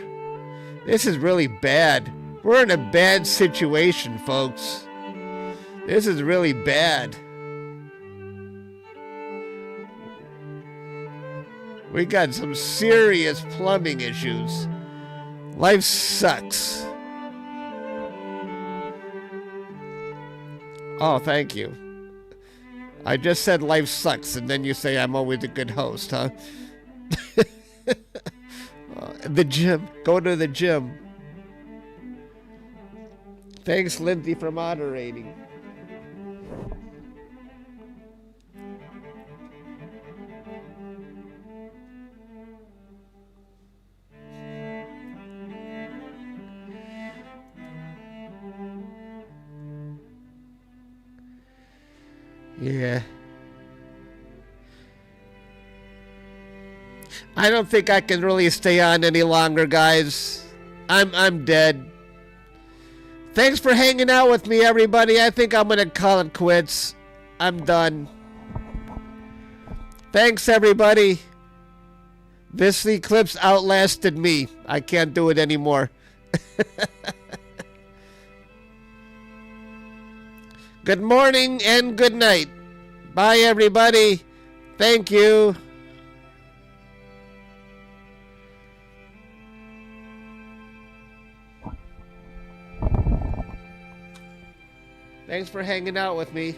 This is really bad. We're in a bad situation, folks. This is really bad. We got some serious plumbing issues. Life sucks. Oh, thank you. I just said life sucks, and then you say I'm always a good host, huh? The gym. Go to the gym. Thanks, Lindsay, for moderating. Yeah. I don't think I can really stay on any longer, guys. I'm dead. Thanks for hanging out with me, everybody. I think I'm gonna call it quits. I'm done. Thanks, everybody. This eclipse outlasted me. I can't do it anymore. Good morning and good night. Bye, everybody. Thank you. Thanks for hanging out with me.